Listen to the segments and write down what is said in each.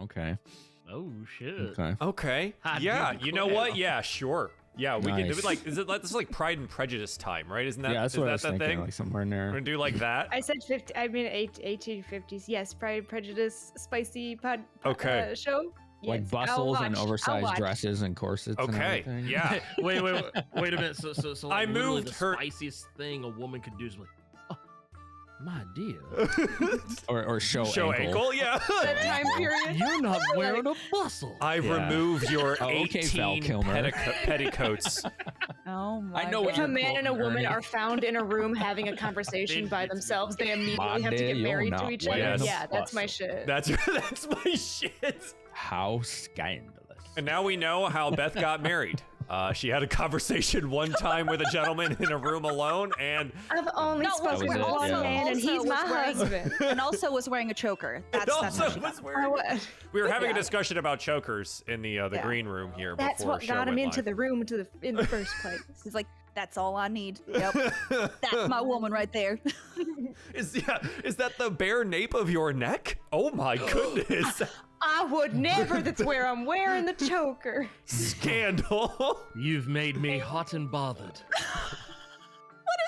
Okay. Oh shit. Okay. I Yeah. do You know declare. what? Yeah. Sure. Yeah. We can do Nice. it like. Is it like this is like Pride and Prejudice time, right? Isn't that? Yeah, that's is what I that was the thinking. thing? Like somewhere in We're there. gonna do like that. I said 50. I mean 1850s. Yes, Pride and Prejudice, spicy Okay. show. Like Yes, bustles I'll and watch. I'll oversized watch. dresses and corsets. And Okay. everything. Yeah. wait a minute. So I like, literally moved the her- spiciest thing a woman could do is like, oh, my dear, Or show ankle. Yeah. That time period. you're not wearing a bustle. I've Yeah. removed your Oh, okay, Val 18 Kilmer. petticoats. Oh my I know what If a you're man and a quoting, woman Ernie. are found in a room having a conversation by themselves, they immediately have to get You're married to not each other. wearing a Yeah, that's my bustle. shit. That's my shit. How scandalous. And now we know how Beth got married. She had a conversation one time with a gentleman in a room alone, and I've only No, spoken was to it, one yeah. man, and Also he's was my wearing- husband. and also was wearing a choker. That's also what she was got. wearing. We were having a Yeah. discussion about chokers in the Yeah. green room here. That's before what the show got him went into live. the room in the first place. He's like, that's all I need. Yep, that's my woman right there. Is that the bare nape of your neck? Oh my goodness! I would never. That's where I'm wearing the choker. Scandal. You've made me hot and bothered.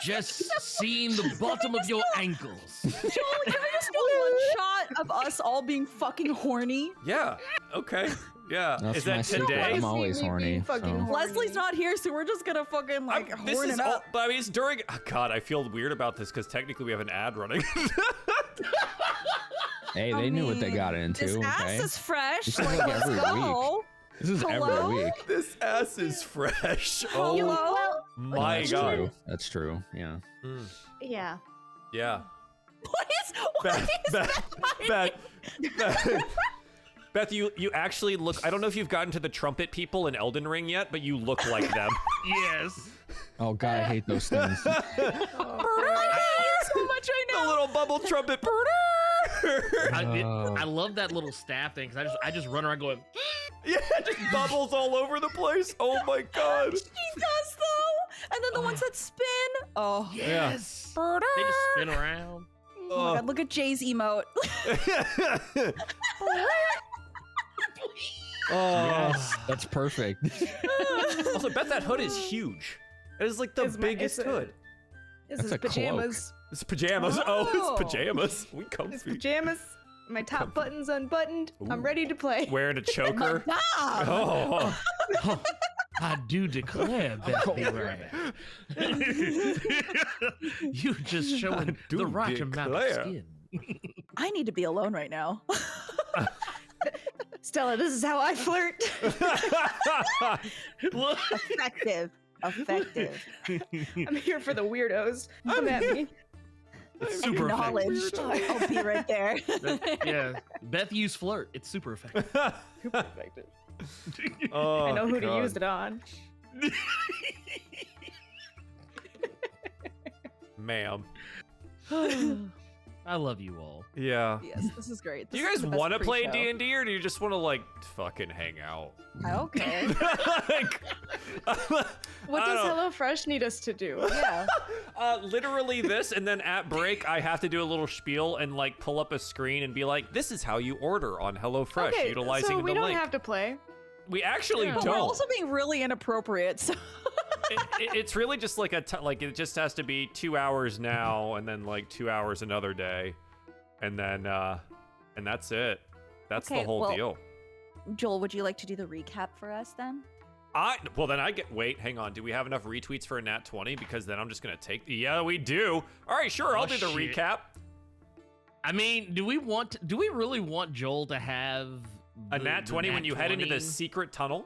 Just seeing the bottom of your ankles. Joel, can I just do one shot of us all being fucking horny? Yeah. Okay. Yeah. That's Is that my secret. today? I'm always See me horny. being fucking So. horny. Leslie's not here, so we're just gonna fucking like This horn is it all, up. but I mean, it's during. Oh God, I feel weird about this because technically we have an ad running. Hey, they knew what they got into. This ass Okay. is fresh. This is Like, like let's every go. This is Hello? every week. This ass is fresh. Oh Hello? my That's God. true. That's true. Yeah. Mm, Yeah. yeah. What is Beth, you actually look. I don't know if you've gotten to the trumpet people in Elden Ring yet, but you look like them. Yes. Oh God, I hate those things. so much right The now? little bubble trumpet. Oh. I love that little staff thing because I just run around going. Yeah, just bubbles all over the place. Oh my God. She does though, and then the ones that spin. Oh, Yes. They just spin around. oh my God! Look at Jay's emote. Oh. That's perfect. Also, Beth, that hood is huge. It is like the It's my- biggest it's a- hood. This That's is a cloak. pajamas. It's pajamas. Oh, Oh. it's pajamas. We It's comfy. pajamas. My top button's unbuttoned. I'm ready to play. Wearing a choker. Ah! Oh. Oh, I do declare, Bethany Rabbit. You just showing do the right amount of declare. skin. I need to be alone right now. Stella, this is how I flirt. Effective. Effective. I'm here for the weirdos. Come at me. It's super Acknowledged. effective. I'll be right there. Yeah, Beth used flirt. It's super effective. Super effective. Oh, I know who God. to use it on. Ma'am. I love you all. Yeah. Yes, this is great. Do This you is guys the best want to play pre-show. D&D or do you just want to like fucking hang out? I don't care. Like, What I does don't- HelloFresh need us to do? Yeah. literally this, and then at break I have to do a little spiel and like pull up a screen and be like, "This is how you order on HelloFresh," Okay, utilizing so the we don't link. have to play. We actually Yeah. But don't. we're also being really inappropriate. So It's really just like like it just has to be 2 hours now, and then like 2 hours another day, and then and that's it. That's the Okay, whole well- deal. Joel, would you like to do the recap for us then? Well then I get. Wait, hang on. Do we have enough retweets for a nat 20? Because then I'm just gonna take. Yeah, we do. All right, sure. I'll Oh, do the shit. recap. I mean, do we really want Joel to have A the- nat the 20 when nat you head into the 20? secret tunnel.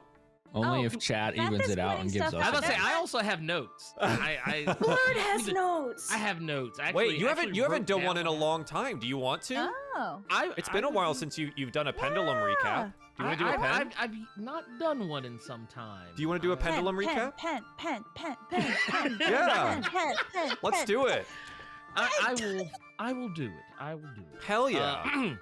Only Oh, if chat Beth evens is it out putting and gives stuff us. I was about to say Beth- I also have notes. I Blurred has notes. I have notes. I Wait, you actually haven't wrote done one down- in a long time. Do you want to? Oh. It's been a while since you've done a pendulum recap. Do you want to do a pen? I've not done one in some time. Do you want to do a pendulum pen, recap? Pen, pen, pen, pen, pen, pen, Yeah. pen. Let's do it. I will do it. I will do it. Hell yeah.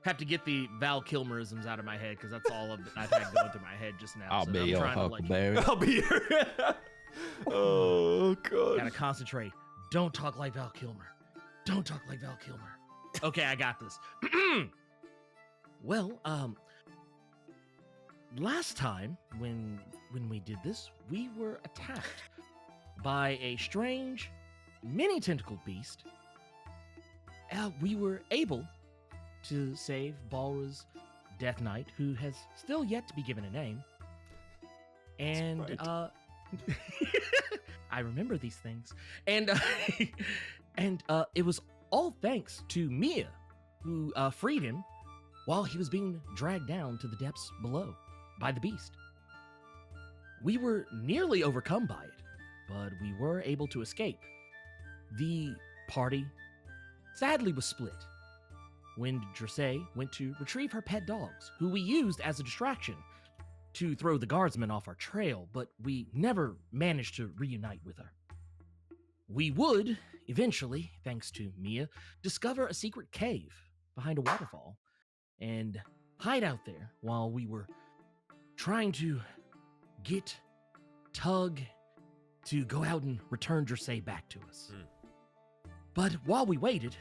Have to get the Val Kilmerisms out of my head because that's all I've had going through my head just now. I'll so be I'm your trying to, like, Huckleberry. I'll be here. Oh Gotta god. concentrate. Don't talk like Val Kilmer. Don't talk like Val Kilmer. Okay, I got this. Well, last time when we did this, we were attacked by a strange mini tentacled beast. We were able to save Balra's Death Knight, who has still yet to be given a name. And right. I remember these things. And it was all thanks to Mia, who freed him while he was being dragged down to the depths below by the beast. We were nearly overcome by it, but we were able to escape. The party sadly was split when Dressay went to retrieve her pet dogs, who we used as a distraction to throw the guardsmen off our trail, but we never managed to reunite with her. We would, eventually, thanks to Mia, discover a secret cave behind a waterfall and hide out there while we were trying to get Tug to go out and return Dressay back to us. But while we waited,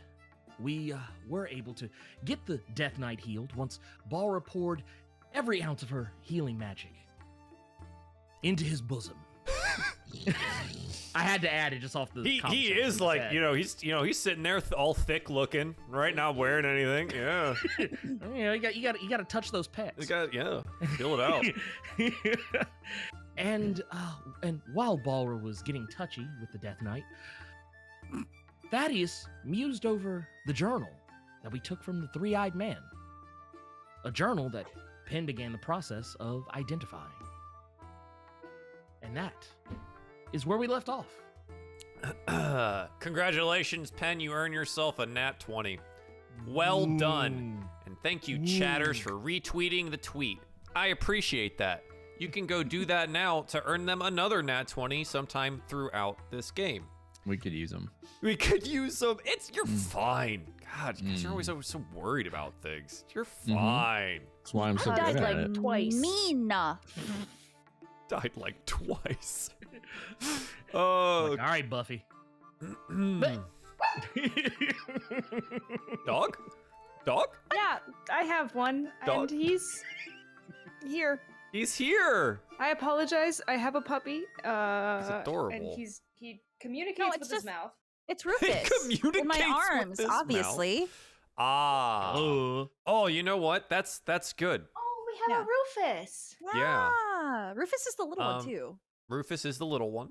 we were able to get the Death Knight healed once Balra poured every ounce of her healing magic into his bosom. I had to add it just off the. He is like, he's sitting there all thick looking, right? Not wearing anything. Yeah. You got to touch those pets. Feel it out. And while Balra was getting touchy with the Death Knight, Thaddeus mused over the journal that we took from the Three-Eyed Man. A journal that Penn began the process of identifying. And that is where we left off. Congratulations, Penn. You earn yourself a nat 20. Well done. And thank you, chatters, for retweeting the tweet. I appreciate that. You can go do that now to earn them another nat 20 sometime throughout this game. We could use them. We could use them. You're fine. God, because you're always so worried about things. You're fine. That's why I'm so I good died at like it. twice. Mean. Died like twice. Oh, Like, all right, Buffy. Dog? Dog? Yeah, I have one, Dog? and he's here. He's here. I apologize. I have a puppy. He's adorable. And he communicates No, with it's his just- mouth. It's Rufus. communicates in my with arms, his mouth. obviously. Ah. Oh, you know what? That's good. Oh, we have a Rufus. Yeah. Rufus is the little one too. Rufus is the little one.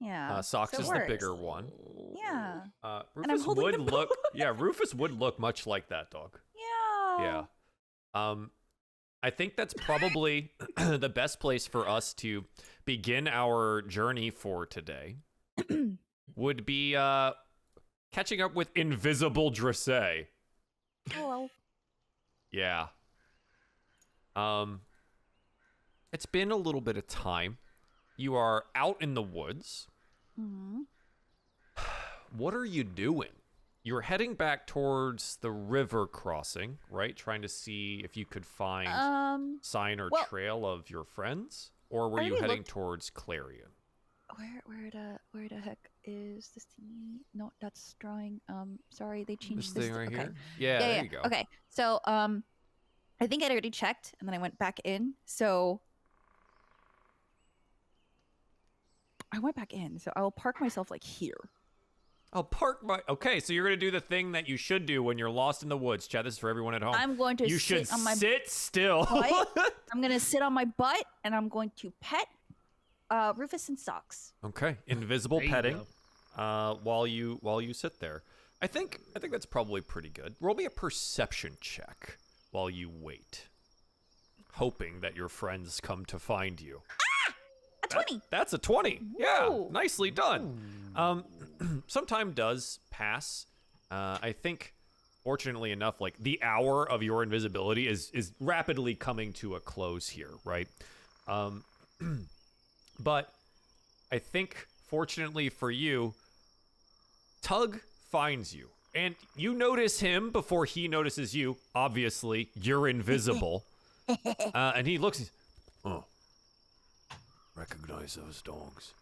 Yeah. Socks so it is the works. bigger one. Yeah. Rufus And I'm holding would them look. Yeah, Rufus would look much like that dog. Yeah. Yeah. I think that's probably the best place for us to begin our journey for today. Would be catching up with Invisible Dressay. Hello. Yeah. It's been a little bit of time. You are out in the woods. Mm-hmm. What are you doing? You're heading back towards the river crossing, right? Trying to see if you could find sign or trail of your friends, or were you heading towards Clarion? Where the heck is this thing? No, that's drawing. Sorry, they changed This thing right okay. here? Yeah, there you go. Okay, so I think I'd already checked, and then I went back in. So I went back in. So I will park myself like here. I'll park my. Okay, so you're gonna do the thing that you should do when you're lost in the woods. Chad, this is for everyone at home. I'm going to You sit should on my sit still. butt. I'm gonna sit on my butt, and I'm going to pet Rufus and Socks. Okay, invisible There you petting. While you sit there. I think that's probably pretty good. Roll me a perception check while you wait, hoping that your friends come to find you. A 20. That's a 20. Yeah, Whoa. nicely done. Some time does pass. I think, fortunately enough, like the hour of your invisibility is rapidly coming to a close here, right? But I think, fortunately for you, Tug finds you. And you notice him before he notices you. Obviously, you're invisible. And he looks, oh, recognize those dogs.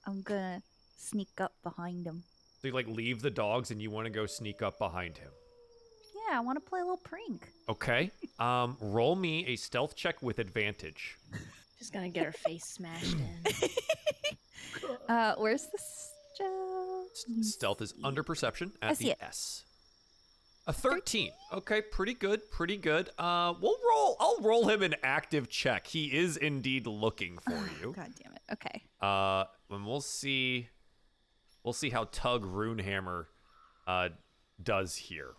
I'm gonna sneak up behind him. So you like leave the dogs and you want to go sneak up behind him. I want to play a little prank. Okay. Roll me a stealth check with advantage. Just gonna get her face smashed in. Where's the stealth? Stealth is under perception I at see the it. S. A 13. Okay, pretty good, pretty good. I'll roll him an active check. He is indeed looking for you. God damn it. Okay. And we'll see how Tug Runehammer does here.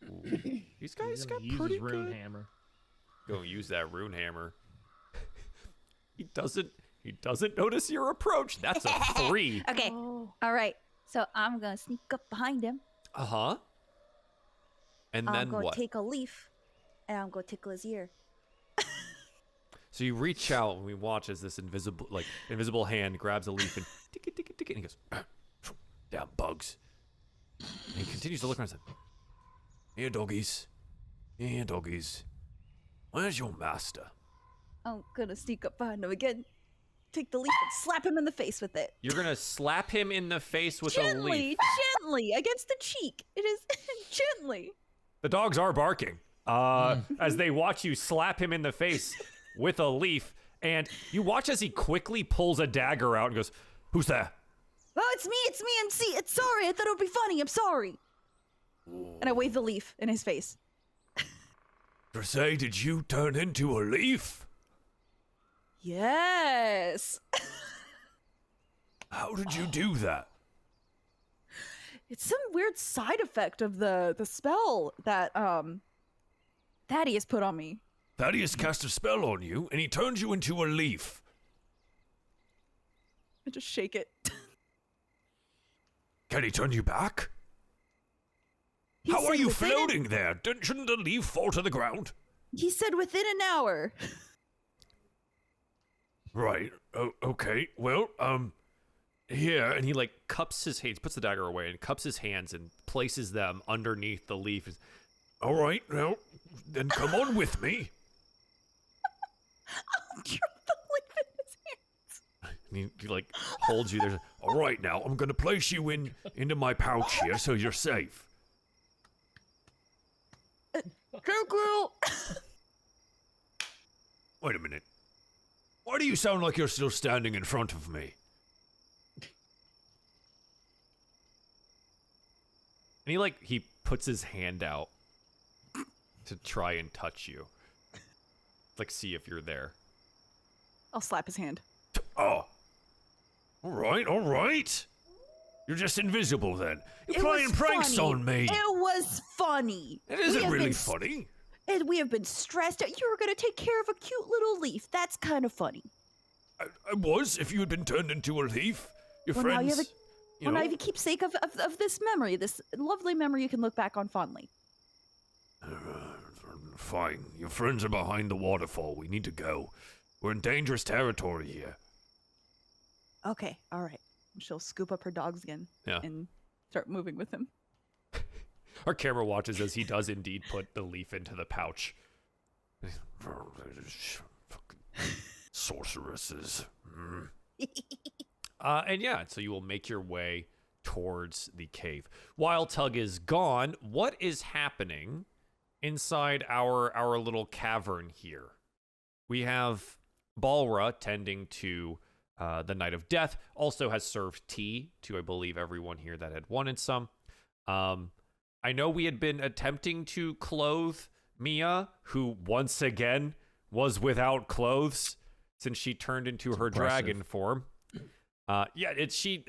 Ooh. These guys got pretty his rune good. hammer. Go use that rune hammer. He doesn't notice your approach. That's a 3. Okay. Oh. All right. So I'm gonna sneak up behind him. Uh-huh. And I'm then gonna what? take a leaf, and I'm gonna tickle his ear. So you reach out and we watch as this invisible hand grabs a leaf and tick it, tick it, tick it, and he goes, damn bugs. And he continues to look around and says, here doggies. Here doggies. Where's your master? I'm gonna sneak up behind him again, take the leaf, and slap him in the face with it. You're gonna slap him in the face with a Gently, leaf. gently, against the cheek. It is gently. The dogs are barking as they watch you slap him in the face with a leaf, and you watch as he quickly pulls a dagger out and goes, who's there? Oh, it's me, MC. It's sorry. I thought it would be funny. I'm sorry. And I wave the leaf in his face. Say, did you turn into a leaf? Yes. How did you do that? It's some weird side effect of the spell that Thaddeus put on me. Thaddeus cast a spell on you, and he turned you into a leaf. I just shake it. Can he turn you back? He How are said you within floating there? Shouldn't a leaf fall to the ground? He said within an hour. Right. Okay. Well, here, and he cups his hands, puts the dagger away, and cups his hands and places them underneath the leaf. All right. Well, then come on with me. I'll drop the leaf in his hands. And he holds you there. All right, now I'm gonna place you into my pouch here, so you're safe. Girl. Wait a minute. Why do you sound like you're still standing in front of me? And he puts his hand out to try and touch you. See if you're there. I'll slap his hand. Oh. All right. You're just invisible then. You're playing pranks on me. It was funny. It isn't really funny. And we have been stressed out. You were going to take care of a cute little leaf. That's kind of funny. I was, if you had been turned into a leaf. Your Well, now you friends, have now you have a keepsake of this memory, this lovely memory you can look back on fondly. Fine. Your friends are behind the waterfall. We need to go. We're in dangerous territory here. Okay, all right. She'll scoop up her dogs again and start moving with him. Our camera watches as he does indeed put the leaf into the pouch. Sorceresses. So you will make your way towards the cave. While Tug is gone, what is happening inside our little cavern here? We have Balra tending to the Night of Death, also has served tea to, I believe, everyone here that had wanted some. I know we had been attempting to clothe Mia, who once again was without clothes since she turned into her dragon form. She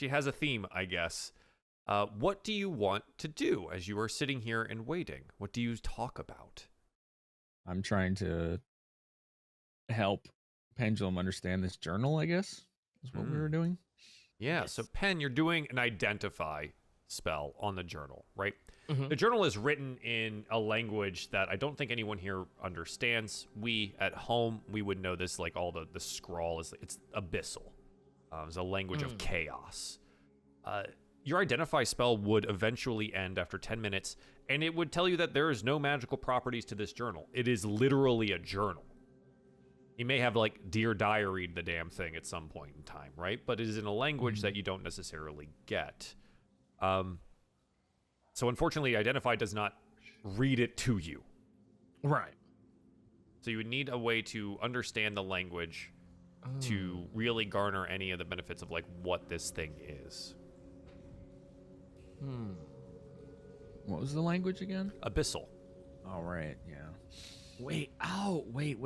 has a theme, I guess. What do you want to do as you are sitting here and waiting? What do you talk about? I'm trying to help Pendulum understand this journal, I guess, is what we were doing. Yeah, Yes. so Pen, you're doing an identify spell on the journal, right? Mhm. The journal is written in a language that I don't think anyone here understands. We, at home, we would know this, all the scrawl, it's abyssal. It's a language of chaos. Your identify spell would eventually end after 10 minutes, and it would tell you that there is no magical properties to this journal. It is literally a journal. You may have, Dear Diary the damn thing at some point in time, right? But it is in a language that you don't necessarily get. So unfortunately, Identify does not read it to you. Right. So you would need a way to understand the language to really garner any of the benefits of like what this thing is. What was the language again? Abyssal. All right, yeah. Wait. Oh, wait.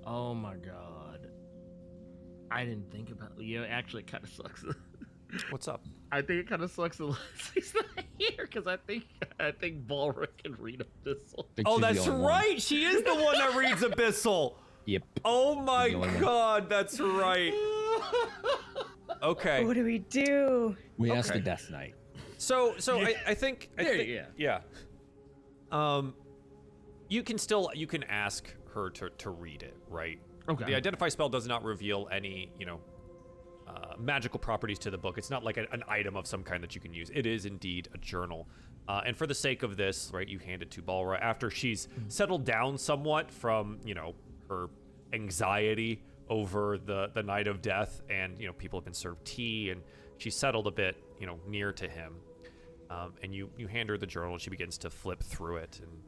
Oh my god. I didn't think about. Yeah, actually, it kind of sucks. What's up? I think it kind of sucks that he's not here because I think Balra can read Abyssal. Think Oh, she's the that's only one. right. She is the one that reads Abyssal. Yep. Oh my the only one. god, that's right. Okay. What do we do? We asked Okay. the Death Knight. So I think Yeah. you can ask her to read it, right? Okay. The Identify spell does not reveal any, magical properties to the book. It's not like an item of some kind that you can use. It is indeed a journal. And for the sake of this, right, you hand it to Balra after she's settled down somewhat from, her anxiety over the night of death, and, people have been served tea, and she's settled a bit, near to him. And you hand her the journal, and she begins to flip through it, and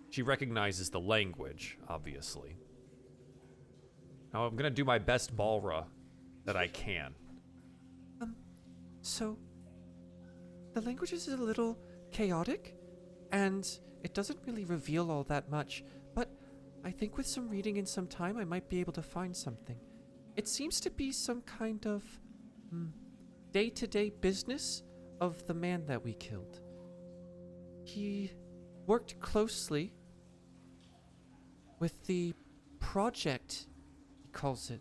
she recognizes the language, obviously. Now I'm gonna do my best Balra that I can. So, the language is a little chaotic, and it doesn't really reveal all that much, but I think with some reading and some time, I might be able to find something. It seems to be some kind of day-to-day business of the man that we killed. He worked closely with the project, he calls it.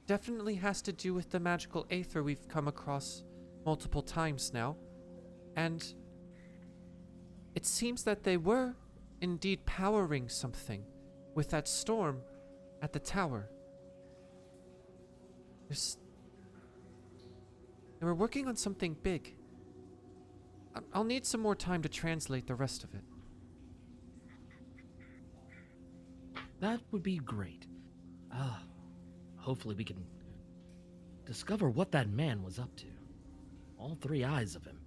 Definitely has to do with the magical aether we've come across multiple times now. And it seems that they were indeed powering something with that storm at the tower. They were working on something big. I'll need some more time to translate the rest of it. That would be great. Hopefully we can discover what that man was up to. All three eyes of him.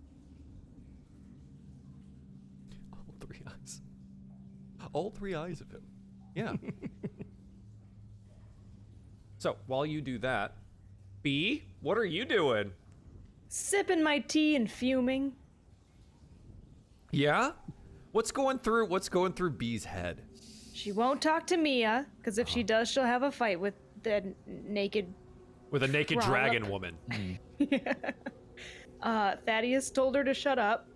All three eyes. All three eyes of him. Yeah. So while you do that, B, what are you doing? Sipping my tea and fuming. Yeah? What's going through B's head? She won't talk to Mia, because if she does, she'll have a fight with the naked. With a naked Frolic. dragon woman. Thaddeus told her to shut up,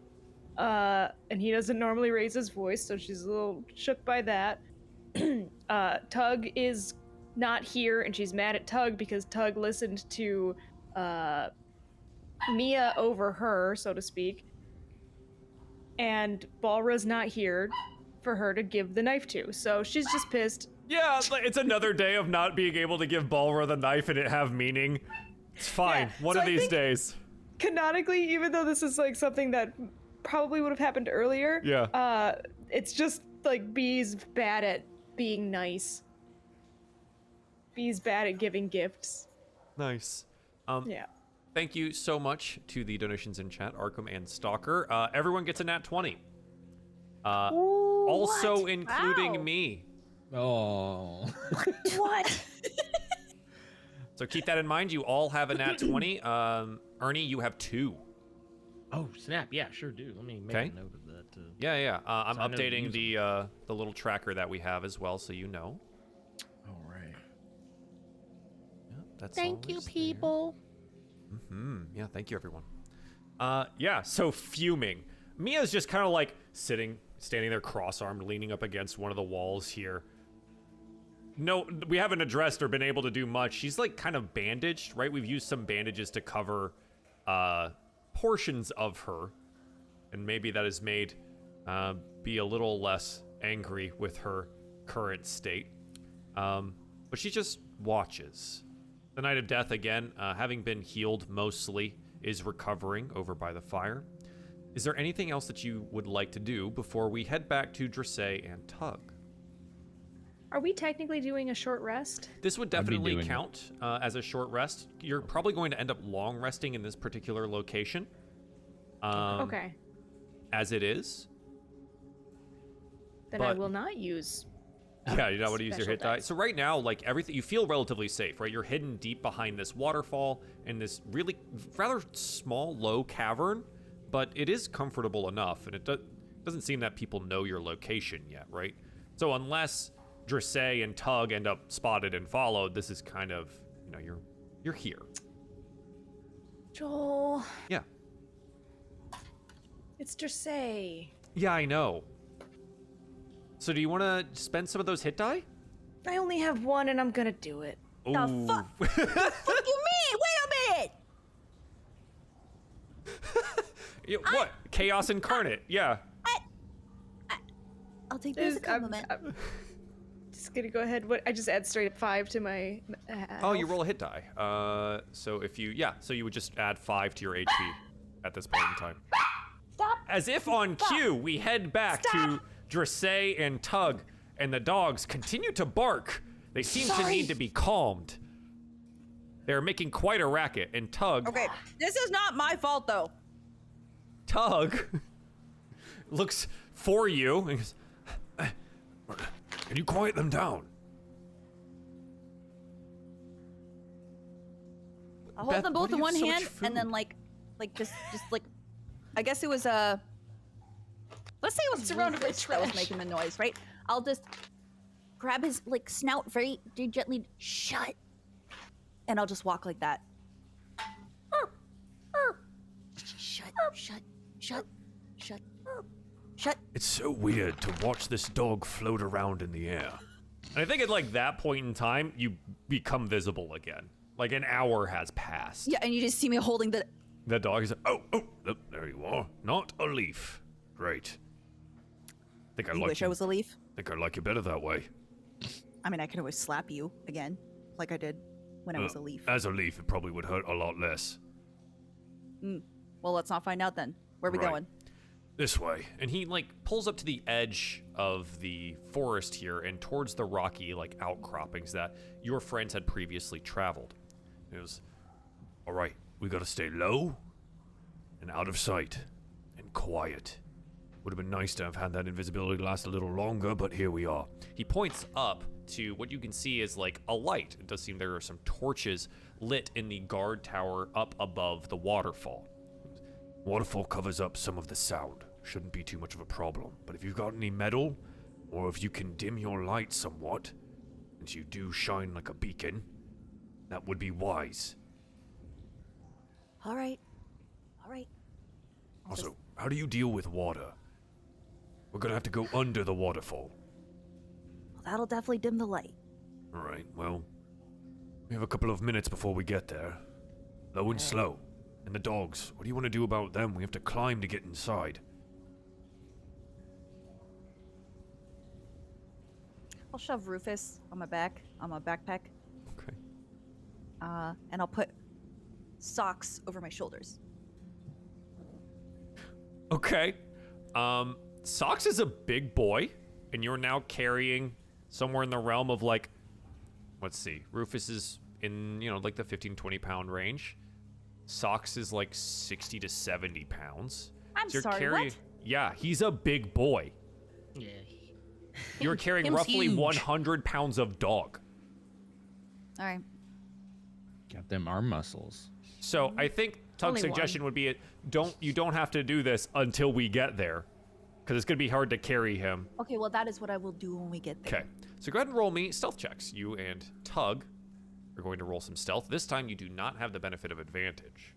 and he doesn't normally raise his voice, so she's a little shook by that. Tug is not here, and she's mad at Tug because Tug listened to Mia over her, so to speak. And Balra's not here for her to give the knife to, so she's just pissed. Yeah, it's another day of not being able to give Balra the knife and it have meaning. It's fine. Yeah, One so of I these think- days. Canonically, even though this is like something that probably would have happened earlier, Yeah. it's just like B's bad at being nice. B's bad at giving gifts. Nice. Yeah. Thank you so much to the donations in chat, Arkham and Stalker. Everyone gets a nat 20. Ooh, Also what? including Wow. me. Oh. What? So keep that in mind. You all have a nat 20. Ernie, you have 2. Oh, snap. Yeah, sure do. Let me make Okay. a note of that. Yeah. I'm So I know to updating use the little tracker that we have as well, so you know. All right. Yeah, that's Thank you, always there. people. Yeah, thank you, everyone. Yeah, so fuming. Mia's just kind of like standing there cross-armed, leaning up against one of the walls here. No, we haven't addressed or been able to do much. She's like kind of bandaged, right? We've used some bandages to cover portions of her. And maybe that has made be a little less angry with her current state. But she just watches. The Night of Death, again, having been healed mostly, is recovering over by the fire. Is there anything else that you would like to do before we head back to Dressay and Tug? Are we technically doing a short rest? This would I'd be definitely doing it. count as a short rest. You're probably going to end up long resting in this particular location. Okay. As it is. Then I but- will not use. Yeah, you don't want to use your Special hit die. dice. So right now, like everything, you feel relatively safe, right? You're hidden deep behind this waterfall in this really rather small, low cavern, but it is comfortable enough, and it doesn't seem that people know your location yet, right? So unless Drissay and Tug end up spotted and followed, this is kind of, you know, you're here. Joel, Yeah. it's Drissay. Yeah, I know. So do you want to spend some of those hit die? I only have one, and I'm gonna do it. The fuck? Fuck you mean? Wait a minute! Yeah, what? Chaos incarnate. Yeah. I'll take this as a compliment. I'm just gonna go ahead. What? I just add straight up 5 to my. Oh, you health. roll a hit die. So if you, so you would just add 5 to your HP at this point in time. Stop. As if on cue, we head back to Drissay and Tug, and the dogs continue to bark. They seem to need to be calmed. They're making quite a racket, and Tug, Okay, this is not my fault though. Tug looks for you and goes, "Can you quiet them down?" I'll Beth, hold them why both do in you one have so hand much and then food? like just like, I guess it was let's say it was surrounded by Rufus that was trash. making the noise, right? I'll just grab his like snout very gently, shut, and I'll just walk like that. Shut, shut, shut, shut, shut. It's so weird to watch this dog float around in the air. And I think at like that point in time, you become visible again. Like an hour has passed. Yeah, and you just see me holding the. The dog is look, there you are. Not a leaf. Great. Think I You like wish I was a leaf. Think I like you better that way. I mean, I can always slap you again, like I did when I was a leaf. As a leaf, it probably would hurt a lot less. Well, let's not find out then. Where are we Right. going? This way. And he like pulls up to the edge of the forest here and towards the rocky like outcroppings that your friends had previously traveled. It was, all right, we gotta stay low and out of sight and quiet. Would have been nice to have had that invisibility last a little longer, but here we are. He points up to what you can see is like a light. It does seem there are some torches lit in the guard tower up above the waterfall. Waterfall covers up some of the sound. Shouldn't be too much of a problem. But if you've got any metal, or if you can dim your light somewhat, since you do shine like a beacon, that would be wise. All right. All right. Also, how do you deal with water? We're gonna have to go under the waterfall. Well, that'll definitely dim the light. Alright, well, we have a couple of minutes before we get there. Low and slow. And the dogs, what do you want to do about them? We have to climb to get inside. I'll shove Rufus on my back, on my backpack, Okay. and I'll put socks over my shoulders. Okay. Socks is a big boy, and you're now carrying somewhere in the realm of like, let's see, Rufus is in, like the 15, 20 pound range. Socks is like 60 to 70 pounds. I'm So you're sorry, carrying, what? Yeah, he's a big boy. Yeah. You're carrying Him's roughly huge. 100 pounds of dog. All right. Got them arm muscles. So I think Tug's Only suggestion would be you don't have to do this until we get there, because it's gonna be hard to carry him. Okay, well, that is what I will do when we get there. Okay, so go ahead and roll me stealth checks. You and Tug are going to roll some stealth. This time you do not have the benefit of advantage.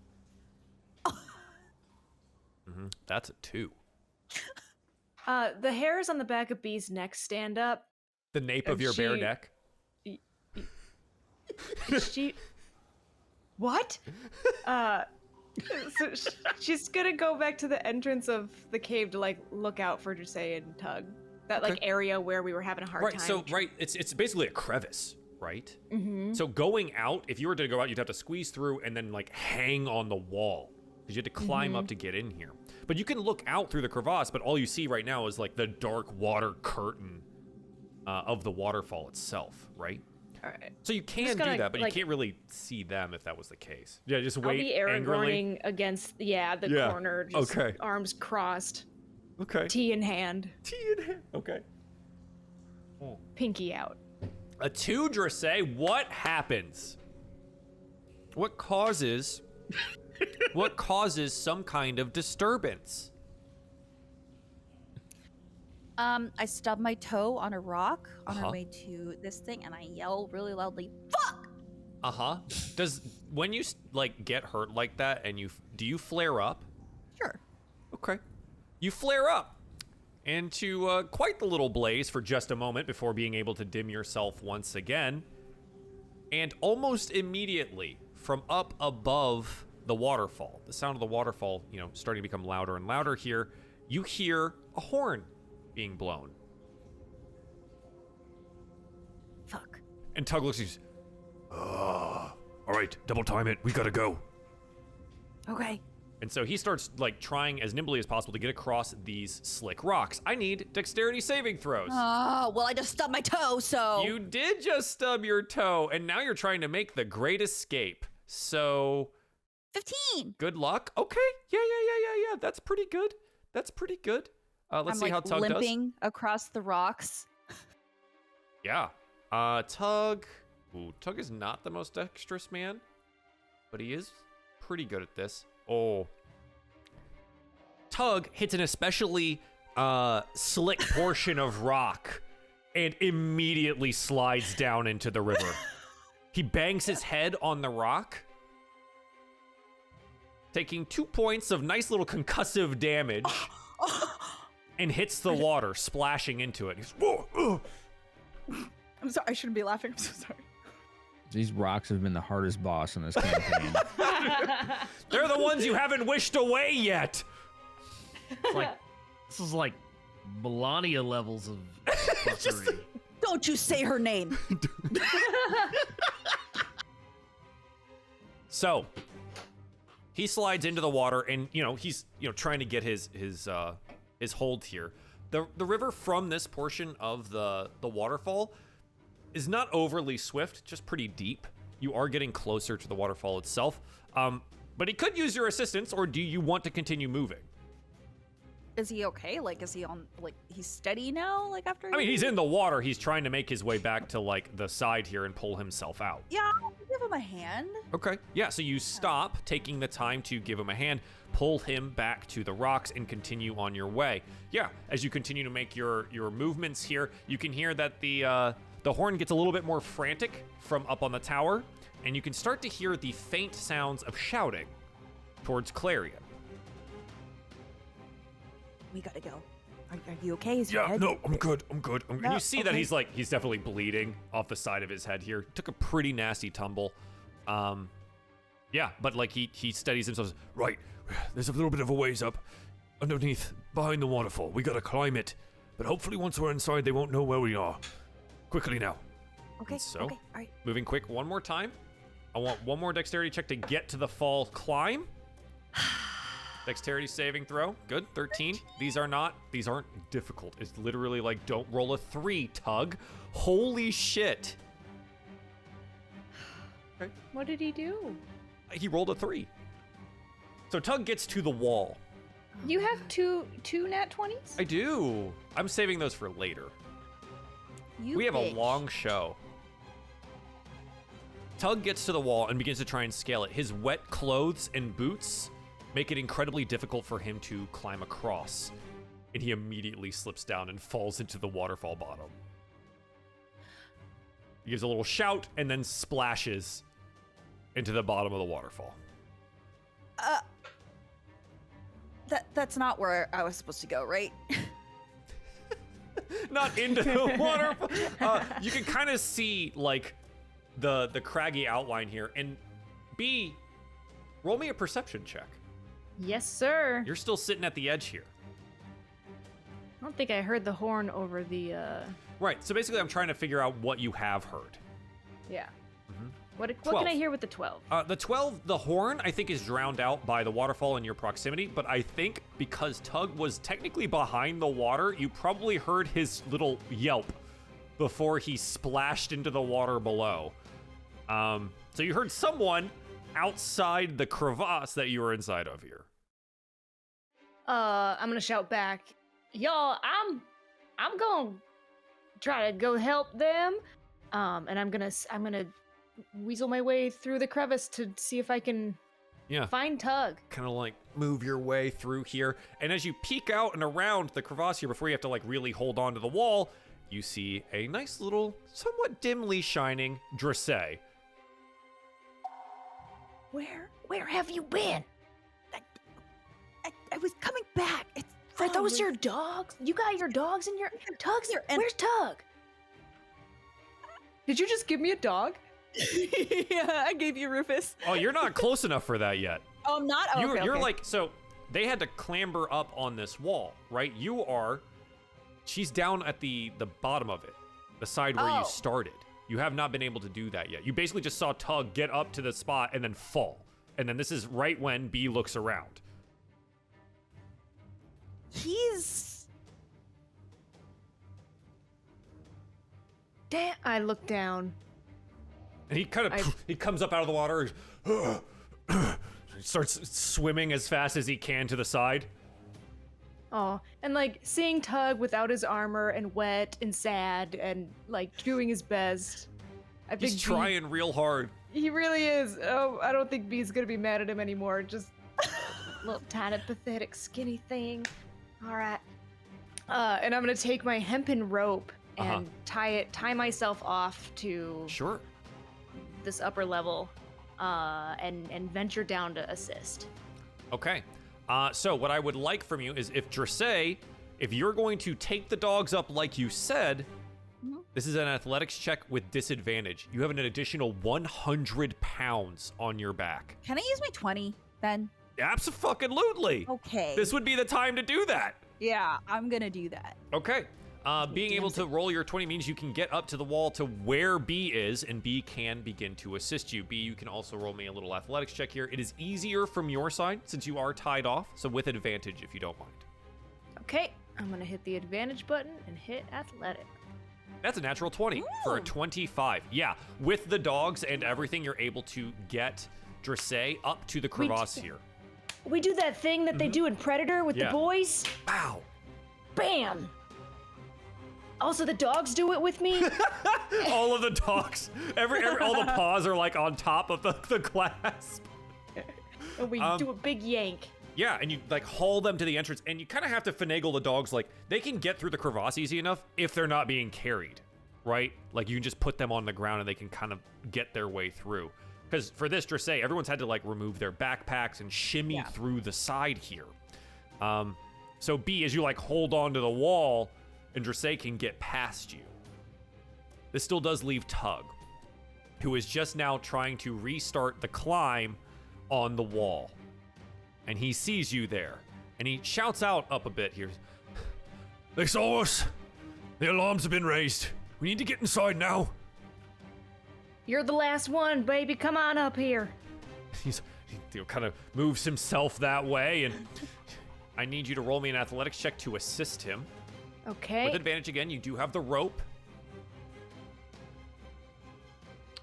That's a 2. The hairs on the back of Bee's neck stand up. The nape And of your bare she- neck. She. What? So she's gonna go back to the entrance of the cave to like look out for Drissay and Tug. That like Okay. area where we were having a hard Right. time. So it's basically a crevice, right? Mm-hmm. So going out, if you were to go out, you'd have to squeeze through and then like hang on the wall because you had to climb up to get in here. But you can look out through the crevasse, but all you see right now is like the dark water curtain of the waterfall itself, right? All right. So you can just do gonna, that, but like- you can't really see them if that was the case. Yeah, just I'll wait be angrily. Aragorning against the Yeah, corner, just okay. arms crossed, Okay. tea in hand, Okay. pinky out. A 2 dressé, what happens? What causes some kind of disturbance? I stub my toe on a rock on Uh-huh. our way to this thing, and I yell really loudly, "Fuck!" Uh-huh. When you like get hurt like that and do you flare up? Sure. Okay. You flare up into quite the little blaze for just a moment before being able to dim yourself once again. And almost immediately from up above the waterfall, the sound of the waterfall, starting to become louder and louder here, you hear a horn being blown. Fuck. And Tug looks at you. All right, double time it. We gotta go. Okay. And so he starts like trying as nimbly as possible to get across these slick rocks. I need dexterity saving throws. Oh, well, I just stubbed my toe, so. You did just stub your toe, and now you're trying to make the great escape. So 15. good luck. Okay, yeah. That's pretty good. Let's I'm see like how Tug limping across the rocks. does. Yeah. Tug. Ooh, Tug is not the most dexterous man, but he is pretty good at this. Oh. Tug hits an especially slick portion of rock and immediately slides down into the river. He bangs his head on the rock, taking 2 points of nice little concussive damage, and hits the water, splashing into it. He's, whoa, ugh. I'm sorry. I shouldn't be laughing. I'm so sorry. These rocks have been the hardest boss in this campaign. They're the ones you haven't wished away yet. This is like Melania levels of fuckery. Don't you say her name. So he slides into the water, and he's trying to get his hold here. The river from this portion of the waterfall is not overly swift, just pretty deep. You are getting closer to the waterfall itself, but he could use your assistance. Or do you want to continue moving? Is he okay? Like, is he on, like, he's steady now? Like, after I mean, he's in the water. He's trying to make his way back to like the side here and pull himself out. Yeah, I'll give him a hand. Okay. Yeah, so you stop, taking the time to give him a hand, pull him back to the rocks, and continue on your way. Yeah, as you continue to make your movements here, you can hear that the horn gets a little bit more frantic from up on the tower, and you can start to hear the faint sounds of shouting towards Clarion. We gotta go. Are you okay? Is your Yeah, head? no, I'm good. And No, you see that okay. he's definitely bleeding off the side of his head here. Took a pretty nasty tumble. Yeah, but like he steadies himself. Right, there's a little bit of a ways up underneath, behind the waterfall. We gotta climb it. But hopefully once we're inside, they won't know where we are. Quickly now. Okay. So? Okay. All right. Moving quick one more time. I want one more dexterity check to get to the fall climb. Dexterity saving throw. Good. 13. These aren't difficult. It's literally like, don't roll a 3, Tug. Holy shit. Okay. What did he do? He rolled a 3. So Tug gets to the wall. You have two nat 20s? I do. I'm saving those for later. You We have a bitch. long show. Tug gets to the wall and begins to try and scale it. His wet clothes and boots make it incredibly difficult for him to climb across. And he immediately slips down and falls into the waterfall bottom. He gives a little shout and then splashes into the bottom of the waterfall. That's not where I was supposed to go, right? Not into the waterfall. You can kind of see like the craggy outline here. And B, roll me a perception check. Yes, sir. You're still sitting at the edge here. I don't think I heard the horn over the, Right, so basically I'm trying to figure out what you have heard. yeah. Mhm. What 12. can I hear with the 12? The 12, the horn, I think is drowned out by the waterfall in your proximity, but I think because Tug was technically behind the water, you probably heard his little yelp before he splashed into the water below. So you heard someone outside the crevasse that you were inside of here. I'm gonna shout back, y'all. I'm gonna try to go help them. And I'm gonna weasel my way through the crevice to see if I can find Tug. Kind of like move your way through here. And as you peek out and around the crevasse here before you have to like really hold on to the wall, you see a nice little, somewhat dimly shining Dressay. Where have you been? I was coming back. Are those your dogs? You got your dogs in your Tug's here. Where's Tug? Did you just give me a dog? Yeah, I gave you Rufus. Oh, you're not close enough for that yet. Oh, I'm not? Oh, You're okay. like, so they had to clamber up on this wall, right? She's down at the bottom of it, the side where you started. You have not been able to do that yet. You basically just saw Tug get up to the spot and then fall. And then this is right when B looks around. Damn, I look down. And he kind of he comes up out of the water, starts swimming as fast as he can to the side. Oh, and like seeing Tug without his armor and wet and sad and like doing his best. I think He's trying real hard. He really is. Oh, I don't think B's gonna be mad at him anymore. Just little tiny, pathetic, skinny thing. All right. And I'm gonna take my hempen rope and tie myself off to this upper level, and venture down to assist. Okay. So what I would like from you is if Dressay, if you're going to take the dogs up like you said, this is an athletics check with disadvantage. You have an additional 100 pounds on your back. Can I use my 20 then? Abso-fucking-lutely. Okay. This would be the time to do that. Yeah, I'm gonna do that. Okay. Being able to roll your 20 means you can get up to the wall to where B is, and B can begin to assist you. B, you can also roll me a little athletics check here. It is easier from your side since you are tied off, so with advantage if you don't mind. Okay, I'm gonna hit the advantage button and hit athletic. That's a natural 20 for a 25. Yeah, with the dogs and everything, you're able to get Dressay up to the crevasse here. We do that thing that they do in Predator with the boys. Wow. Bam! Also, the dogs do it with me. All of the dogs, all the paws are like on top of the clasp. And we do a big yank. Yeah, and you like haul them to the entrance, and you kind of have to finagle the dogs. Like they can get through the crevasse easy enough if they're not being carried, right? Like you can just put them on the ground and they can kind of get their way through. Because for this Dressay, everyone's had to like remove their backpacks and shimmy through the side here. So B, as you like hold on to the wall, and Dressay can get past you. This still does leave Tug, who is just now trying to restart the climb on the wall. And he sees you there, and he shouts out up a bit here. They saw us. The alarms have been raised. We need to get inside now. You're the last one, baby. Come on up here. He kind of moves himself that way, and I need you to roll me an athletics check to assist him. Okay. With advantage again, you do have the rope.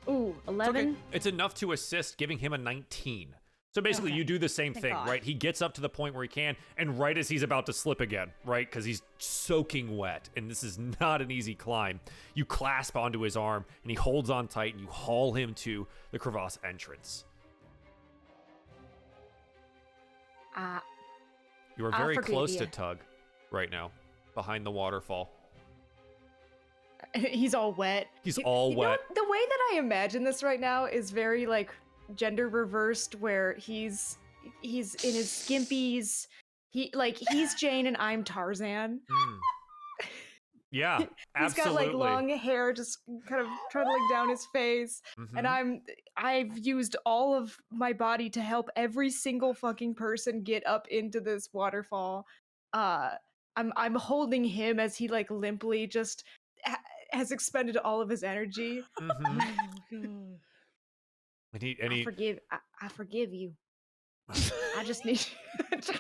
Ooh, 11. Okay. It's enough to assist, giving him a 19. So basically, you do the same thing, right? He gets up to the point where he can, and right as he's about to slip again, right? Because he's soaking wet, and this is not an easy climb. You clasp onto his arm, and he holds on tight, and you haul him to the crevasse entrance. You are very close to Tug right now, behind the waterfall. He's all wet. He's all wet. The way that I imagine this right now is very like gender reversed, where he's in his skimpies. He's Jane and I'm Tarzan. Yeah, He's absolutely. got like long hair just kind of trundling down his face. And I've used all of my body to help every single fucking person get up into this waterfall. I'm holding him as he like limply just has expended all of his energy. And he I forgive you. I just need you.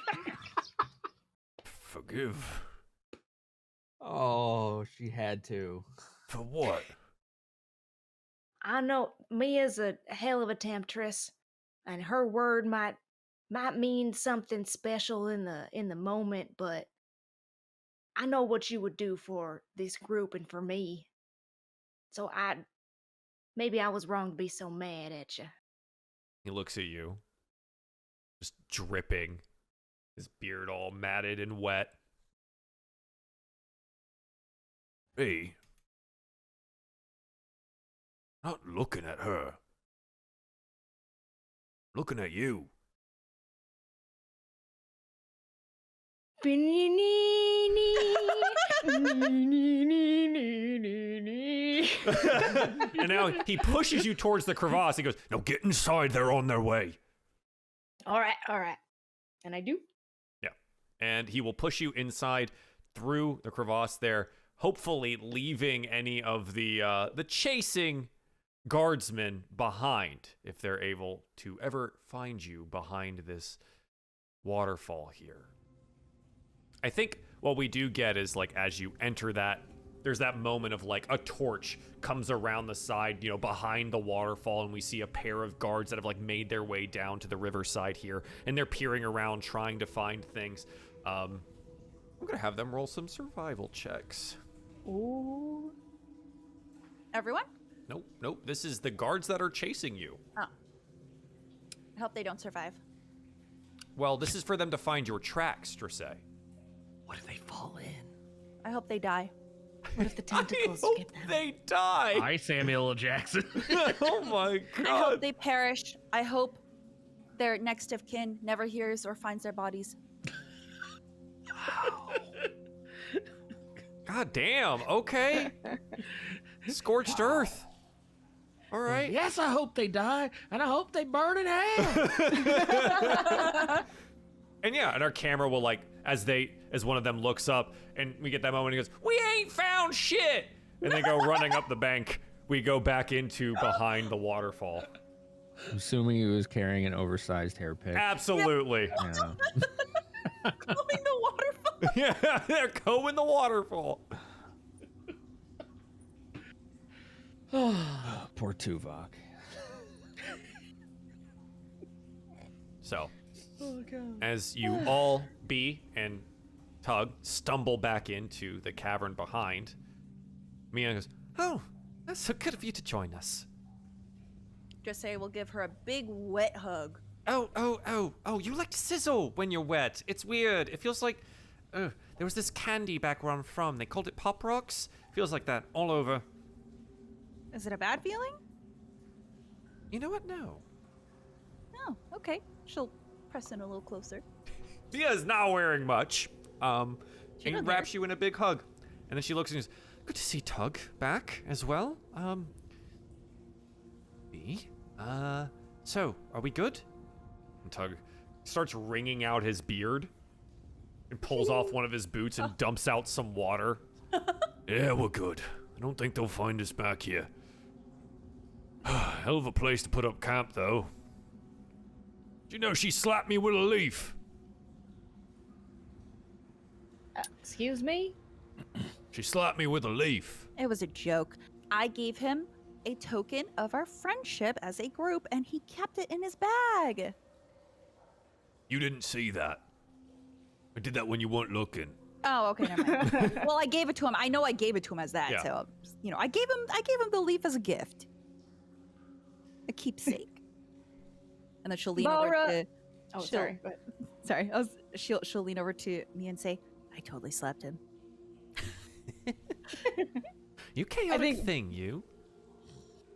Forgive. Oh, she had to. For what? I know Mia's a hell of a temptress, and her word might mean something special in the moment, but I know what you would do for this group and for me. So maybe I was wrong to be so mad at you. He looks at you, just dripping, his beard all matted and wet. Me? Not looking at her. Looking at you. And now he pushes you towards the crevasse. He goes, "No, get inside. They're on their way." All right. And I do. Yeah. And he will push you inside through the crevasse there, hopefully leaving any of the chasing guardsmen behind, if they're able to ever find you behind this waterfall here. I think what we do get is, like, as you enter that, there's that moment of, like, a torch comes around the side, behind the waterfall, and we see a pair of guards that have, like, made their way down to the riverside here, and they're peering around trying to find things. I'm gonna have them roll some survival checks. Ooh. Everyone? Nope. This is the guards that are chasing you. Oh. I hope they don't survive. Well, this is for them to find your tracks, Dressay. What if they fall in? I hope they die. What if the tentacles I get hope them? they die. Hi, Samuel L. Jackson. Oh my I hope god. they perish. I hope their next of kin never hears or finds their bodies. God damn. Okay. Scorched earth. All right. Yes, I hope they die, and I hope they burn in hell. And yeah, and our camera will, like, as one of them looks up, and we get that moment, he goes, "We ain't found shit!" And they go running up the bank. We go back into behind the waterfall. I'm assuming he was carrying an oversized hair pick. Absolutely. Yeah. Combing the waterfall. Yeah, they're combing the waterfall. Poor Tuvok. So, as you all, B and Tug, stumble back into the cavern behind, Mia goes, "Oh, that's so good of you to join us." Just say we'll give her a big wet hug. Oh, you like to sizzle when you're wet. It's weird. It feels like, there was this candy back where I'm from. They called it Pop Rocks. Feels like that all over. Is it a bad feeling? You know what? No. Oh, okay. She'll press in a little closer. Mia's not wearing much. And doesn't wraps you in a big hug. And then she looks and goes, "Good to see Tug back as well. B? So, are we good?" And Tug starts wringing out his beard and pulls off one of his boots and dumps out some water. "Yeah, we're good. I don't think they'll find us back here. Hell of a place to put up camp, though. Did you know she slapped me with a leaf?" Excuse me? She slapped me with a leaf. It was a joke. I gave him a token of our friendship as a group, and he kept it in his bag. You didn't see that. I did that when you weren't looking. Oh, okay, never mind. Well, I gave it to him. I know I gave it to him as that. Yeah. So, I gave him the leaf as a gift, a keepsake. And then she'll lean over Laura- to. Oh, she'll- sorry. But Sorry, she'll lean over to me and say, "I totally slapped him." You chaotic think- thing, you.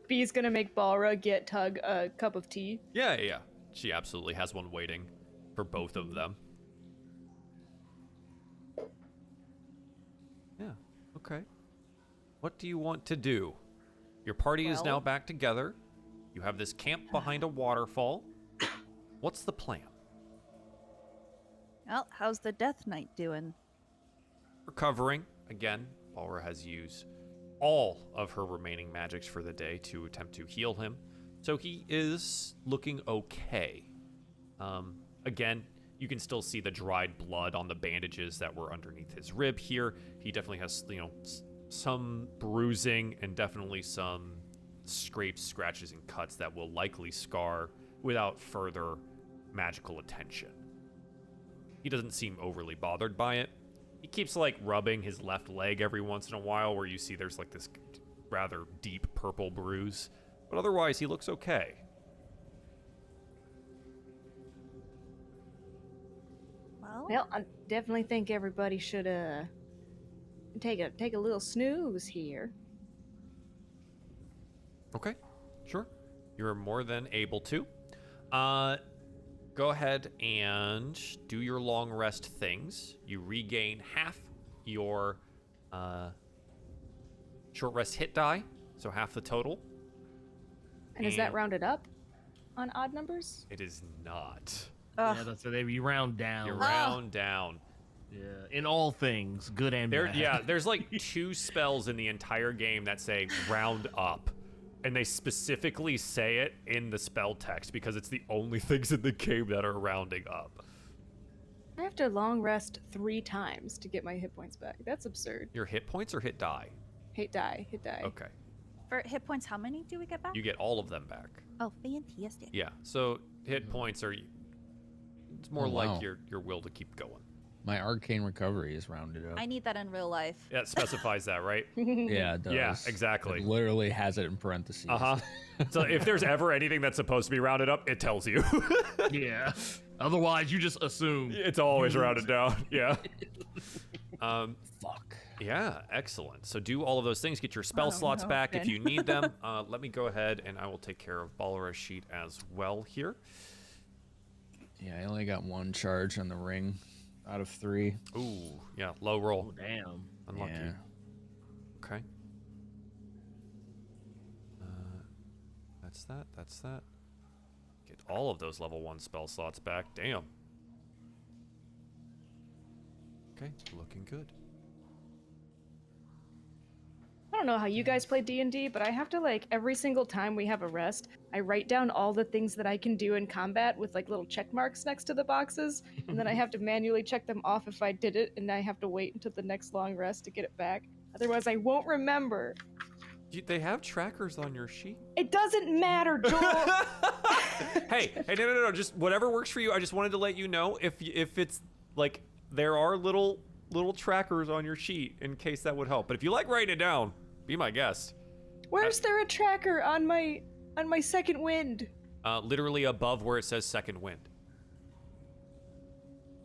B's gonna make Balra get Tug a cup of tea. Yeah. She absolutely has one waiting for both of them. Yeah, okay. What do you want to do? Your party is now Well- back together. You have this camp behind a waterfall. What's the plan? Well, how's the Death Knight doing? Recovering. Again, Balra has used all of her remaining magics for the day to attempt to heal him. So he is looking okay. Again, you can still see the dried blood on the bandages that were underneath his rib here. He definitely has, some bruising and definitely some scrapes, scratches, and cuts that will likely scar without further magical attention. He doesn't seem overly bothered by it. He keeps like rubbing his left leg every once in a while where you see there's like this rather deep purple bruise, but otherwise he looks okay. Well, I definitely think everybody should take a little snooze here. Okay, sure. You're more than able to. Go ahead and do your long rest things. You regain half your short rest hit die, so half the total. And is that rounded up on odd numbers? It is not. Yeah, that's so you round down. You round down. Yeah, in all things, good and There, bad. yeah, there's like 2 spells in the entire game that say round up. And they specifically say it in the spell text because it's the only things in the game that are rounding up. I have to long rest 3 times to get my hit points back. That's absurd. Your hit points or hit die? Hit die. Okay. For hit points, how many do we get back? You get all of them back. Oh, fantastic. Yeah. So hit points are, it's more Oh, like wow. your will to keep going. My arcane recovery is rounded up. I need that in real life. Yeah, it specifies that, right? Yeah, it does. Yeah, exactly. It literally has it in parentheses. Uh-huh. So if there's ever anything that's supposed to be rounded up, it tells you. Yeah. Otherwise, you just assume. It's always rounded down. Yeah. Fuck. Yeah, excellent. So do all of those things. Get your spell Oh, slots no, back if Ben. you need them. Let me go ahead and I will take care of Balara's sheet as well here. Yeah, I only got 1 charge on the ring out of 3. Ooh, yeah, low roll. Oh, damn. Unlucky. Yeah. Okay. That's that. That's that. Get all of those level 1 spell slots back. Damn. Okay, looking good. I don't know how you guys play D&D, but I have to, like, every single time we have a rest, I write down all the things that I can do in combat with, like, little check marks next to the boxes, and then I have to manually check them off if I did it, and I have to wait until the next long rest to get it back. Otherwise, I won't remember. They have trackers on your sheet. It doesn't matter, Joel! hey, no, just whatever works for you. I just wanted to let you know if it's like there are little trackers on your sheet in case that would help. But if you like writing it down, be my guest. Where's there a tracker on my second wind? Literally above where it says second wind.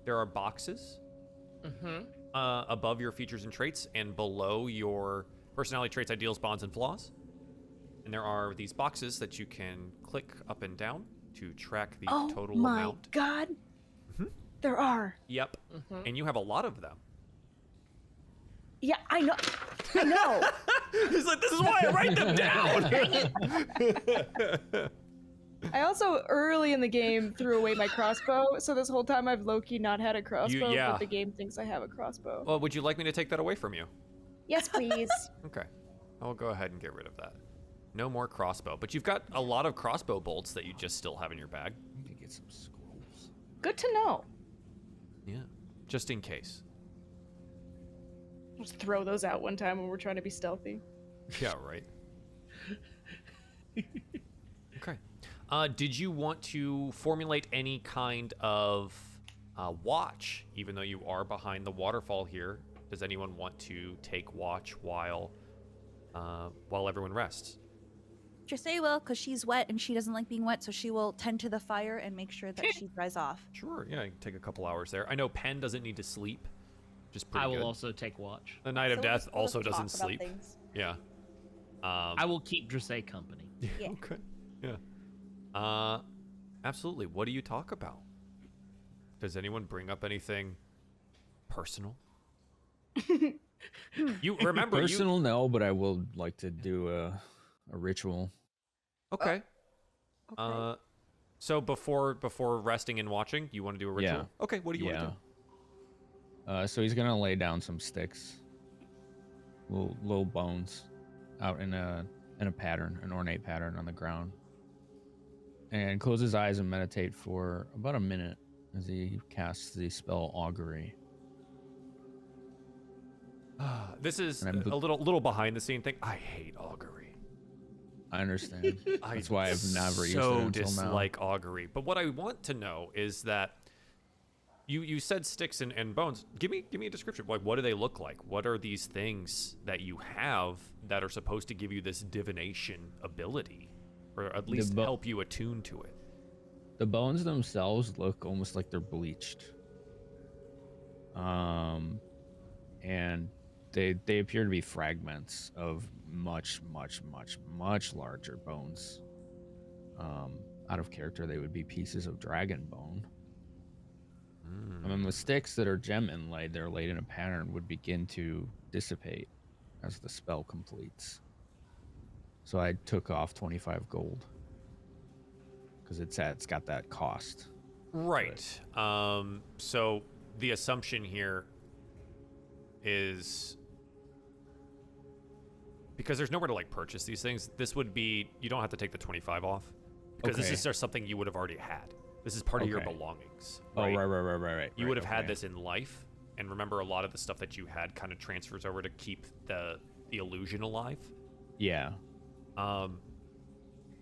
There are boxes above your features and traits and below your personality traits, ideals, bonds, and flaws. And there are these boxes that you can click up and down to track the total Oh my amount. god. There are. Yep. And you have a lot of them. Yeah, I know. I know. He's like, this is why I write them down. I also early in the game threw away my crossbow, so this whole time I've low-key not had a crossbow, yeah. but the game thinks I have a crossbow. Well, would you like me to take that away from you? Yes, please. Okay. I'll go ahead and get rid of that. No more crossbow. But you've got a lot of crossbow bolts that you just still have in your bag. I need to get some scrolls. Good to know. Yeah. Just in case. Just throw those out one time when we're trying to be stealthy. Yeah, right. Okay. Did you want to formulate any kind of watch, even though you are behind the waterfall here? Does anyone want to take watch while everyone rests? Jose will, because she's wet and she doesn't like being wet, so she will tend to the fire and make sure that she dries off. Sure. Yeah, you can take a couple hours there. I know Penn doesn't need to sleep, which is pretty I will good. also take watch. The Knight of So Death we'll also talk doesn't about sleep. things. Yeah. I will keep Dressé company. Yeah. Okay. Yeah. Absolutely. What do you talk about? Does anyone bring up anything personal? You remember Personal, no, but I will like to do a ritual. Okay. Okay. So before resting and watching, you want to do a ritual? Yeah. Okay. What do you want to do? So he's gonna lay down some sticks, little bones, out in a pattern, an ornate pattern on the ground, and close his eyes and meditate for about a minute as he casts the spell augury. This is And a little behind the scene thing. I hate augury. I understand. That's why I've never used it so until now. dislike augury. But what I want to know is that you said sticks and bones. Give me a description. Like, what do they look like? What are these things that you have that are supposed to give you this divination ability, or at least help you attune to it? The bones themselves look almost like they're bleached. And they appear to be fragments of much larger bones. Out of character, they would be pieces of dragon bone. I mean, the sticks that are gem inlaid, they're laid in a pattern, would begin to dissipate as the spell completes. So I took off 25 gold because it's got that cost. Right. So the assumption here is, because there's nowhere to like purchase these things, this would be, you don't have to take the 25 off, because this is just something you would have already had. This is part of your belongings. Right? Oh, right. You would have had this in life, and remember, a lot of the stuff that you had kind of transfers over to keep the illusion alive. Yeah. So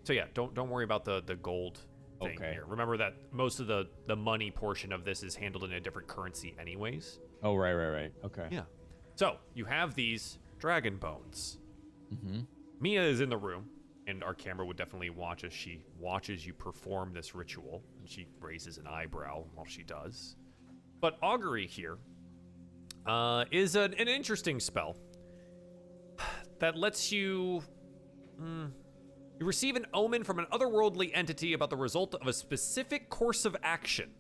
yeah, don't worry about the gold thing here. Remember that most of the money portion of this is handled in a different currency anyways. Oh, right. Okay. Yeah. So you have these dragon bones. Mm-hmm. Mia is in the room, and our camera would definitely watch as she watches you perform this ritual, and she raises an eyebrow while she does. But augury here is an interesting spell that lets you you receive an omen from an otherworldly entity about the result of a specific course of action.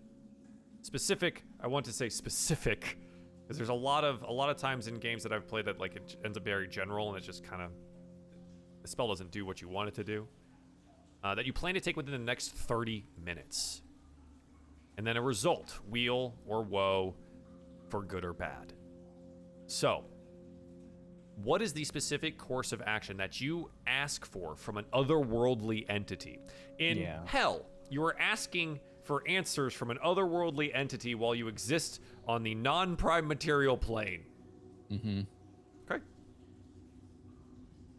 Specific, I want to say specific, because there's a lot of times in games that I've played that like it ends up very general, and it just kind of, the spell doesn't do what you want it to do. That you plan to take within the next 30 minutes. And then a result, weal or woe, for good or bad. So, what is the specific course of action that you ask for from an otherworldly entity? In hell, you are asking for answers from an otherworldly entity while you exist on the non-prime material plane. Mm-hmm. Okay.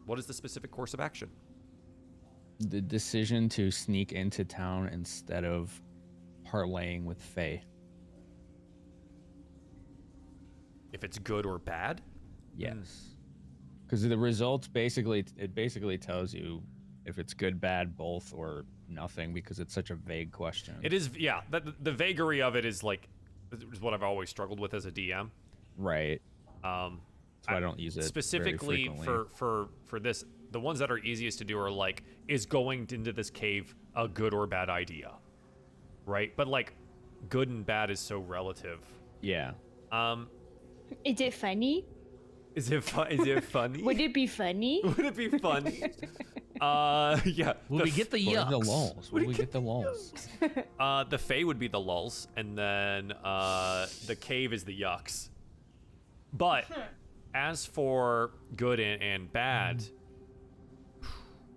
What is the specific course of action? The decision to sneak into town instead of parlaying with Fae. If it's good or bad? Yes. Because the results basically tells you if it's good, bad, both, or nothing, because it's such a vague question. It is, yeah. The vagary of it is like, is what I've always struggled with as a DM. Right. So I don't use it specifically very frequently. for this. The ones that are easiest to do are like, is going into this cave a good or bad idea, right? But like, good and bad is so relative. Yeah. Is it funny? Is it funny? Would it be funny? Would it be funny? Yeah. Will we get the What yucks? are the lulls? Will we get the lulls? The Fae would be the lulls, and then the cave is the yucks. But as for good and bad,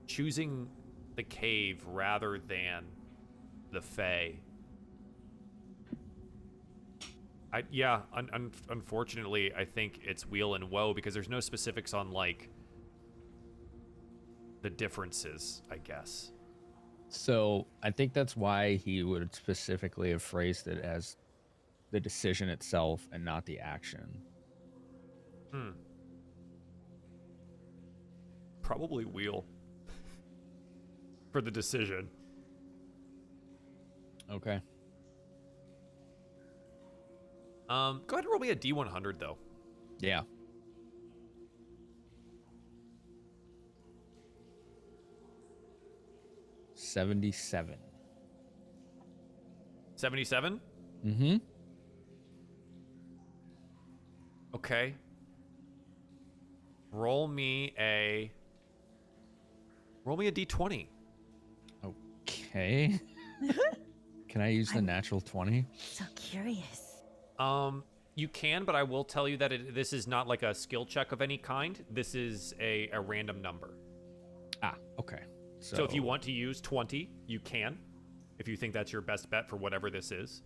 choosing the cave rather than the Fae. Unfortunately, I think it's weal and woe, because there's no specifics on like the differences, I guess. So I think that's why he would specifically have phrased it as the decision itself and not the action. Probably weal for the decision. Okay. Go ahead and roll me a D100 though. Yeah. $77. 77? Mm-hmm. Okay. Roll me a D20. Okay. Can I use the natural 20? So curious. You can, but I will tell you that this is not like a skill check of any kind. This is a random number. Ah, okay. So if you want to use 20, you can. If you think that's your best bet for whatever this is.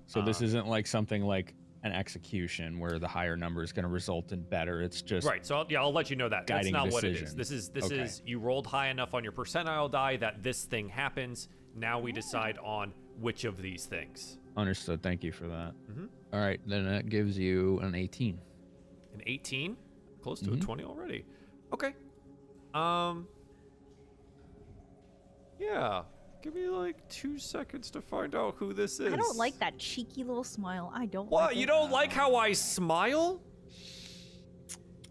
So this isn't like something like an execution where the higher number is going to result in better. It's just Right. So I'll let you know that. That's guiding not what it is. decision. This Okay. is you rolled high enough on your percentile die that this thing happens. Now we decide on which of these things. understood. Thank you for that. Mhm. All right, then that gives you an 18. An 18, close to a 20 already. Okay. Yeah. Give me like 2 seconds to find out who this is. I don't like that cheeky little smile. I don't What? like You it. don't like how I smile?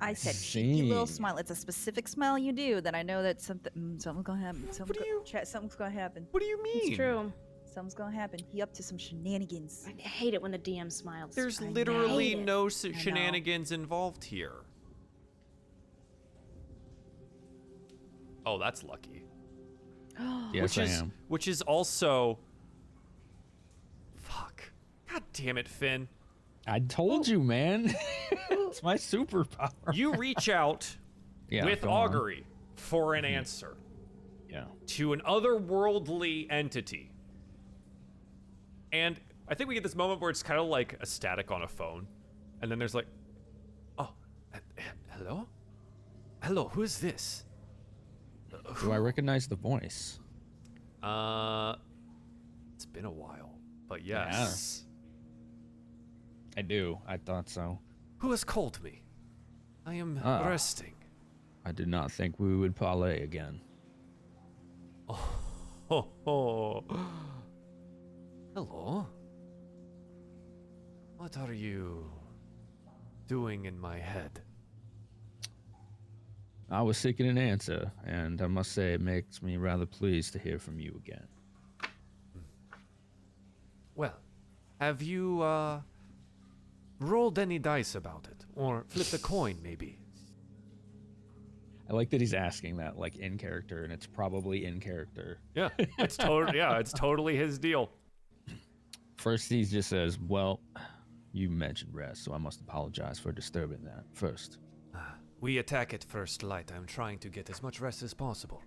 I said cheeky little See. smile. It's a specific smile you do that I know that something's gonna happen. Something's gonna happen. What do you mean? It's true. Something's gonna happen. He up to some shenanigans. I hate it when the DM smiles. There's I literally hate it. no shenanigans involved here. Oh, that's lucky. Yes, I am. Which is also. Fuck. God damn it, Finn. I told you, man. It's my superpower. You reach out Yeah, with go on. augury for an answer Yeah. to an otherworldly entity. And I think we get this moment where it's kind of like a static on a phone. And then there's like, oh, hello? Hello, who is this? Do I recognize the voice? It's been a while, but yes. I do. I thought so. Who has called me? I am Ah. resting. I did not think we would parlay again. Oh. Hello. What are you doing in my head? I was seeking an answer, and I must say it makes me rather pleased to hear from you again. Well, have you rolled any dice about it, or flipped a coin, maybe? I like that he's asking that, like, in character, and it's probably in character. Yeah, it's totally it's totally his deal. First, he just says, well, you mentioned rest, so I must apologize for disturbing that first. We attack at first light. I'm trying to get as much rest as possible.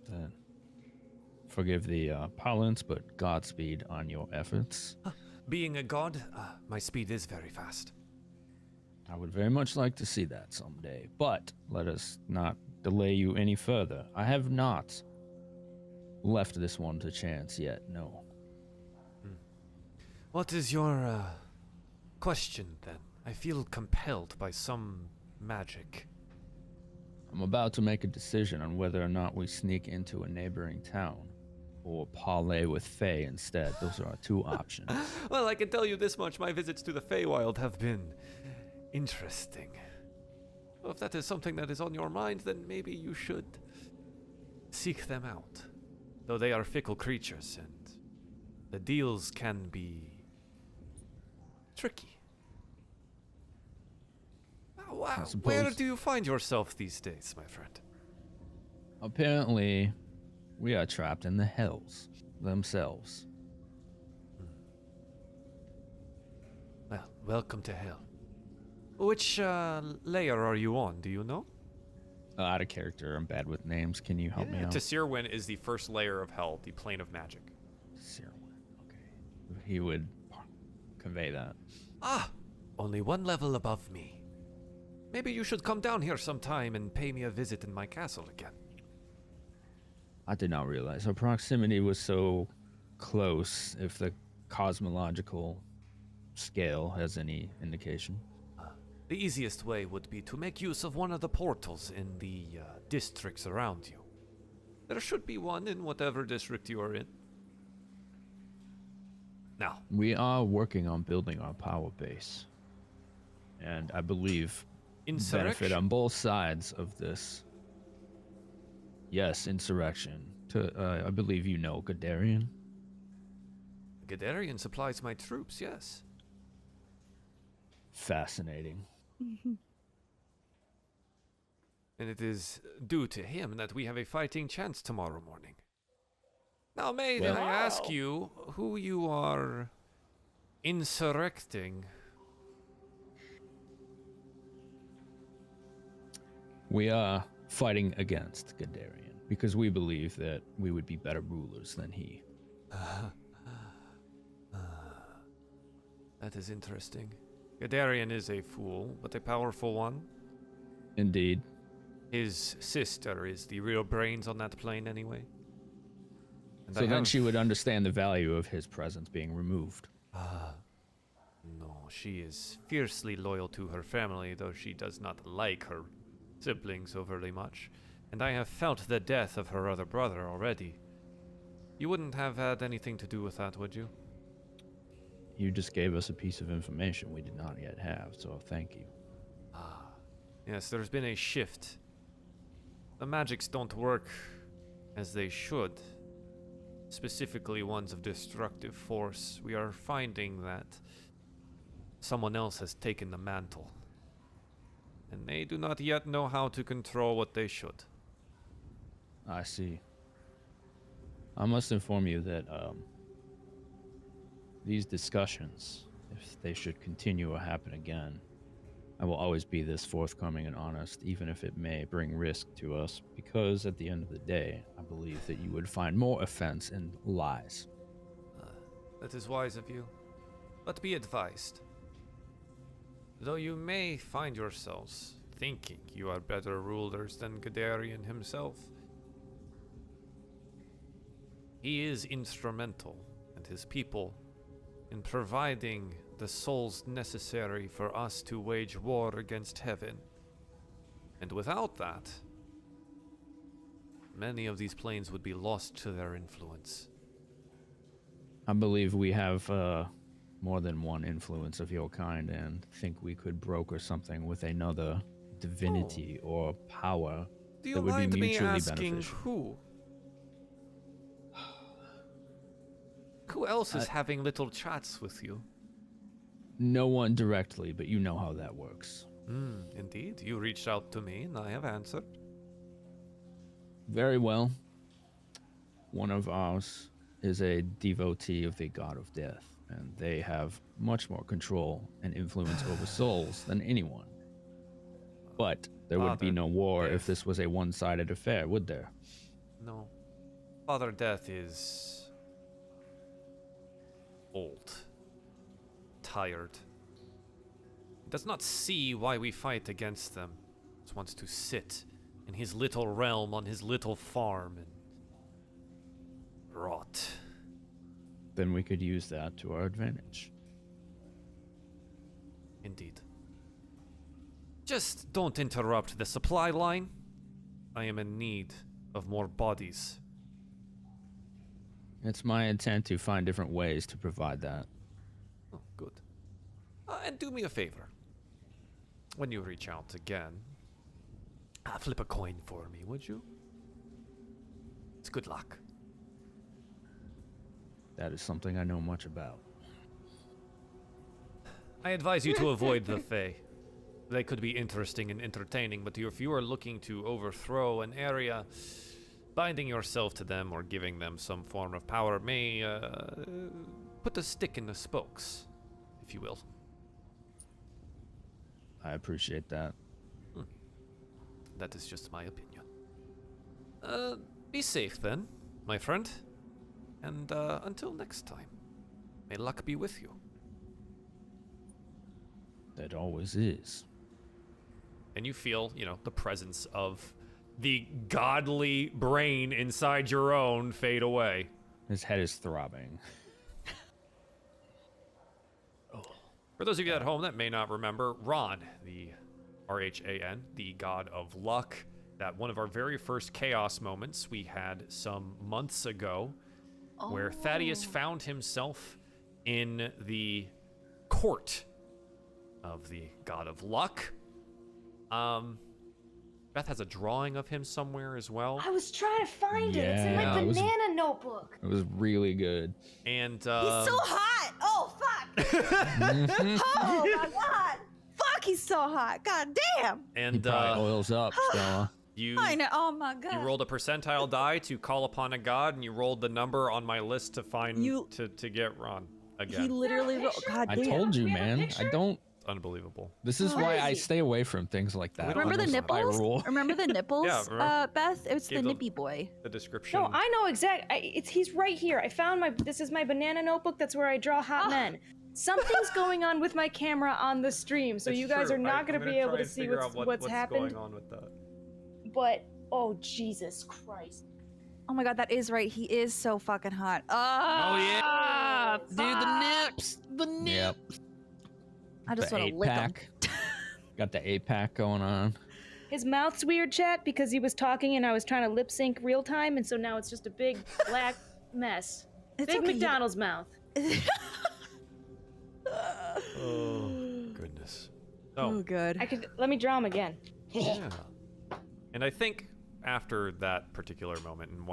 Then, forgive the parlance, but Godspeed on your efforts. Being a god, my speed is very fast. I would very much like to see that someday, but let us not delay you any further. I have not left this one to chance yet, no. What is your question, then? I feel compelled by some magic. I'm about to make a decision on whether or not we sneak into a neighboring town or parlay with Fae instead. Those are our two options. Well, I can tell you this much. My visits to the Feywild have been interesting. Well, if that is something that is on your mind, then maybe you should seek them out. Though they are fickle creatures, and the deals can be tricky. Wow, where suppose. do you find yourself these days, my friend? Apparently, we are trapped in the hells themselves. Well, welcome to hell. Which layer are you on? Do you know? Out of character, I'm bad with names. Can you help me out? Tasirwin is the first layer of hell, the plane of magic. Sirwin, okay. He would convey that. Ah, only one level above me. Maybe you should come down here sometime and pay me a visit in my castle again. I did not realize our proximity was so close, if the cosmological scale has any indication. The easiest way would be to make use of one of the portals in the districts around you. There should be one in whatever district you are in. Now, We are working on building our power base. And I believe benefit insurrection. on both sides of this. Yes, insurrection. I believe you know Gadarian. Gadarian supplies my troops, yes. Fascinating. And it is due to him that we have a fighting chance tomorrow morning. Now, may Well- I ask you who you are insurrecting? We are fighting against Gadarian because we believe that we would be better rulers than he. That is interesting. Gadarian is a fool, but a powerful one. Indeed. His sister is the real brains on that plane anyway. And So then she would understand the value of his presence being removed. No, she is fiercely loyal to her family, though she does not like her siblings overly much. And I have felt the death of her other brother already. You wouldn't have had anything to do with that, would you? You just gave us a piece of information we did not yet have, so thank you. Yes, there's been a shift. The magics don't work as they should. Specifically ones of destructive force. We are finding that someone else has taken the mantle. And they do not yet know how to control what they should. I see. I must inform you that these discussions, if they should continue or happen again, I will always be this forthcoming and honest, even if it may bring risk to us, because at the end of the day, I believe that you would find more offense in lies. That is wise of you. But be advised. Though you may find yourselves thinking you are better rulers than Gadarian himself, he is instrumental, and his people, in providing the souls necessary for us to wage war against heaven. And without that, many of these planes would be lost to their influence. I believe we have more than one influence of your kind, and think we could broker something with another divinity or power Do you that would mind be me mutually asking beneficial. who? Who else is having little chats with you? No one directly, but you know how that works. Indeed. You reached out to me, and I have answered. Very well. One of ours is a devotee of the god of death, and they have much more control and influence over souls than anyone. But there would be Father no war if Death. this was a one-sided affair, would there? No. Father Death is old, tired. He does not see why we fight against them. Just wants to sit in his little realm on his little farm and rot. Then we could use that to our advantage. Indeed. Just don't interrupt the supply line. I am in need of more bodies. It's my intent to find different ways to provide that. Oh, good. And do me a favor. When you reach out again, flip a coin for me, would you? It's good luck. That is something I know much about. I advise you to avoid the Fae. They could be interesting and entertaining, but if you are looking to overthrow an area, binding yourself to them or giving them some form of power may put a stick in the spokes, if you will. I appreciate that. That is just my opinion. Be safe then, my friend. And until next time, may luck be with you. That always is. And you feel, the presence of the godly brain inside your own fade away. His head is throbbing. For those of you at home that may not remember, Ron, the R-H-A-N, the god of luck, that one of our very first chaos moments we had some months ago, where Thaddeus found himself in the court of the god of luck. Beth has a drawing of him somewhere as well. I was trying to find it. It's in Yeah, my it was- banana notebook. It was really good. And He's so hot. Oh fuck. Oh my god. Fuck, he's so hot. God damn. He and probably oils up, Stella. you I know. Oh my god. you rolled a percentile die to call upon a god, and you rolled the number on my list to find to get Ron again. He literally wrote. picture? God I damn. told you, We have a man. I picture? don't. It's unbelievable. This is What why is I he? stay away from things like that. Remember the Unless I nipples? rule. Remember the nipples? Yeah, remember? Beth, it's the Give them- nippy boy. The description. No, I know exact. He's right here. I found my. This is my banana notebook. That's where I draw hot men. Something's going on with my camera on the stream, so It's you guys true. are not I'm going to gonna be able try to and see figure out what's happened. going on with that. But oh Jesus Christ! Oh my god, that is right. He is so fucking hot. Oh yeah, dude, the nips, the nips. Yep. I just The want to lick him. 8-pack. Got the 8-pack going on. His mouth's weird, chat, because he was talking and I was trying to lip sync real time, and so now it's just a big black mess. It's Big okay, McDonald's mouth. Oh goodness. Oh, good. Let me draw him again. Yeah. And I think after that particular moment, and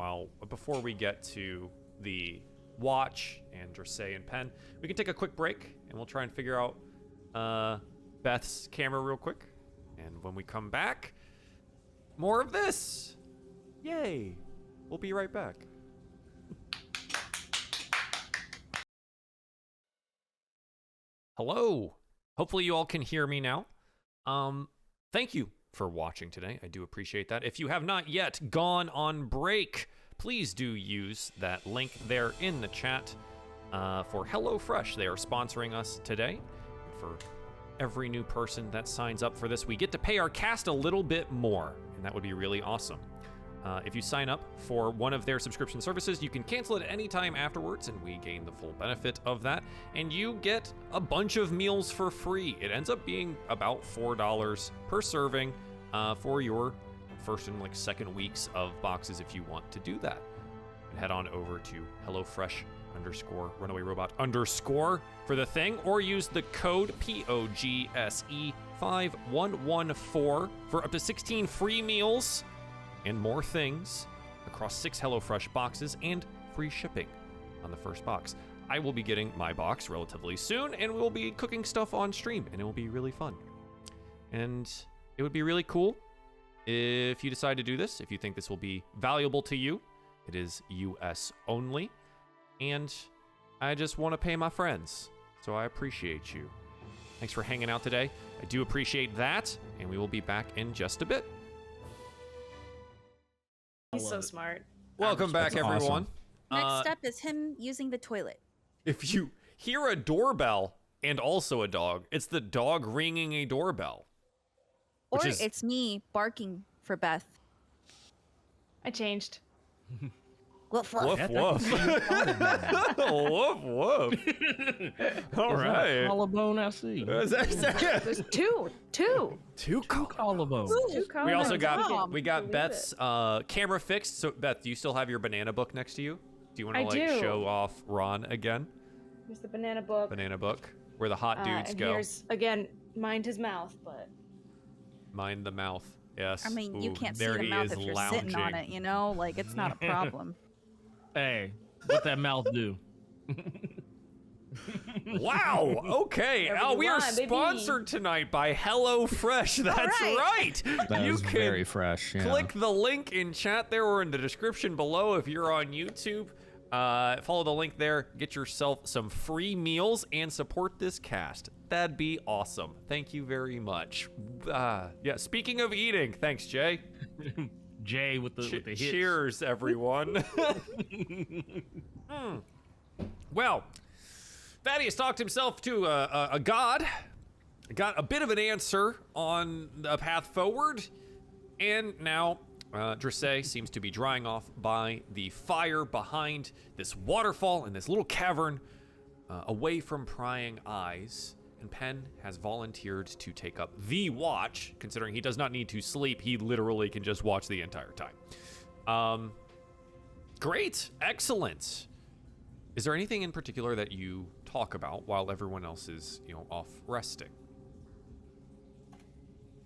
before we get to the watch and Dressay and Pen, we can take a quick break and we'll try and figure out Beth's camera real quick. And when we come back, more of this. Yay. We'll be right back. Hello. Hopefully you all can hear me now. Thank you for watching today. I do appreciate that. If you have not yet gone on break, please do use that link there in the chat for HelloFresh. They are sponsoring us today. For every new person that signs up for this, we get to pay our cast a little bit more, and that would be really awesome. If you sign up for one of their subscription services, you can cancel it any time afterwards, and we gain the full benefit of that. And you get a bunch of meals for free. It ends up being about $4 per serving for your first and second weeks of boxes if you want to do that. And head on over to HelloFresh_RunawayRobot_ for the thing, or use the code POGSE5114 for up to 16 free meals and more things across 6 HelloFresh boxes and free shipping on the first box. I will be getting my box relatively soon, and we'll be cooking stuff on stream, and it will be really fun. And it would be really cool if you decide to do this, if you think this will be valuable to you. It is US only, and I just want to pay my friends, so I appreciate you. Thanks for hanging out today. I do appreciate that, and we will be back in just a bit. He's so smart. Welcome back, That's everyone. Next step is him using the toilet. If you hear a doorbell and also a dog, it's the dog ringing a doorbell. Or Which is- it's me barking for Beth. I changed. Woof, Woof, woof. woof. Woof, woof. All right. Collarbone, I see. There's two. Two Collarbone. Two We also columns. got Believe Beth's camera fixed. So Beth, do you still have your banana book next to you? Do you want I to do. show off Ron again? Here's the banana book. Banana book, where the hot dudes and go. here's again, mind his mouth, but Mind the mouth. Yes. I mean, you Ooh, can't see there the he mouth is if you're lounging. sitting on it, you know? Like, it's not a problem. Hey, what that mouth do? Wow. Okay. Whatever you We are want, baby. sponsored tonight by HelloFresh. That's right. That You is can very fresh. Yeah. click the link in chat there or in the description below if you're on YouTube. Follow the link there. Get yourself some free meals and support this cast. That'd be awesome. Thank you very much. Yeah. Speaking of eating, thanks, Jay. Jay with the hits. Cheers, everyone. Well, Thaddeus talked himself to a god, got a bit of an answer on the path forward, and now Dressay seems to be drying off by the fire behind this waterfall in this little cavern, away from prying eyes. And Penn has volunteered to take up the watch, considering he does not need to sleep. He literally can just watch the entire time. Great. Excellent. Is there anything in particular that you talk about while everyone else is, off resting?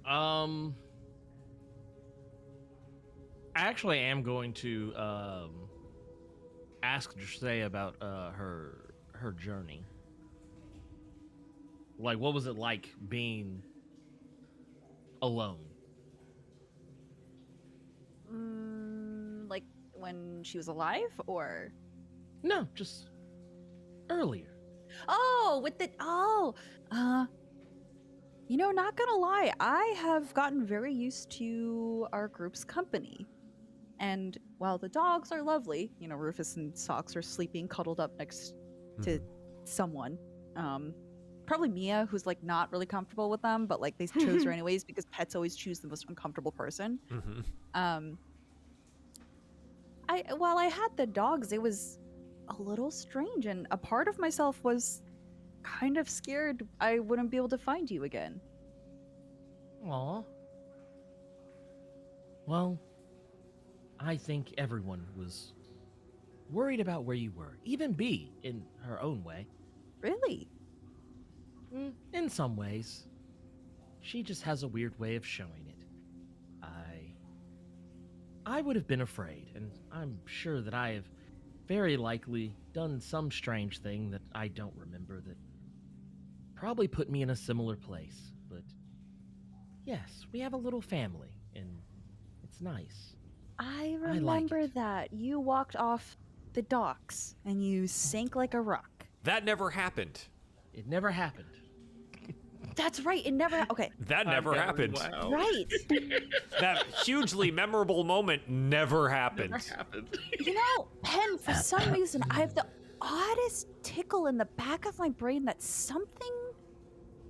I actually am going to ask Dressay about her journey. Like, what was it like being alone? Like, when she was alive, or? No, just earlier. Oh, not gonna lie, I have gotten very used to our group's company. And while the dogs are lovely, Rufus and Socks are sleeping cuddled up next to someone. Probably Mia, who's like not really comfortable with them, but like they chose her anyways because pets always choose the most uncomfortable person. Mm-hmm. While I had the dogs, it was a little strange, and a part of myself was kind of scared I wouldn't be able to find you again. Aw. Well, I think everyone was worried about where you were. Even Bee, in her own way. Really? In some ways. She just has a weird way of showing it. I would have been afraid, and I'm sure that I have very likely done some strange thing that I don't remember that probably put me in a similar place. But yes, we have a little family, and it's nice. I I like remember it. that you walked off the docks and you sank like a rock. That never happened. It never happened. That's right. It never. Okay. That never happened. Wow. Right. That hugely memorable moment never happened. Never happened. You know, Pen, for some reason, I have the oddest tickle in the back of my brain that something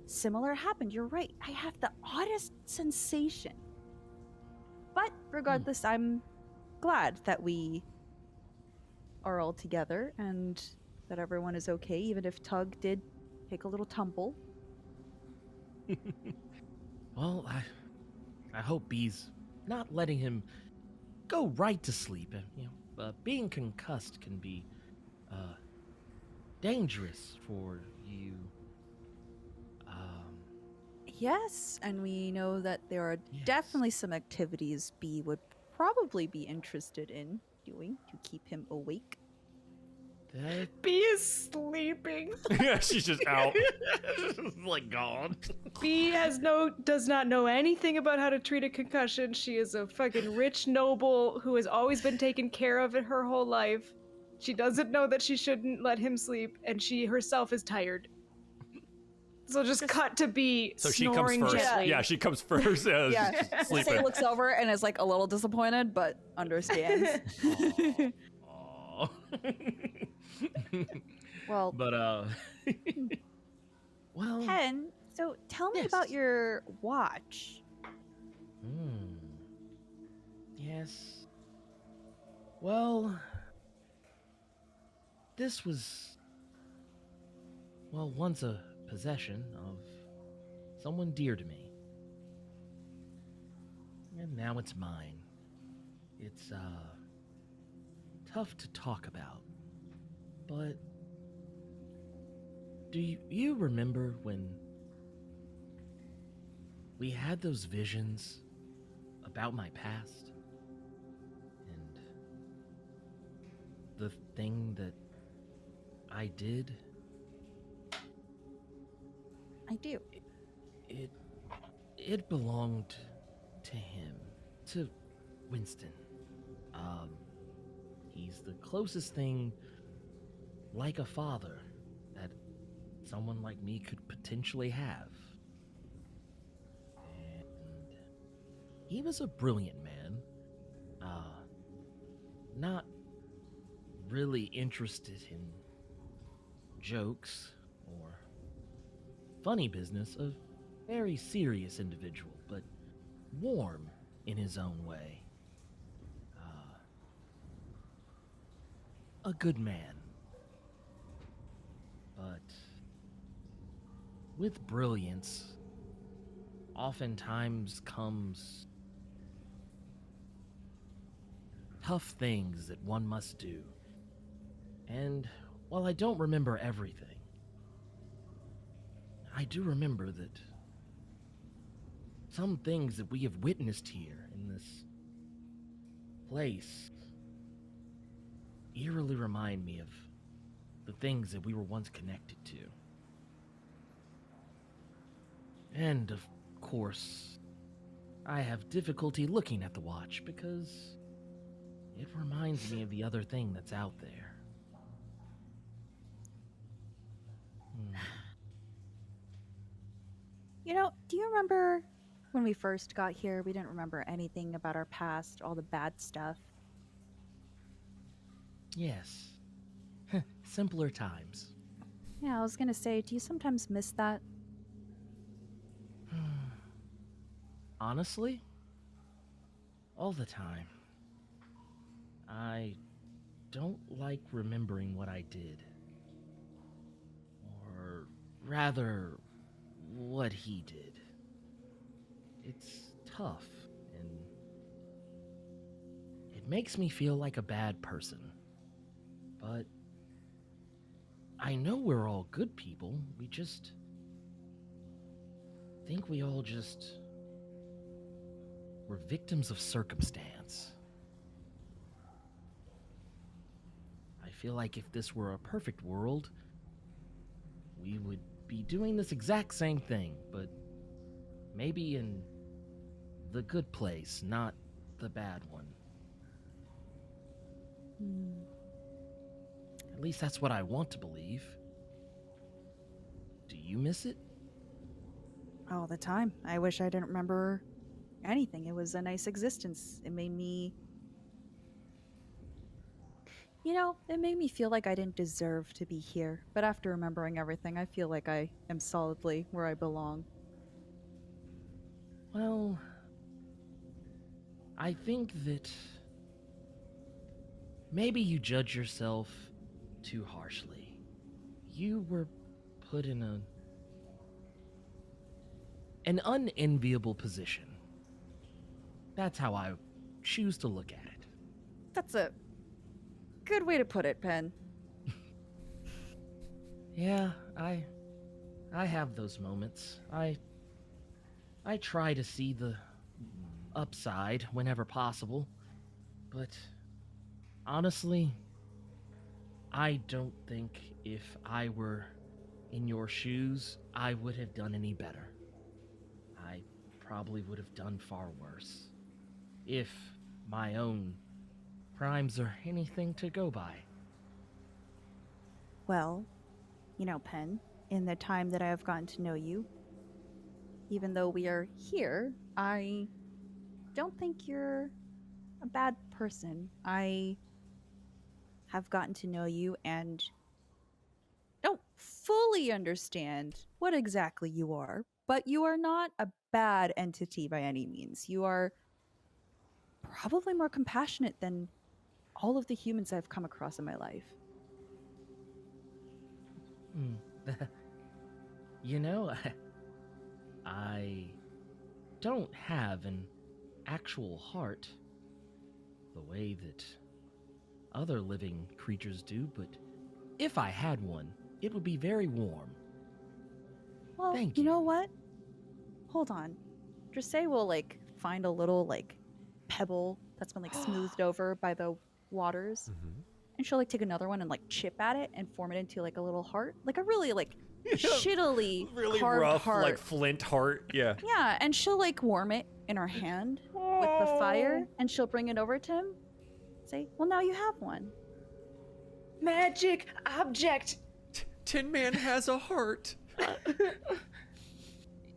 similar happened. You're right. I have the oddest sensation. But regardless, I'm glad that we are all together and that everyone is okay, even if Tug did take a little tumble. Well, I hope Bee's not letting him go right to sleep. Being concussed can be dangerous for you. Yes, and we know that there are Yes. definitely some activities B would probably be interested in doing to keep him awake. Bee is sleeping. Yeah, she's just out. like gone. Bee does not know anything about how to treat a concussion. She is a fucking rich noble who has always been taken care of in her whole life. She doesn't know that she shouldn't let him sleep, and she herself is tired. So just cut to Bee So she comes snoring first. gently. Yeah, she comes first. Yeah, Sleeping. Say looks over and is like a little disappointed, but understands. Aw. Well, But well, Pen, so tell me Yes. about your watch. Yes. Well, this was once a possession of someone dear to me. And now it's mine. It's tough to talk about. But do you remember when we had those visions about my past? And the thing that I did? I do. It belonged to him, to Winston. He's the closest thing like a father that someone like me could potentially have. And he was a brilliant man. Not really interested in jokes or funny business, a very serious individual, but warm in his own way. A good man. But with brilliance, oftentimes comes tough things that one must do. And while I don't remember everything, I do remember that some things that we have witnessed here in this place eerily remind me of the things that we were once connected to. And, of course, I have difficulty looking at the watch because it reminds me of the other thing that's out there. You know, do you remember when we first got here? We didn't remember anything about our past, all the bad stuff. Yes. Simpler times. Yeah, I was gonna say, do you sometimes miss that? Honestly, all the time. I don't like remembering what I did. Or rather, what he did. It's tough, and it makes me feel like a bad person. But I know we're all good people. We just think we all just were victims of circumstance. I feel like if this were a perfect world, we would be doing this exact same thing, but maybe in the good place, not the bad one. Hmm. At least that's what I want to believe. Do you miss it? All the time. I wish I didn't remember anything. It was a nice existence. It made me. It made me feel like I didn't deserve to be here. But after remembering everything, I feel like I am solidly where I belong. Well, I think that maybe you judge yourself too harshly. You were put in an unenviable position. That's how I choose to look at it. That's a good way to put it, Pen. Yeah, I have those moments. I try to see the upside whenever possible, but honestly, I don't think if I were in your shoes, I would have done any better. I probably would have done far worse. If my own crimes are anything to go by. Well, Pen, in the time that I have gotten to know you, even though we are here, I don't think you're a bad person. I have gotten to know you and don't fully understand what exactly you are, but you are not a bad entity by any means. You are probably more compassionate than all of the humans I've come across in my life. You know, I don't have an actual heart the way that other living creatures do, but if I had one, it would be very warm. Well, Thank you you. know what? Hold on. Dressay will find a little pebble that's been smoothed over by the waters, and she'll take another one and chip at it and form it into a little heart, a really shittily Really carved rough, heart. like flint heart. Yeah. Yeah, and she'll warm it in her hand with the fire, and she'll bring it over to him. Say, well, now you have one. Magic object. Tin Man has a heart.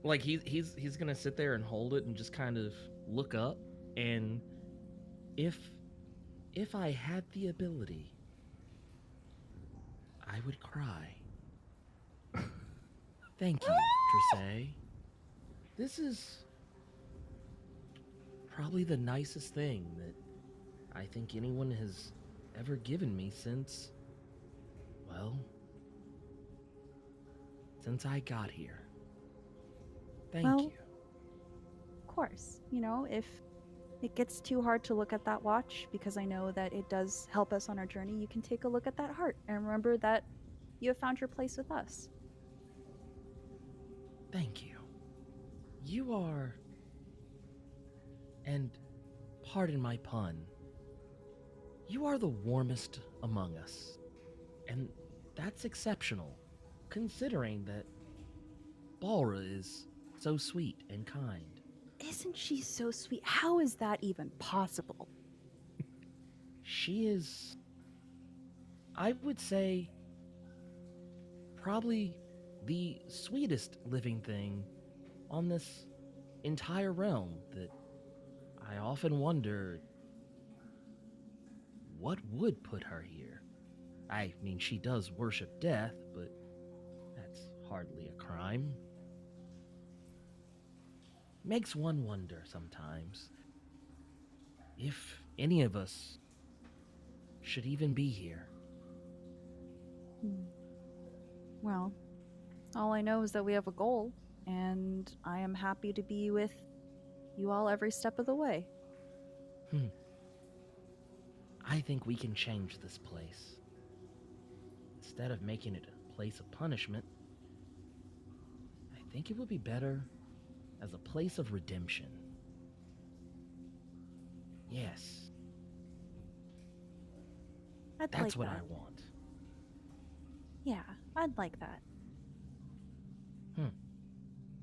Like he's gonna sit there and hold it and just kind of look up, and if I had the ability, I would cry. Thank you, Dressay. This is probably the nicest thing that I think anyone has ever given me since I got here. Thank you. Of course, if it gets too hard to look at that watch, because I know that it does help us on our journey, you can take a look at that heart and remember that you have found your place with us. Thank you. You are, and pardon my pun, you are the warmest among us. And that's exceptional, considering that Balra is so sweet and kind. Isn't she so sweet? How is that even possible? She is, I would say, probably the sweetest living thing on this entire realm, that I often wonder what would put her here. I mean, she does worship death, but That's hardly a crime. Makes one wonder sometimes if any of us should even be here. Well, all I know is that we have a goal, and I am happy to be with you all every step of the way. I think we can change this place. Instead of making it a place of punishment, I think it would be better as a place of redemption. Yes, I'd that's like what that. I want. Yeah, I'd like that.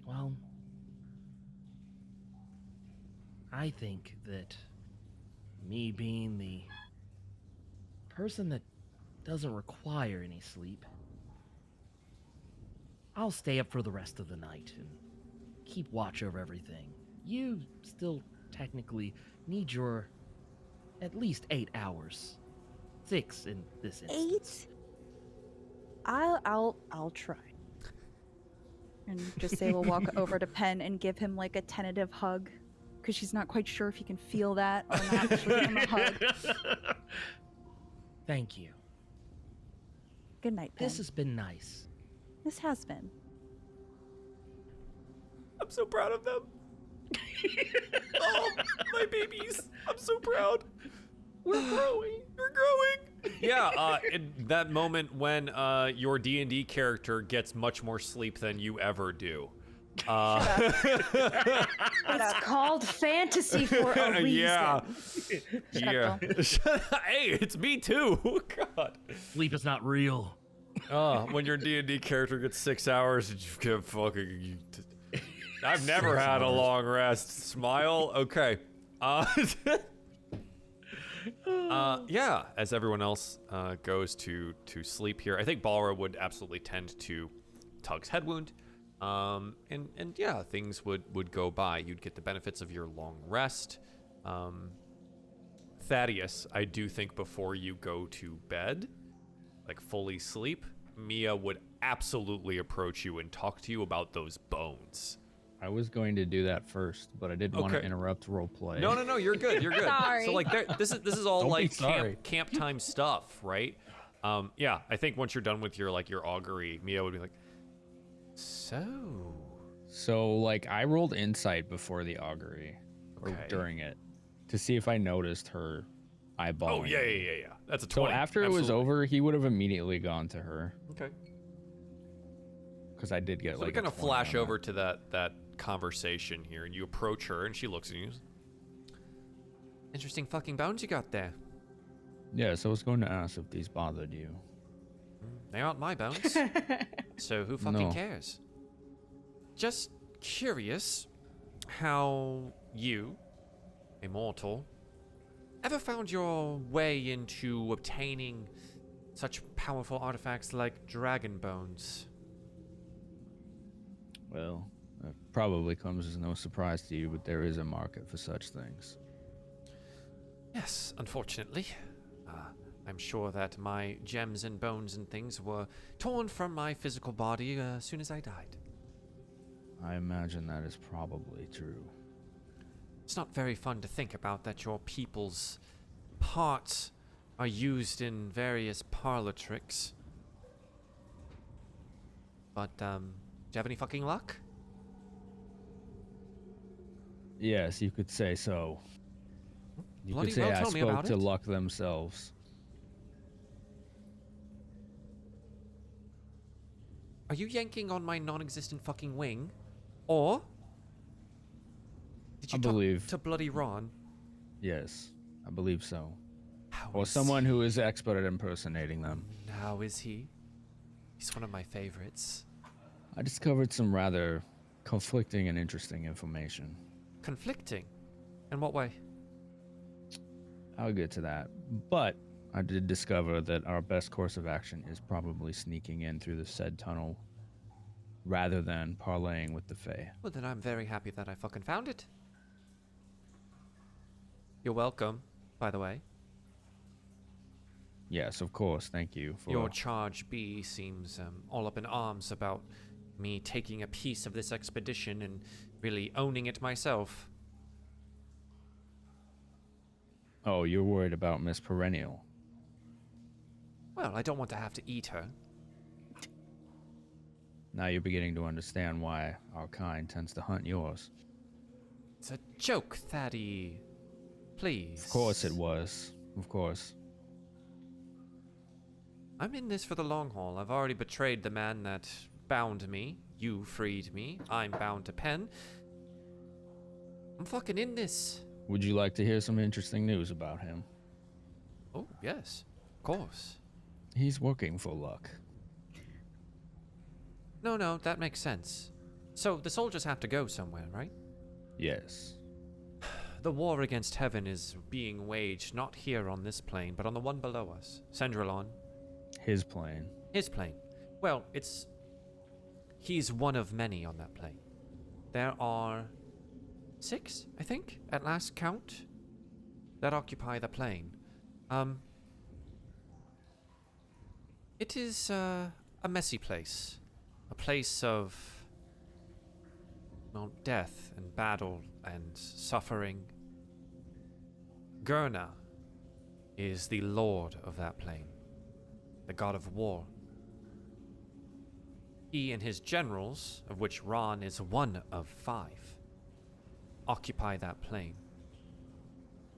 Well, I think that me being the person that doesn't require any sleep, I'll stay up for the rest of the night and keep watch over everything. You still technically need your at least 8 hours. 6 in this instance. 8? I'll try. And just say we'll walk over to Penn and give him like a tentative hug, because she's not quite sure if he can feel that or not. She'll give him a hug. Thank you. Good night, Penn. This has been nice. This has been. I'm so proud of them. Oh, my babies. I'm so proud. We're growing. You're growing. Yeah, in that moment when your D&D character gets much more sleep than you ever do. It's called fantasy for a reason. Yeah. Shut up, Hey, it's me too. God. Sleep is not real. When your D&D character gets 6 hours, you get fucking. I've never had a long rest. Smile. Okay. Yeah. As everyone else goes to sleep here, I think Balra would absolutely tend to Tug's head wound. And yeah, things would go by. You'd get the benefits of your long rest. Thaddeus, I do think before you go to bed, like fully sleep, Mia would absolutely approach you and talk to you about those bones. I was going to do that first, but I didn't want to interrupt roleplay. No, you're good. You're good. Sorry. So like, this is all Don't be like sorry. camp time stuff, right? Yeah, I think once you're done with your augury, Mia would be like, So like, I rolled insight before the augury, or Okay. during it, to see if I noticed her eyeballing. Oh yeah. That's a So 20. after it was Absolutely. over, he would have immediately gone to her, Okay. because I did get So like we kind a of 20 flash on over to that conversation here, and you approach her, and she looks at you. Interesting fucking bones you got there. that. Yeah, so I was going to ask if these bothered you. They aren't my bones. So who fucking No. cares? Just curious how you, a mortal, ever found your way into obtaining such powerful artifacts like dragon bones. Well, it probably comes as no surprise to you, but there is a market for such things. Yes, unfortunately. I'm sure that my gems and bones and things were torn from my physical body as soon as I died. I imagine that is probably true. It's not very fun to think about that your people's parts are used in various parlor tricks. But, do you have any fucking luck? Yes, you could say so. You Bloody could say well, I tell me spoke about to it. luck themselves. Are you yanking on my non-existent fucking wing? Or did you I talk believe- to Bloody Ron? Yes, I believe so. How Or is someone who is expert at impersonating them. How is he? He's one of my favorites. I discovered some rather conflicting and interesting information. Conflicting? In what way? I'll get to that. But I did discover that our best course of action is probably sneaking in through the said tunnel rather than parlaying with the Fae. Well, then I'm very happy that I fucking found it. You're welcome, by the way. Yes, of course. Thank you for Your Charge B seems all up in arms about me taking a piece of this expedition and really owning it myself. Oh, you're worried about Miss Perennial. Well, I don't want to have to eat her. Now you're beginning to understand why our kind tends to hunt yours. It's a joke, Thaddy. Please. Of course it was. Of course. I'm in this for the long haul. I've already betrayed the man that bound me. You freed me. I'm bound to Penn. I'm fucking in this. Would you like to hear some interesting news about him? Oh, yes. Of course. He's working for luck. No, that makes sense. So, the soldiers have to go somewhere, right? Yes. The war against heaven is being waged not here on this plane, but on the one below us. Sendralon. His plane. His plane. Well, he's one of many on that plane. There are 6, I think, at last count, that occupy the plane. It is a messy place. A place of, well, death and battle and suffering. Gurna is the lord of that plane, the god of war. He and his generals, of which Ron is one of 5, occupy that plane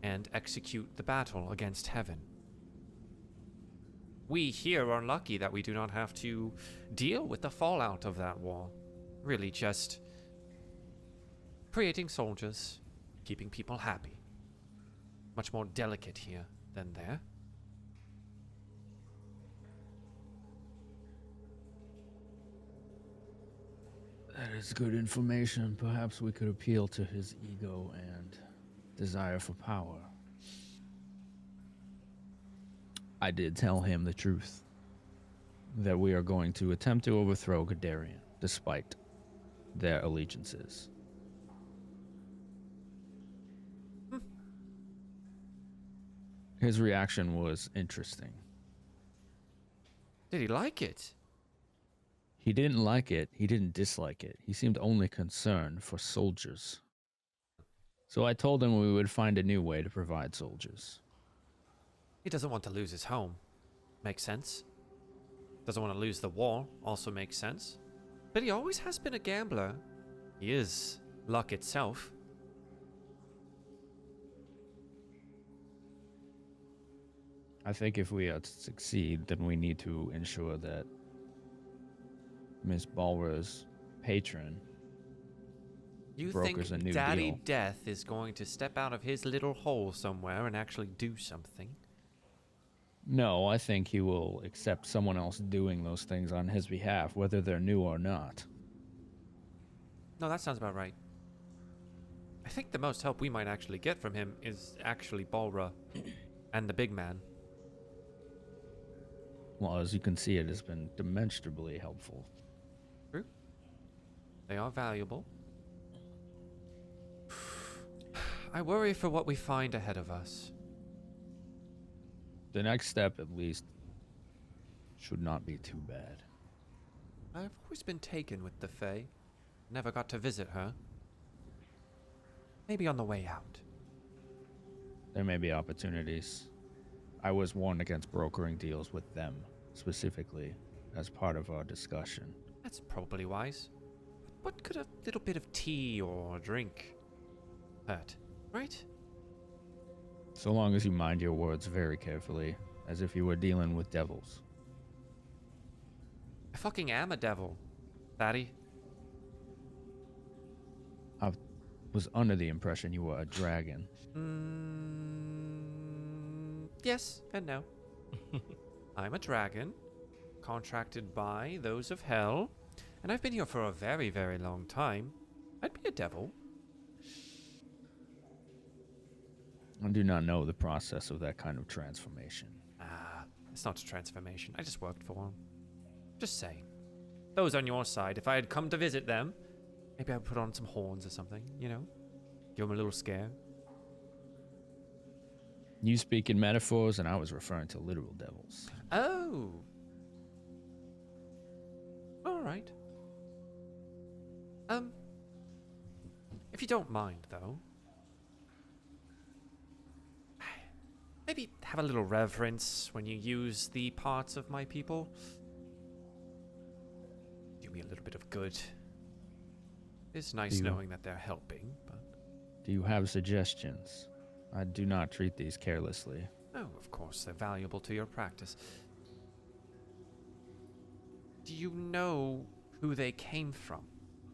and execute the battle against heaven. We here are lucky that we do not have to deal with the fallout of that war. Really just creating soldiers, keeping people happy. Much more delicate here than there. That is good information. Perhaps we could appeal to his ego and desire for power. I did tell him the truth. That we are going to attempt to overthrow Gadarian, despite their allegiances. His reaction was interesting. Did he like it? He didn't like it. He didn't dislike it. He seemed only concerned for soldiers. So I told him we would find a new way to provide soldiers. He doesn't want to lose his home. Makes sense. Doesn't want to lose the war. Also makes sense. But he always has been a gambler. He is luck itself. I think if we are to succeed, then we need to ensure that Miss Balra's patron You brokers think a new Daddy deal. Death is going to step out of his little hole somewhere and actually do something? No, I think he will accept someone else doing those things on his behalf, whether they're new or not. No, that sounds about right. I think the most help we might actually get from him is actually Balra and the big man. Well, as you can see, it has been demonstrably helpful. True. They are valuable. I worry for what we find ahead of us. The next step, at least, should not be too bad. I've always been taken with the Fae. Never got to visit her. Maybe on the way out. There may be opportunities. I was warned against brokering deals with them, specifically, as part of our discussion. That's probably wise. What could a little bit of tea or drink hurt, right? So long as you mind your words very carefully, as if you were dealing with devils. I fucking am a devil, Daddy. I was under the impression you were a dragon. Yes and no. I'm a dragon, contracted by those of hell, and I've been here for a very, very long time. I'd be a devil. I do not know the process of that kind of transformation. It's not a transformation. I just worked for him. Just saying. Those on your side, if I had come to visit them, maybe I'd put on some horns or something, you know? Give them a little scare. You speak in metaphors, and I was referring to literal devils. Oh. All right. If you don't mind, though, maybe have a little reverence when you use the parts of my people. Do me a little bit of good. It's nice knowing that they're helping, but... Do you have suggestions? I do not treat these carelessly. Oh, of course, they're valuable to your practice. Do you know who they came from?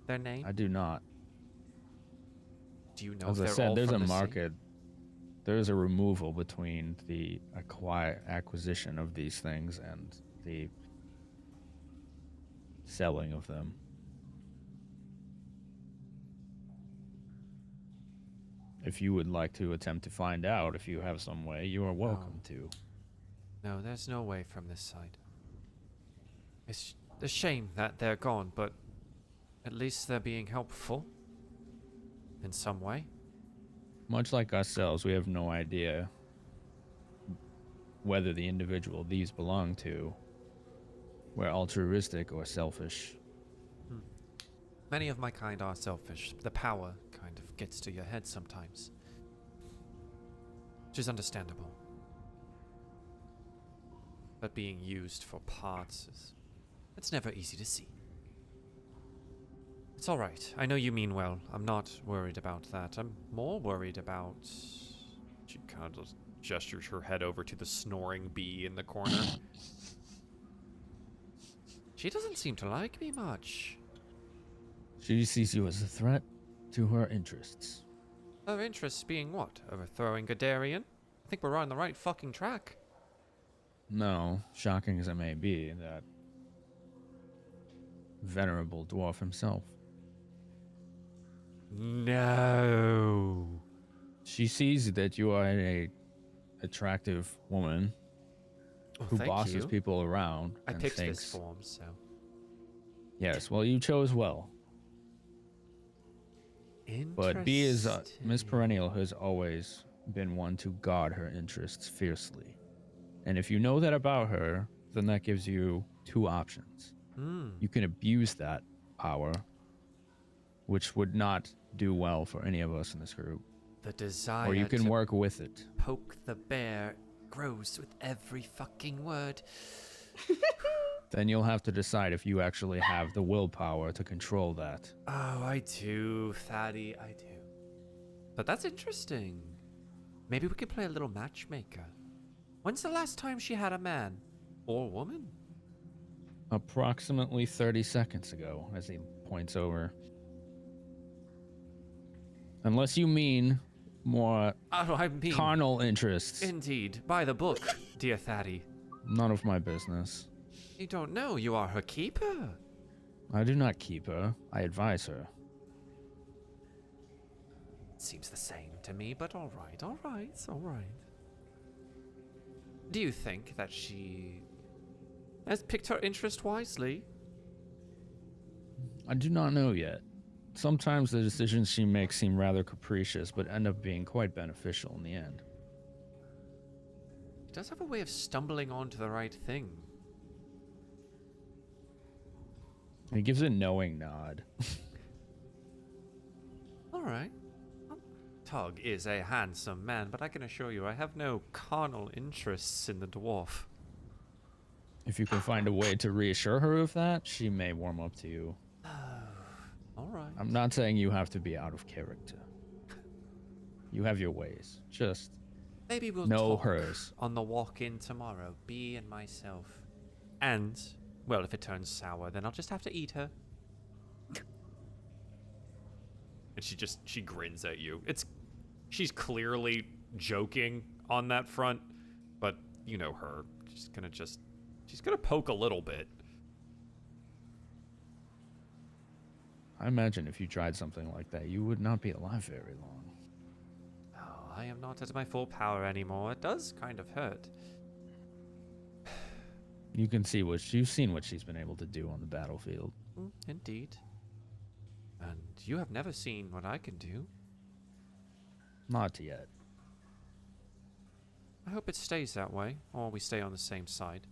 Their name? I do not. Do you know As if I they're said, all there's a from the same- market. There's a removal between the acquisition of these things and the selling of them. If you would like to attempt to find out, if you have some way, you are welcome to. No, there's no way from this side. It's a shame that they're gone, but at least they're being helpful. In some way. Much like ourselves, we have no idea whether the individual these belong to were altruistic or selfish. Many of my kind are selfish. The power kind of gets to your head sometimes. Which is understandable. But being used for parts is... it's never easy to see. It's alright. I know you mean well. I'm not worried about that. I'm more worried about... She kind of gestures her head over to the snoring bee in the corner. She doesn't seem to like me much. She sees you as a threat to her interests. Her interests being what? Overthrowing Gadarian? I think we're on the right fucking track. No, shocking as it may be, that venerable dwarf himself. No. She sees that you are a attractive woman Well, who thank bosses you. people around. I and picked thinks, this form, so... Yes, well, you chose well. But B is Miss Perennial has always been one to guard her interests fiercely. And if you know that about her, then that gives you two options. You can abuse that power, which would not do well for any of us in this group. The desire Or you can to work with it. poke the bear grows with every fucking word. Then you'll have to decide if you actually have the willpower to control that. Oh, I do, Thaddy, I do. But that's interesting. Maybe we could play a little matchmaker. When's the last time she had a man? Or woman? Approximately 30 seconds ago, as he points over. Unless you mean more Oh, I mean... carnal interests. Indeed. By the book, dear Thaddy. None of my business. You don't know you are her keeper. I do not keep her. I advise her. Seems the same to me, but alright, alright, alright. Do you think that she has picked her interest wisely? I do not know yet. Sometimes the decisions she makes seem rather capricious, but end up being quite beneficial in the end. She does have a way of stumbling onto the right thing. He gives a knowing nod. Alright. Tug is a handsome man, but I can assure you I have no carnal interests in the dwarf. If you can find a way to reassure her of that, she may warm up to you. Alright. I'm not saying you have to be out of character. You have your ways. Just Maybe we'll know talk hers. on the walk-in tomorrow, Bee and myself. And, well, if it turns sour, then I'll just have to eat her. And she grins at you. She's clearly joking on that front, but you know her. She's gonna poke a little bit. I imagine if you tried something like that, you would not be alive very long. Oh, I am not at my full power anymore. It does kind of hurt. You can see you've seen what she's been able to do on the battlefield. Indeed. And you have never seen what I can do. Not yet. I hope it stays that way, or we stay on the same side.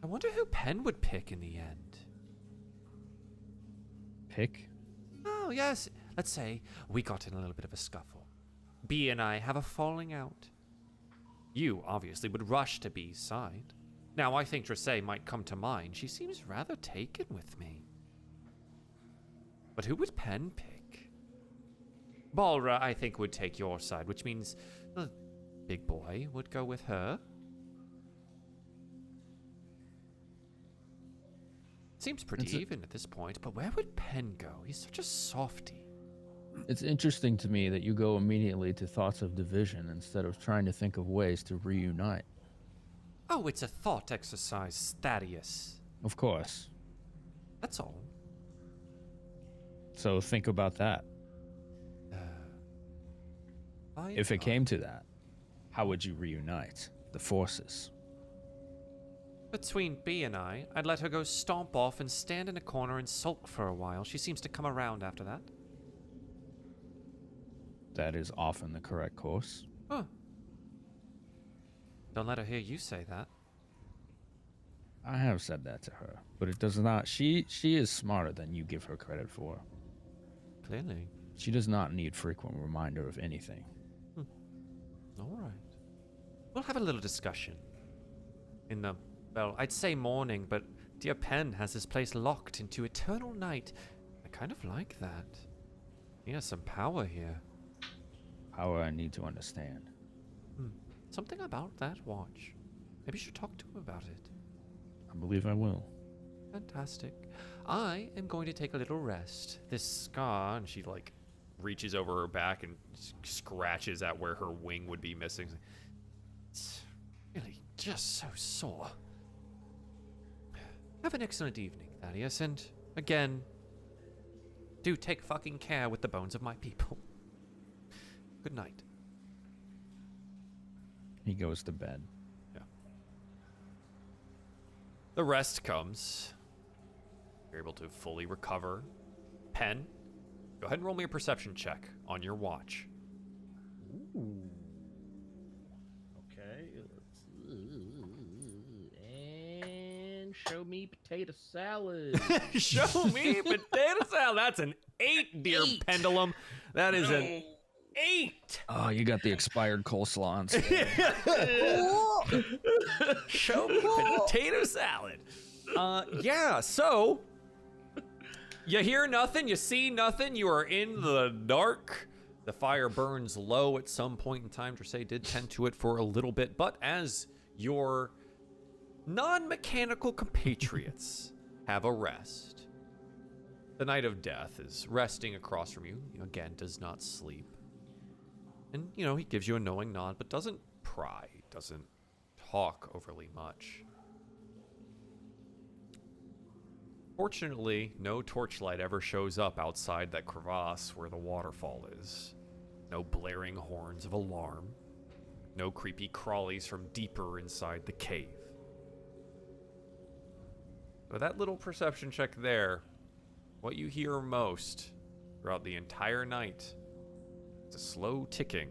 I wonder who Penn would pick in the end. Pick? Oh, yes. Let's say we got in a little bit of a scuffle. B and I have a falling out. You, obviously, would rush to B's side. Now, I think Dressay might come to mind. She seems rather taken with me. But who would Penn pick? Balra, I think, would take your side, which means the big boy would go with her. Seems pretty even at this point, but where would Penn go? He's such a softie. It's interesting to me that you go immediately to thoughts of division instead of trying to think of ways to reunite. Oh, it's a thought exercise, Thaddeus. Of course. That's all. So think about that. If it came to that, how would you reunite the forces? Between B and I'd let her go stomp off and stand in a corner and sulk for a while. She seems to come around after that. That is often the correct course. Huh. Don't let her hear you say that. I have said that to her, but it does not. She is smarter than you give her credit for. Clearly. She does not need frequent reminder of anything. All right. We'll have a little discussion. In the, well, I'd say morning, but dear Penn has this place locked into eternal night. I kind of like that. He has some power here. Power I need to understand. Something about that watch. Maybe you should talk to him about it. I believe I will. Fantastic. I am going to take a little rest. This scar, and she like reaches over her back and scratches at where her wing would be missing. It's really just so sore. Have an excellent evening, Thaddeus, and again, do take fucking care with the bones of my people. Good night. He goes to bed. Yeah. The rest comes. You're able to fully recover. Penn, go ahead and roll me a perception check on your watch. Ooh. Okay. And show me potato salad. Show me potato salad. That's an 8, dear Pendulum. That is an 8. Oh, you got the expired coleslaw instead. Show me potato salad. Yeah, so you hear nothing, you see nothing, you are in the dark. The fire burns low at some point in time. Dressay did tend to it for a little bit, but as your non-mechanical compatriots have a rest, the Knight of Death is resting across from you. Again, does not sleep. And, you know, he gives you a knowing nod, but doesn't pry, doesn't talk overly much. Fortunately, no torchlight ever shows up outside that crevasse where the waterfall is. No blaring horns of alarm. No creepy crawlies from deeper inside the cave. With that little perception check there, what you hear most throughout the entire night is a slow ticking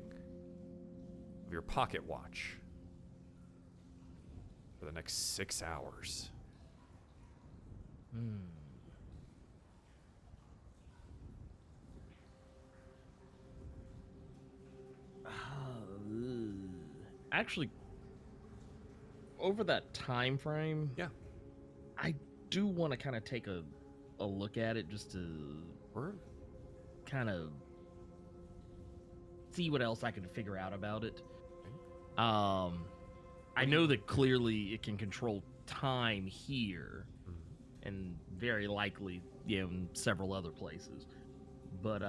of your pocket watch for the next 6 hours. Actually, over that time frame, Yeah. I do want to kind of take a look at it just to kind of see what else I can figure out about it. I know that clearly it can control time here, and very likely, in several other places. But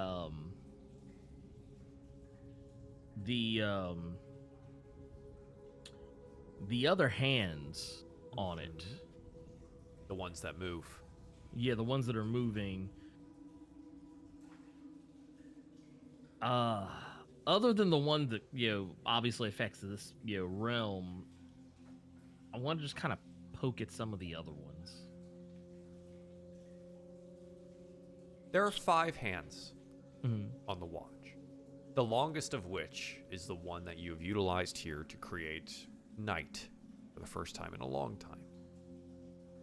the other hands on it, The ones that move. yeah, the ones that are moving, other than the one that, obviously affects this, realm, I want to just kind of poke at some of the other ones. There are 5 hands Mhm. on the watch. The longest of which is the one that you have utilized here to create night for the first time in a long time.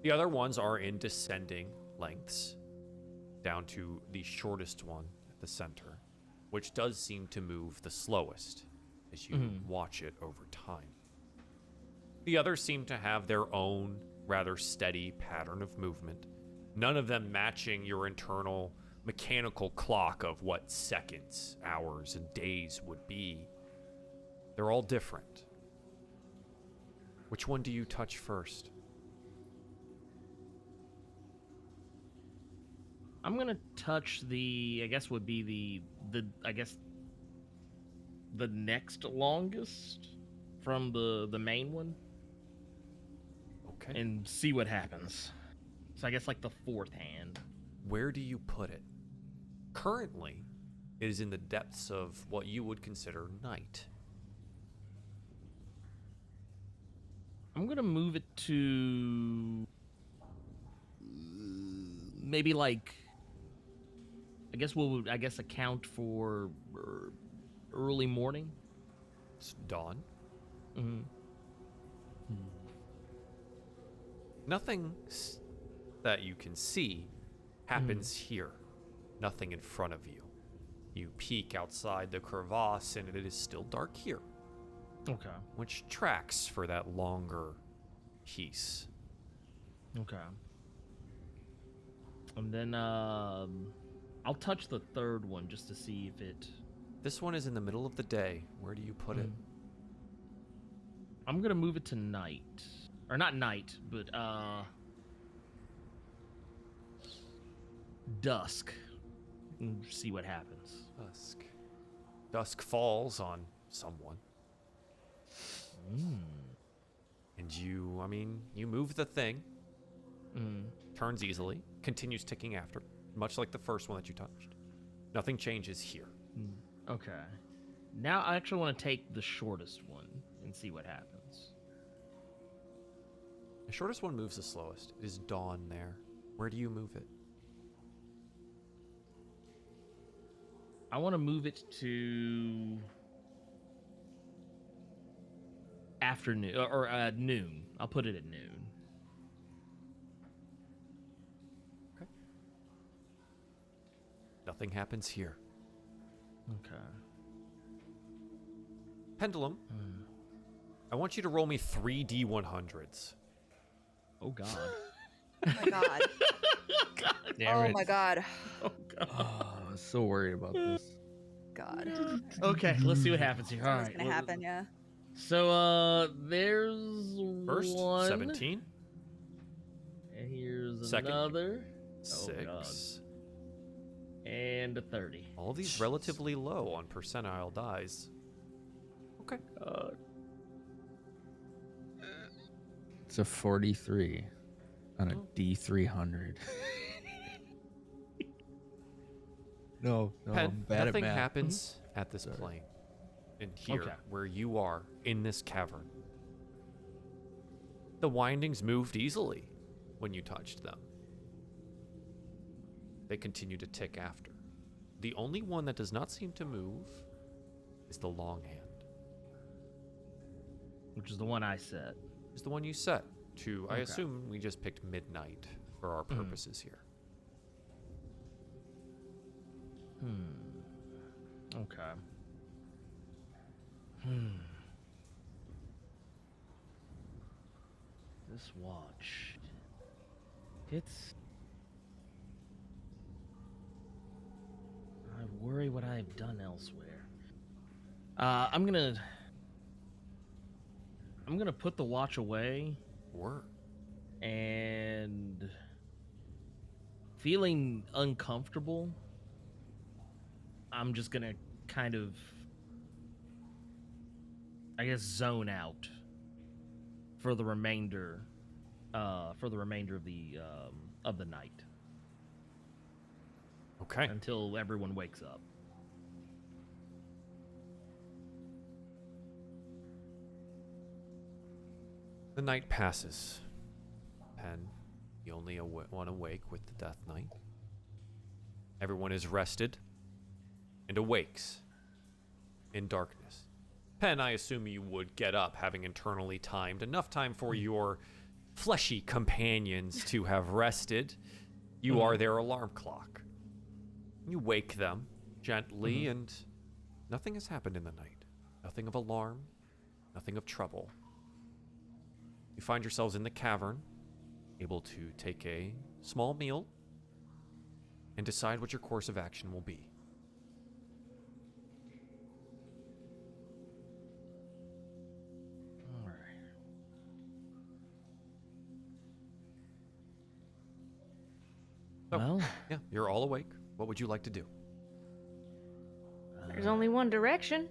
The other ones are in descending lengths, down to the shortest one at the center, which does seem to move the slowest as you watch it over time. The others seem to have their own rather steady pattern of movement, none of them matching your internal mechanical clock of what seconds, hours, and days would be. They're all different. Which one do you touch first? I'm gonna touch the, I guess would be the next longest from the main one, Okay. and see what happens. So I guess like the fourth hand. Where do you put it? Currently, it is in the depths of what you would consider night. I'm gonna move it to maybe like, I guess what would account for early morning. It's dawn. Mm-hmm. Nothing that you can see happens here. Nothing in front of you. You peek outside the crevasse and it is still dark here, Okay. which tracks for that longer piece. Okay. And then I'll touch the third one just to see if it. This one is in the middle of the day. Where do you put it? I'm gonna move it to night, or not night, but dusk. And see what happens. Dusk. Dusk falls on someone. And you move the thing. Turns easily. Continues ticking after. Much like the first one that you touched. Nothing changes here. Okay. Now I actually want to take the shortest one and see what happens. The shortest one moves the slowest. It is dawn there. Where do you move it? I want to move it to afternoon or noon. I'll put it at noon. Okay. Nothing happens here. Okay. Pendulum. I want you to roll me 3 D100s. Oh God. Oh my god. Damn Oh it. my god. Oh God. Oh, I was so worried about this. God. Okay, let's see what happens here. All What's right. gonna happen? Yeah. So there's First, one. 17. And here's Second. another. 6. And a 30. All these relatively low on percentile dies. Okay. It's a 43 on a D300. No, Pen, I'm bad nothing at math. happens at this Sorry. plane. And here, Okay. where you are, in this cavern. The windings moved easily when you touched them. They continue to tick after. The only one that does not seem to move is the long hand. Which is the one I set. Is the one you set to, I Okay. assume we just picked midnight for our purposes here. Okay. This watch. It's. I worry what I have done elsewhere. I'm gonna put the watch away Work. and feeling uncomfortable. I'm just gonna kind of, I guess, zone out for the remainder of the night Okay. until everyone wakes up. The night passes. Pen, the only one awake with the Death Knight. Everyone is rested and awakes in darkness. Pen, I assume you would get up, having internally timed enough time for your fleshy companions to have rested. You are their alarm clock. You wake them gently, and nothing has happened in the night. Nothing of alarm, nothing of trouble. You find yourselves in the cavern, able to take a small meal and decide what your course of action will be. All right. So, Well, yeah, you're all awake. What would you like to do? There's only one direction.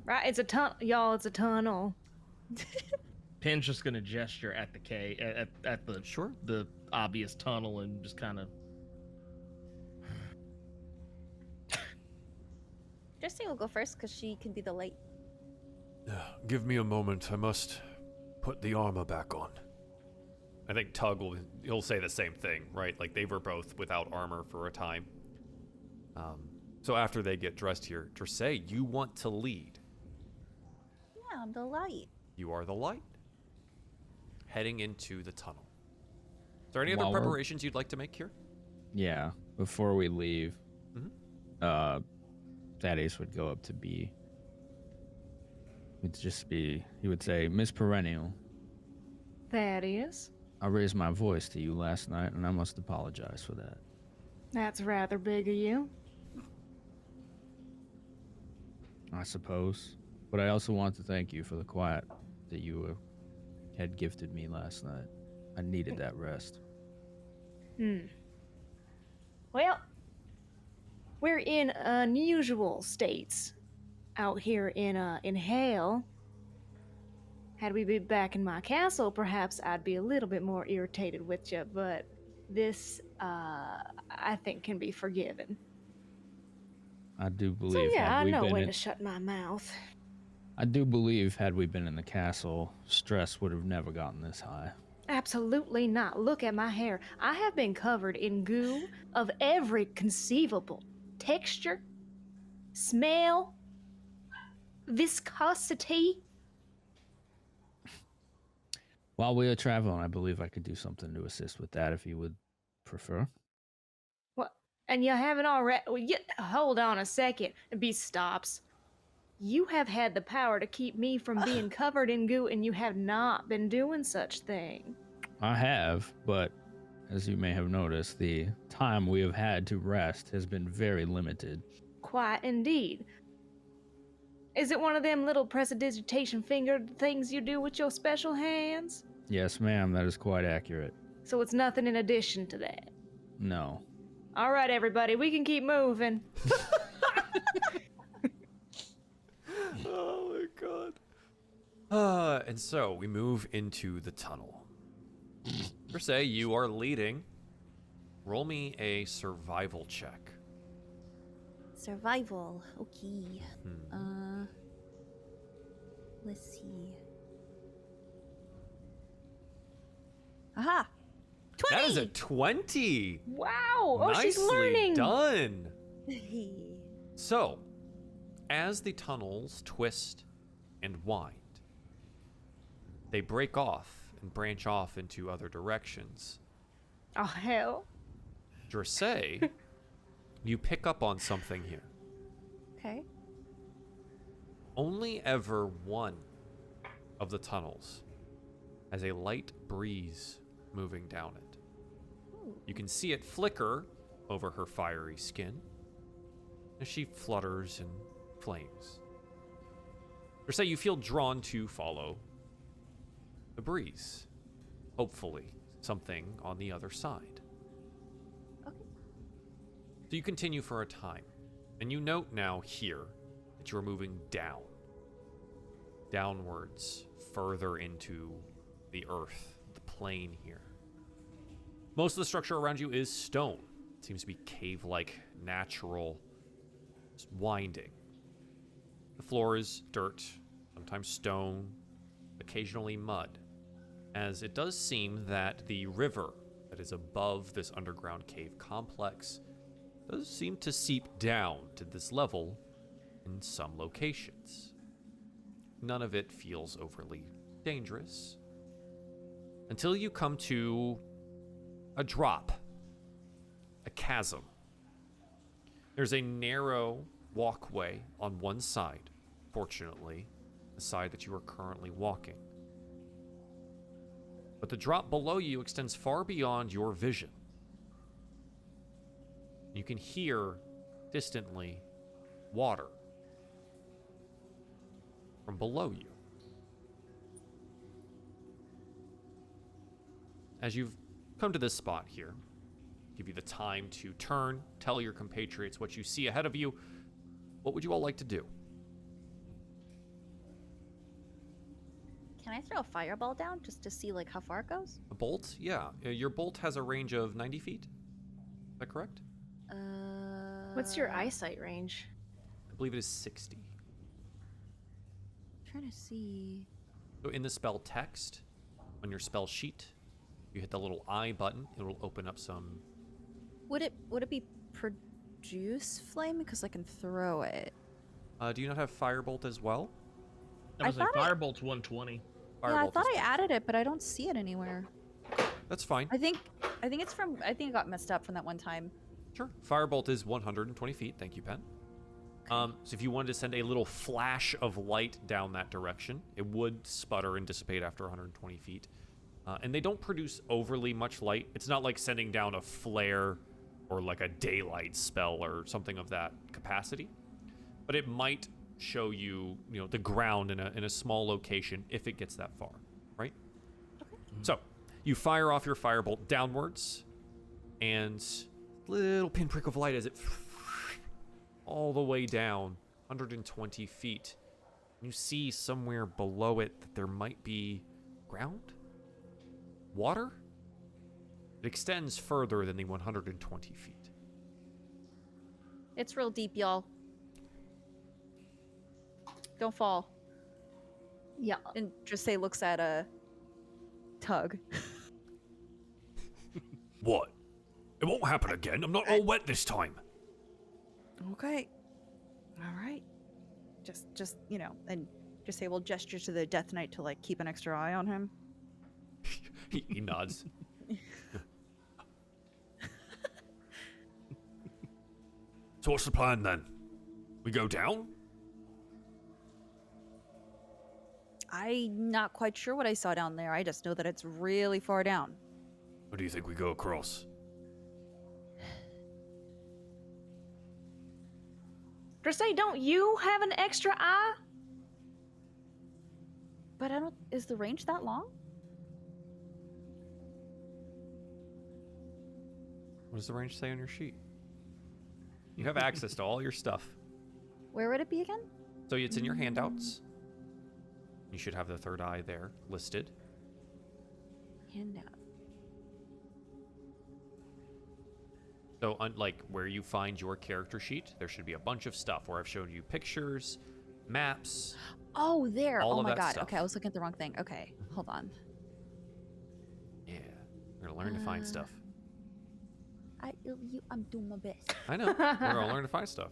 Right, it's a tunnel, y'all. It's a tunnel. Pen's just gonna gesture at the at the Sure. the obvious tunnel and just kind of. Jessie will go first because she can be the light. Give me a moment. I must put the armor back on. I think Tug he'll say the same thing, right? Like they were both without armor for a time. So after they get dressed here, Dressay, you want to lead. Yeah, I'm the light. You are the light. Heading into the tunnel. Is there any other While we're- preparations you'd like to make here? Yeah, before we leave, Mhm. Thaddeus would go up to B. He would say, Miss Perennial, Thaddeus. I raised my voice to you last night, and I must apologize for that. That's rather big of you. I suppose. But I also want to thank you for the quiet that you had gifted me last night. I needed that rest. Well, we're in unusual states out here in Hale. Had we been back in my castle, perhaps I'd be a little bit more irritated with you, but this, I think, can be forgiven. I do So believe yeah, I had we know been when in, to shut my mouth. I do believe had we been in the castle, stress would have never gotten this high. Absolutely not. Look at my hair. I have been covered in goo of every conceivable texture, smell, viscosity. While we are traveling, I believe I could do something to assist with that if you would prefer. What? And you haven't already. Well, hold on a second. B stops. You have had the power to keep me from being covered in goo, and you have not been doing such thing. I have, but as you may have noticed, the time we have had to rest has been very limited. Quite indeed. Is it one of them little prestidigitation finger things you do with your special hands? Yes, ma'am, that is quite accurate. So it's nothing in addition to that. No. All right, everybody, we can keep moving. Oh my god. And so we move into the tunnel. Dressay, you are leading. Roll me a survival check. Survival. Okay. Let's see. Aha! 20! That is a 20. Wow! Oh, Nicely she's learning. done. So, as the tunnels twist and wind, they break off and branch off into other directions. Oh, hell. Dressay, you pick up on something here. Okay. Only ever one of the tunnels has a light breeze moving down it. You can see it flicker over her fiery skin as she flutters and flames. Dressay, you feel drawn to follow the breeze. Hopefully, something on the other side. Okay. So you continue for a time, and you note now here that you are moving downwards, further into the earth, the plane here. Most of the structure around you is stone. It seems to be cave-like, natural, just winding. The floor is dirt, sometimes stone, occasionally mud, as it does seem that the river that is above this underground cave complex does seem to seep down to this level in some locations. None of it feels overly dangerous until you come to a drop, a chasm. There's a narrow walkway on one side, fortunately, the side that you are currently walking. But the drop below you extends far beyond your vision. You can hear, distantly, water from below you. As you've come to this spot here, give you the time to turn, tell your compatriots what you see ahead of you. What would you all like to do? Can I throw a fireball down just to see like how far it goes? A bolt? Yeah. Your bolt has a range of 90 feet. Is that correct? What's your eyesight range? I believe it is 60. Trying to see. So in the spell text, on your spell sheet, you hit the little I button. It will open up some... Would it be produce flame? Because I can throw it. Do you not have Firebolt as well? I was like, Firebolt's 120. Yeah, I Firebolt thought is I added it, but I don't see it anywhere. That's fine. I think it's from. I think it got messed up from that one time. Sure. Firebolt is 120 feet. Thank you, Pen. So if you wanted to send a little flash of light down that direction, it would sputter and dissipate after 120 feet. And they don't produce overly much light. It's not like sending down a flare or like a daylight spell or something of that capacity. But it might show you, the ground in a small location if it gets that far, right? Okay. So you fire off your firebolt downwards, and little pinprick of light as it all the way down 120 feet. You see somewhere below it that there might be ground? Water? It extends further than the 120 feet. It's real deep, y'all. Don't fall. Yeah. And Drissay looks at a Tug. What? It won't happen again. I'm not all wet this time. Okay. All right. Just and Drissay will gesture to the Death Knight to like keep an extra eye on him. He nods. So what's the plan then? We go down? I'm not quite sure what I saw down there. I just know that it's really far down. Or do you think we go across? Drissay, don't you have an extra eye? But I don't. Is the range that long? What does the range say on your sheet? You have access to all your stuff. Where would it be again? So it's in your handouts. You should have the third eye there listed. Handout. So, like where you find your character sheet, there should be a bunch of stuff where I've shown you pictures, maps. Oh, there. All Oh of my that god. stuff. Okay, I was looking at the wrong thing. Okay, hold on. Yeah, you're gonna learn to find stuff. I'm doing my best. I know. You're gonna learn to find stuff.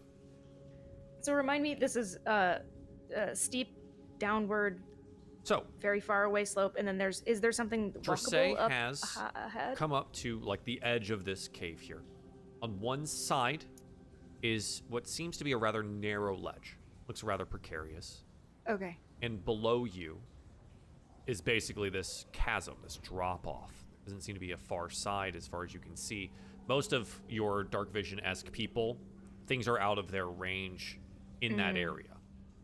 So remind me, this is steep, downward, So, very far away slope, and then is there something Drissay walkable up has ahead? come up to like the edge of this cave here. On one side is what seems to be a rather narrow ledge. Looks rather precarious. Okay. And below you is basically this chasm, this drop off. Doesn't seem to be a far side as far as you can see. Most of your dark vision-esque people, things are out of their range in that area.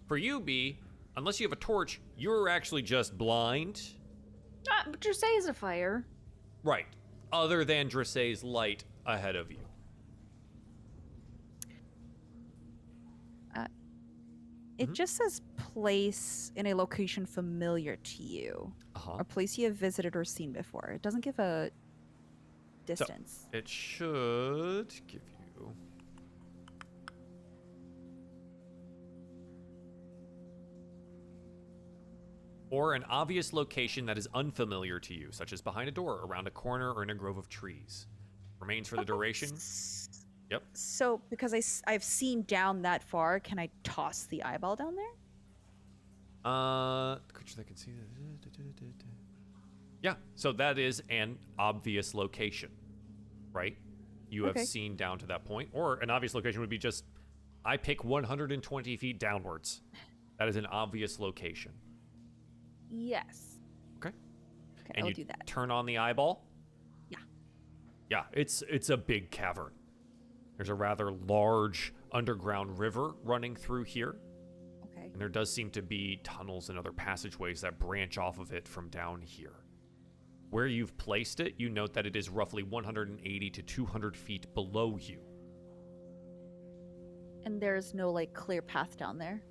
For you, B, unless you have a torch, you're actually just blind. But Drissay is a fire. Right. Other than Drissay's light ahead of you. It just says place in a location familiar to you. Uh-huh. A place you have visited or seen before. It doesn't give a distance. It should give you... Or an obvious location that is unfamiliar to you, such as behind a door, around a corner, or in a grove of trees. Remains for the duration. Yep. So, because I've seen down that far, can I toss the eyeball down there? Creature that can see. Yeah. So that is an obvious location, right? You have Okay. seen down to that point, or an obvious location would be just, I pick 120 feet downwards. That is an obvious location. Yes. Okay. Okay, And I'll you do that. turn on the eyeball. Yeah. Yeah, it's a big cavern. There's a rather large underground river running through here, Okay. and there does seem to be tunnels and other passageways that branch off of it from down here. Where you've placed it, you note that it is roughly 180 to 200 feet below you. And there's no like clear path down there.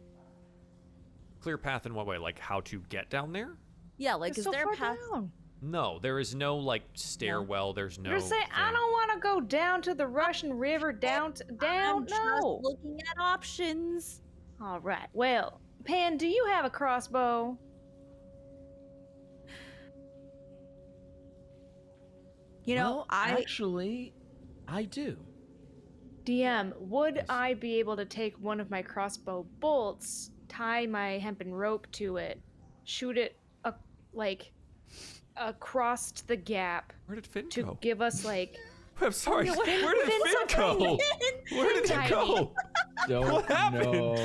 Clear path in what way? Like how to get down there? Yeah, like It's is so there a far path? down. No, there is no like stairwell. There's no. You're saying I thing. don't want to go down to the Russian River, down. I'm just No. looking at options. All right. Well, Pan, do you have a crossbow? You know, Well, I actually, I do. DM, would Yes. I be able to take one of my crossbow bolts, tie my hempen rope to it, shoot it across the gap Where did Finn to go? give us like I'm sorry. No, Where did Finn's Finn so go? Where did he Tiny. go? Don't What happened? know.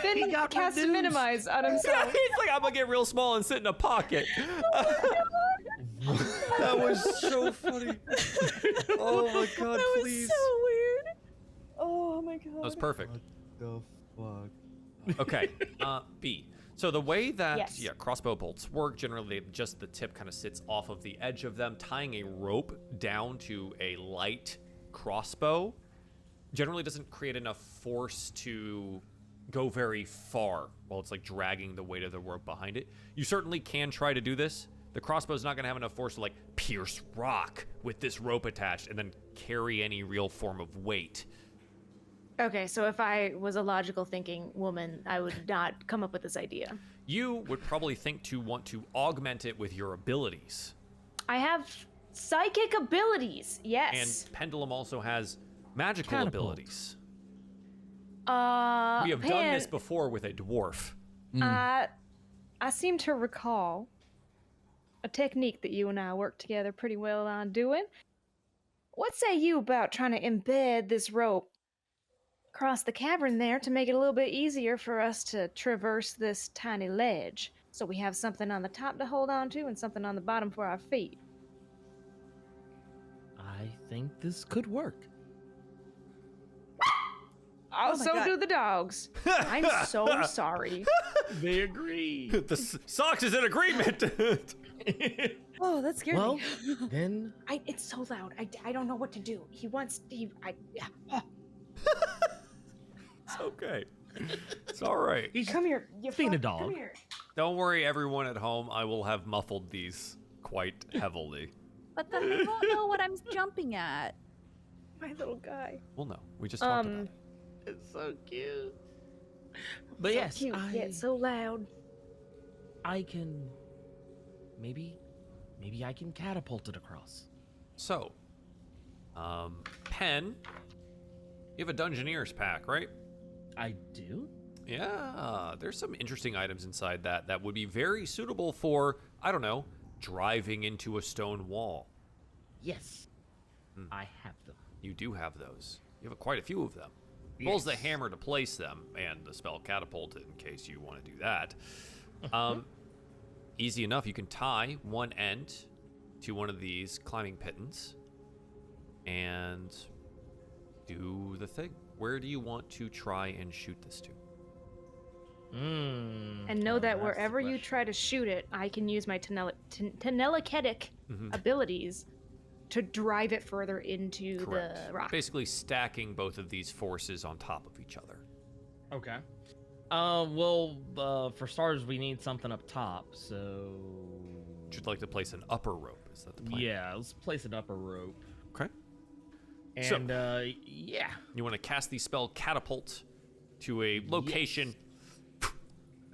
Finn got cast reduced. minimize on Yeah, himself. he's like, I'm gonna get real small and sit in a pocket. That was so funny. Oh my god, that please. was so weird. Oh my god. That was perfect. The fuck? Okay, B. So the way that Yes. crossbow bolts work, generally just the tip kind of sits off of the edge of them. Tying a rope down to a light crossbow generally doesn't create enough force to go very far while it's like dragging the weight of the rope behind it. You certainly can try to do this. The crossbow's not going to have enough force to like pierce rock with this rope attached and then carry any real form of weight. Okay, so if I was a logical thinking woman, I would not come up with this idea. You would probably think to want to augment it with your abilities. I have psychic abilities, yes. And Pendulum also has magical Catapult. abilities. We We have done this before with a dwarf. I seem to recall a technique that you and I worked together pretty well on doing. What say you about trying to embed this rope across the cavern there to make it a little bit easier for us to traverse this tiny ledge? So we have something on the top to hold on to and something on the bottom for our feet. I think this could work. Also God. do the dogs. I'm so sorry. They agree. The Sox is in agreement. Oh, that scared Well, me. then It's so loud. I don't know what to do. It's okay. It's all right. he's Come here. You being a fuck- Come dog. here. Don't worry, everyone at home. I will have muffled these quite heavily. But then they won't know what I'm jumping at. My little guy. Well, no, we just talked about it. It's so cute. But So yes, cute, yet so loud. I can maybe I can catapult it across. So, Pen, you have a Dungeoneer's pack, right? I do? Yeah, there's some interesting items inside that would be very suitable for, I don't know, driving into a stone wall. Yes. I have them. You do have those. You have quite a few of them. Pulls the Yes. hammer to place them, and the spell catapult in case you want to do that. Easy enough. You can tie one end to one of these climbing pittons and do the thing. Where do you want to try and shoot this to? And know well, that that's the wherever you question. try to shoot it, I can use my telekinetic abilities to drive it further into Correct. the rock. Basically stacking both of these forces on top of each other. Okay. For starters, we need something up top, so... Would you like to place an upper rope? Is that the plan? Yeah, let's place an upper rope. Okay. And, So- yeah. You want to cast the spell catapult to a location, kind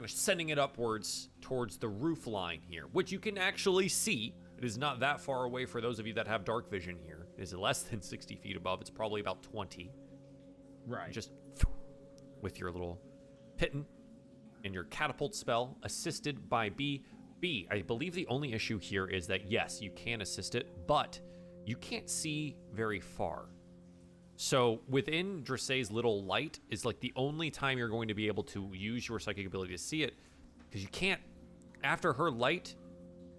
of sending it upwards towards the roof line here, which you can actually see It is not that far away for those of you that have dark vision here. It is less than 60 feet above. It's probably about 20. Right. Just with your little pitten and your catapult spell, assisted by B. B, I believe the only issue here is that, yes, you can assist it, but you can't see very far. So within Dressay's little light is like the only time you're going to be able to use your psychic ability to see it, because you can't, after her light,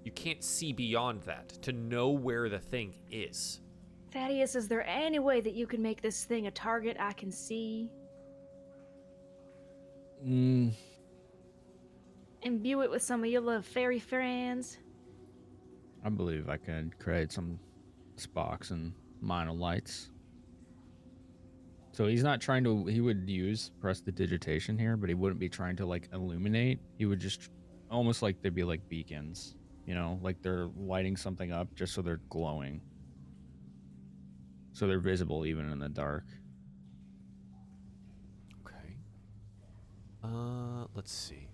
you can't see beyond that to know where the thing is. Thaddeus, is there any way that you can make this thing a target I can see? Imbue it with some of your little fairy friends? I believe I could create some sparks and minor lights. So he's not trying to, he would use prestidigitation here, but he wouldn't be trying to like illuminate. He would just, almost like they'd be like beacons, you know, like they're lighting something up just so they're glowing. So they're visible even in the dark. Okay. Let's see.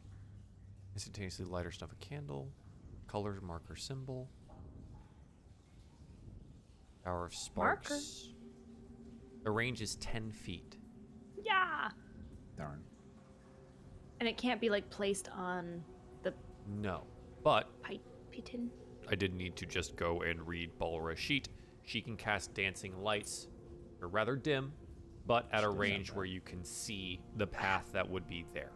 Instantaneously light or snuff a candle. Color marker symbol. Power of sparks. Marker? The range is 10 feet. Yeah! Darn. And it can't be, like, placed on the No. But pitten? I did need to just go and read Balra's sheet. She can cast dancing lights. They're rather dim, but at a range where you can see the path that would be there.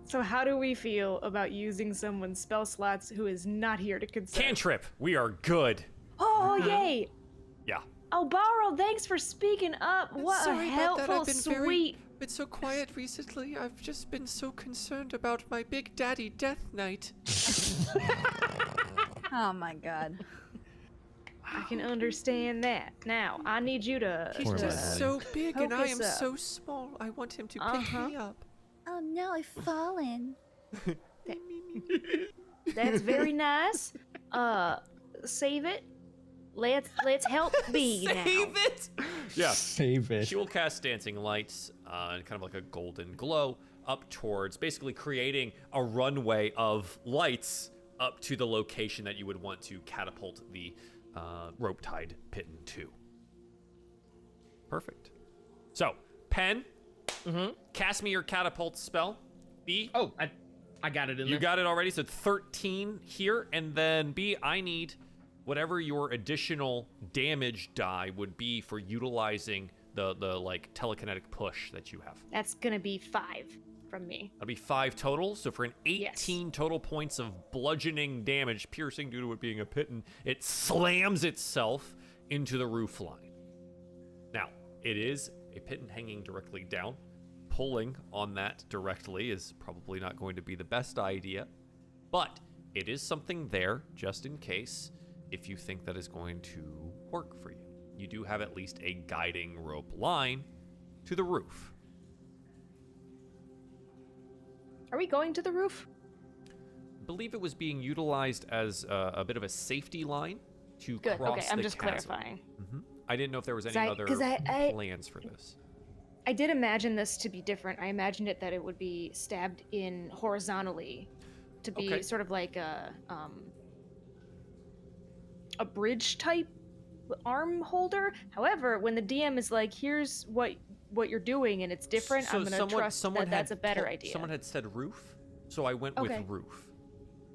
So how do we feel about using someone's spell slots who is not here to consent? Cantrip! We are good! Oh, yay! Yeah. Oh, Borrow, thanks for speaking up. What a helpful, sweet... been so quiet recently. I've just been so concerned about my Big Daddy Death Knight. Oh my god. I can understand that. Now, I need you to... He's Poor just lad. so big and I Focus am up. so small. I want him to pick me up. Oh no, I've fallen. That's very nice. Save it. Let's help B now. Save it! Yeah. Save it. She will cast dancing lights, and kind of like a golden glow, up towards, basically creating a runway of lights up to the location that you would want to catapult the rope-tied pitten to. Perfect. So, Pen, cast me your catapult spell. B, Oh, I got it in you there. got it already, so 13 here, and then B, I need whatever your additional damage die would be for utilizing the like telekinetic push that you have. That's gonna be 5 from me. That'll be 5 total, so for an 18 Yes. total points of bludgeoning damage, piercing due to it being a pitten, it slams itself into the roof line. Now, it is a pitten hanging directly down. Pulling on that directly is probably not going to be the best idea, but it is something there just in case if you think that is going to work for you. You do have at least a guiding rope line to the roof. Are we going to the roof? I believe it was being utilized as a bit of a safety line to Good. cross Okay, I'm the just chasm. clarifying. I didn't know if there was any 'Cause other I- plans for this. I did imagine this to be different. I imagined it that it would be stabbed in horizontally, to be Okay. sort of like a bridge type arm holder. However, when the DM is like, "Here's what you're doing," and it's different, I'm gonna trust that that's a better idea. Someone had said roof, so I went Okay. with roof.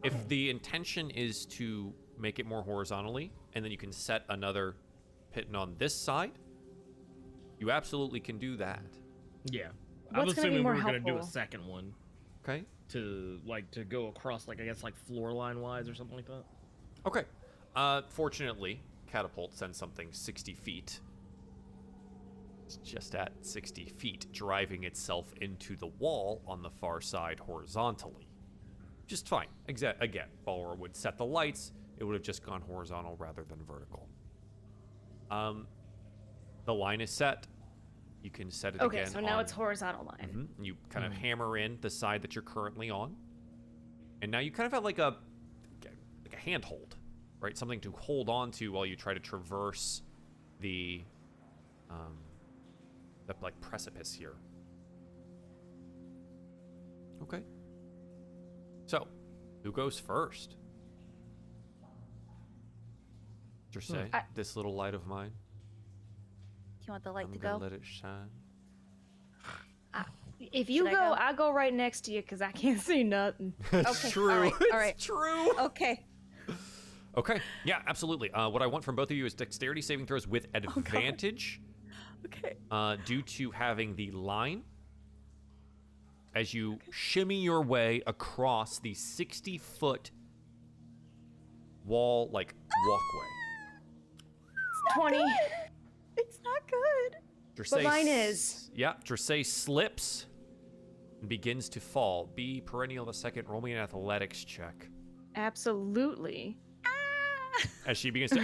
If the intention is to make it more horizontally, and then you can set another pitten on this side, you absolutely can do that. Yeah. I What's was gonna be assuming we more were going to do a helpful? second one Okay? to go across, like, I guess, like floor line wise or something like that. Okay. Fortunately, catapult sends something 60 feet. It's just at 60 feet, driving itself into the wall on the far side horizontally. Just fine. Again, Balra would set the lights. It would have just gone horizontal rather than vertical. The line is set. You can set it Okay, again. so now on- it's horizontal line. You kind of hammer in the side that you're currently on, and now you kind of have like a handhold, right? Something to hold on to while you try to traverse the like precipice here. Okay. So, who goes first? Say, this little light of mine. Do you want the light I'm to gonna go? let it shine. If you Should I go, go? I'll go right next to you because I can't see nothing. Okay, True. all right, It's all right. true. Okay. Okay. Yeah, absolutely. What I want from both of you is dexterity saving throws with advantage. Okay. Due to having the line as you shimmy your way across the 60-foot wall, like walkway. 20. It's not good. Dressay mine is. Yeah, Dressay slips and begins to fall. Be perennial the second. Roll me an athletics check. Absolutely. As she begins to.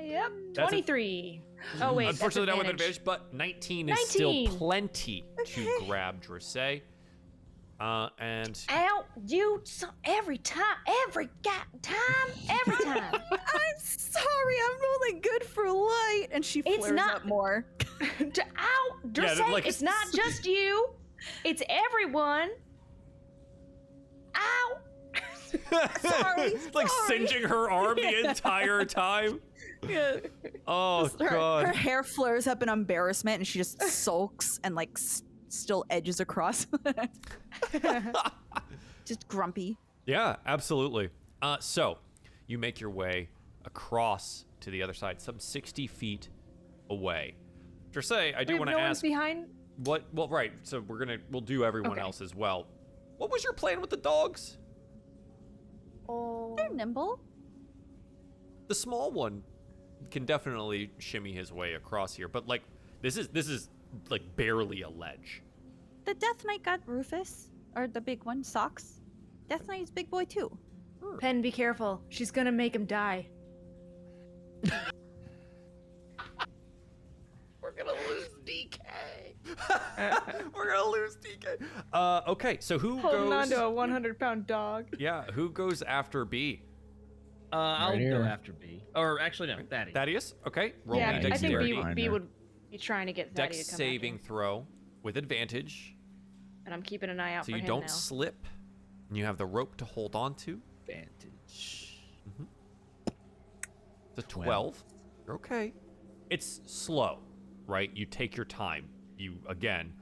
Yep. That's a- 23. Oh, wait. that's Unfortunately, not with advantage, but 19 is still 19. plenty to grab Dressay. And Ow, you every time, every time. I'm sorry. I'm rolling good for light, and she It's flares not- up more. Ow, Dressay, like- it's not just you. It's everyone. Ow. Sorry. like sorry. singeing her arm the entire time. Yeah. Oh Her god. hair flares up in embarrassment, and she just sulks and like still edges across. Just grumpy. Yeah, absolutely. So you make your way across to the other side, some 60 feet away. Dressay, I do Wait, want no to one's ask behind. what. Well, right. So we'll do everyone Okay. else as well. What was your plan with the dogs? Oh. They're nimble. The small one can definitely shimmy his way across here, but like this is like barely a ledge. The Death Knight got Rufus, or the big one, Socks. Death Knight's big boy too. Pen, be careful. She's gonna make him die. We're gonna lose DK. We're gonna lose DK. Okay, so who Holding on goes? to a 100-pound dog. Yeah, who goes after B? I'll Right go here. after B. Or actually, no, Thaddeus. Thaddeus. Okay, roll Yeah, me I think dexterity. B would be trying to get Thaddeus Dex to come saving after. throw with advantage, And I'm keeping an eye out so for you him don't now. slip, and you have the rope to hold on to. Advantage. It's a 12. You're okay. It's slow, right? You take your time. You, again,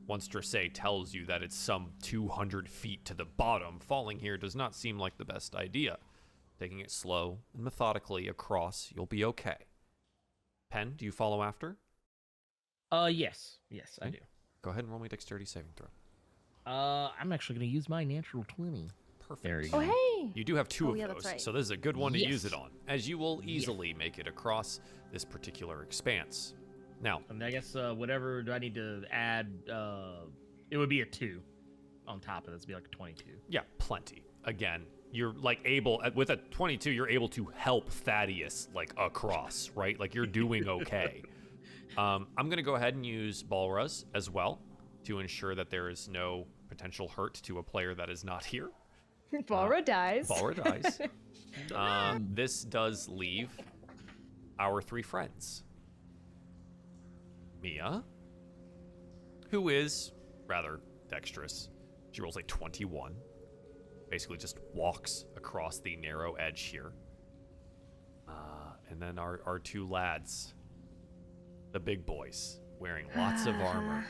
once Dressay tells you that it's some 200 feet to the bottom, falling here does not seem like the best idea. Taking it slow and methodically across, you'll be okay. Pen, do you follow after? Yes, I Okay. do. Go ahead and roll me a dexterity saving throw. I'm actually gonna use my natural 20. Perfect. There you Oh, go. hey! You do have two Oh, of yeah, those, that's right. so this is a good one to use Yes. it on, as you will easily make it across this particular expanse. Now, And I guess whatever do I need to add? It would be a 2 on top of this. It'd be like a 22. yeah, plenty. Again, you're like able, with a 22, you're able to help Thaddeus like across, right? Like you're doing okay. I'm going to go ahead and use Balrus as well to ensure that there is no potential hurt to a player that is not here. Balra dies. Balra dies. This does leave our three friends. Mia, who is rather dexterous. She rolls a 21. Basically just walks across the narrow edge here. And then our two lads, the big boys, wearing lots of armor.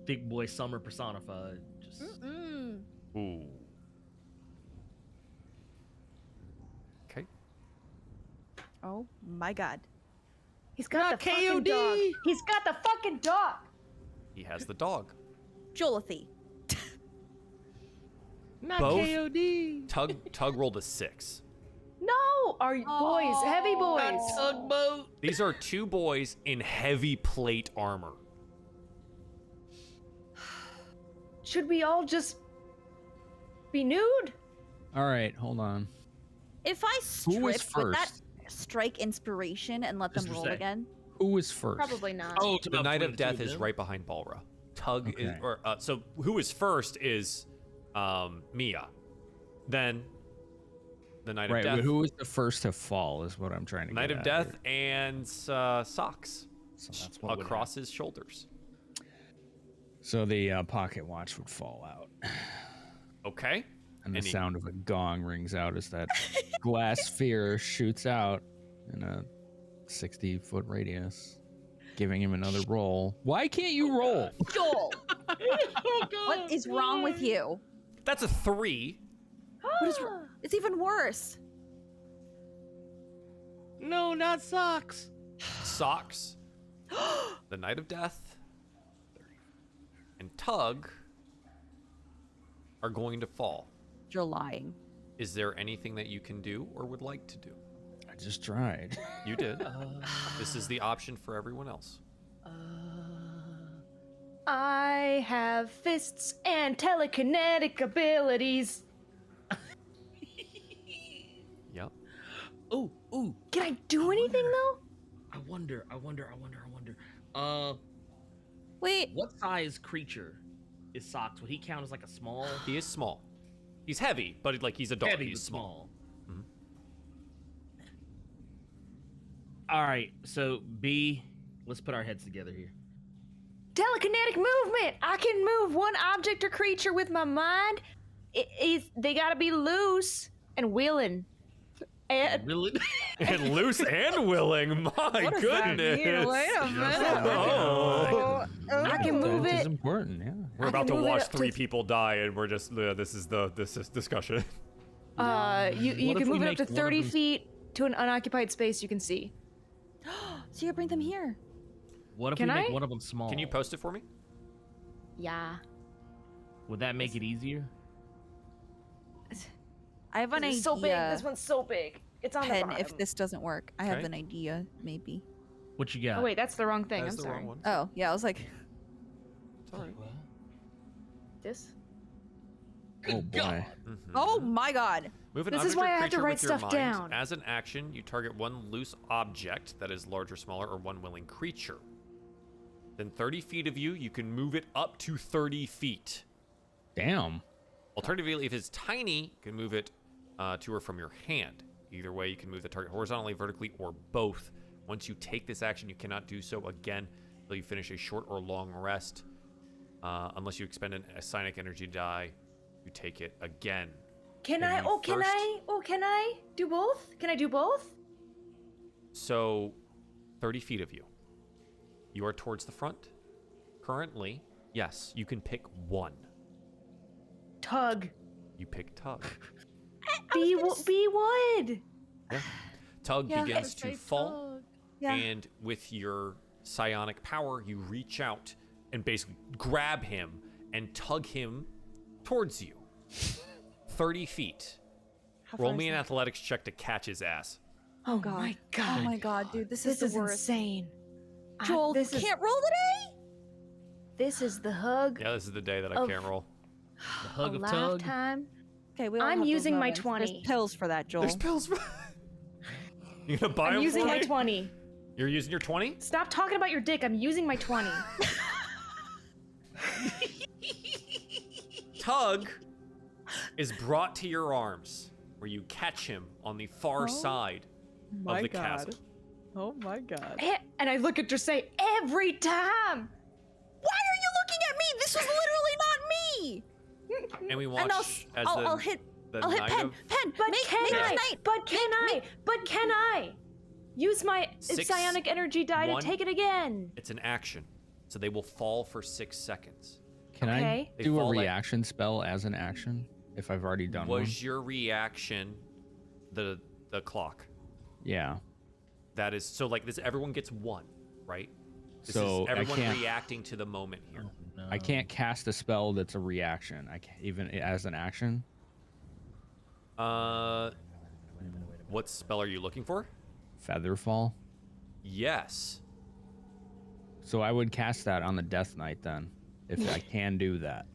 Big boy summer personified. Just Ooh. Okay. Oh my god. He's got Not the fucking KOD. dog. He's got the fucking dog. He has the dog. Jolathy. not Both? KOD. Tug rolled a 6. No, our boys, heavy boys. Not tugboat. These are two boys in heavy plate armor. Should we all just be nude? All right, hold on. If I Who was strip, would that first? strike inspiration and let them Mr. roll Say. again? Who was first? Probably not. Oh, it's The about Knight of between the two Death is them. right behind Balra. Tug is, Okay. or so who is first is Mia. Then the Knight Right, of Death. but who was the first to fall is what I'm trying to Knight get of at Death here. and Socks So that's what would across his shoulders. So the pocket watch would fall out. Okay. And the Any- sound of a gong rings out as that glass sphere shoots out in a 60-foot radius, giving him another roll. Why can't you roll? Joel, Oh, God. what is wrong with you? That's a 3. What is? It's even worse. No, not socks. Socks. The Knight of Death. And Tug are going to fall. You're lying. Is there anything that you can do or would like to do? I just tried. You did. This is the option for everyone else. I have fists and telekinetic abilities. Yep. Ooh, ooh. Can I do anything though? I wonder. Wait, What size creature is Socks? Would he count as like a small? He is small. He's heavy, but like he's a dog. Heavy, He's but small. small. All right, so B, let's put our heads together here. Telekinetic movement. I can move one object or creature with my mind. They gotta be loose and willing. And Really? And loose and willing. My what does that goodness. mean? Wait a minute. Oh. I can move That is it. important, yeah. We're I about to can move it watch up to 3 people die, and we're just this is discussion. You What can if we move it up make to one of 30 them- feet to an unoccupied space you can see. So you bring them here. What if Can we make I? one of them small? Can you post it for me? Yeah. Would that make it easier? I have an This idea. is so big. This one's so big. It's on the Pen, bottom. if this doesn't work, I have Okay. an idea, maybe. What you got? Oh wait, that's the wrong thing. That's I'm the sorry. wrong one. Oh, yeah, I was like, Sorry. This. Oh boy. Mhm. oh my god. Move an This is object why or I have to creature write with your stuff mind. down. As an action, you target one loose object that is large or smaller, or one willing creature. Then 30 feet of you, you can move it up to 30 feet. Damn. Alternatively, if it's tiny, you can move it to or from your hand. Either way, you can move the target horizontally, vertically, or both. Once you take this action, you cannot do so again until you finish a short or long rest. Unless you expend a psionic energy die, you take it again. Can Can I? you Oh, can first- I? Oh, can I do both? Can I do both? So, 30 feet of you. You are towards the front. Currently, yes, you can pick one. Tug. You pick Tug. B would. Yeah. Tug Yeah. begins to fall, Yeah. and with your psionic power, you reach out and basically grab him and tug him towards you. 30 feet. How Roll far me is an that? athletics check to catch his ass. Oh God. my Oh god. my god, dude, this This is is the worst. insane. Joel, this you is can't roll today? this is the hug Yeah, this is the day that I Of- can't roll. The hug of of Tug. lifetime. Okay, we all I'm have those using my moments. 20. There's pills for that, Joel. There's pills for... You gonna buy I'm them using for my me? 20. You're using your 20? Stop talking about your dick. I'm using my 20. Tug is brought to your arms, where you catch him on the far side of the chasm. Oh my god. And I look at her say every time. Why are you looking at me? This was literally not me. And we watch And as I'll hit the I'll hit night pen. of Pen. But make can this I? night. But can I? But can I? Use my Six, psionic energy die one. to take it again. it's an action, so they will fall for 6 seconds. Can Okay. I They do a fall like- reaction spell as an action if I've already done one? Was your reaction the clock? Yeah. That is so like this. Everyone gets one, right? This So is I everyone can't- reacting to the moment here. No. I can't cast a spell that's a reaction. I can't, even as an action. What spell are you looking for? Featherfall. Yes. So I would cast that on the Death Knight then, if I can do that.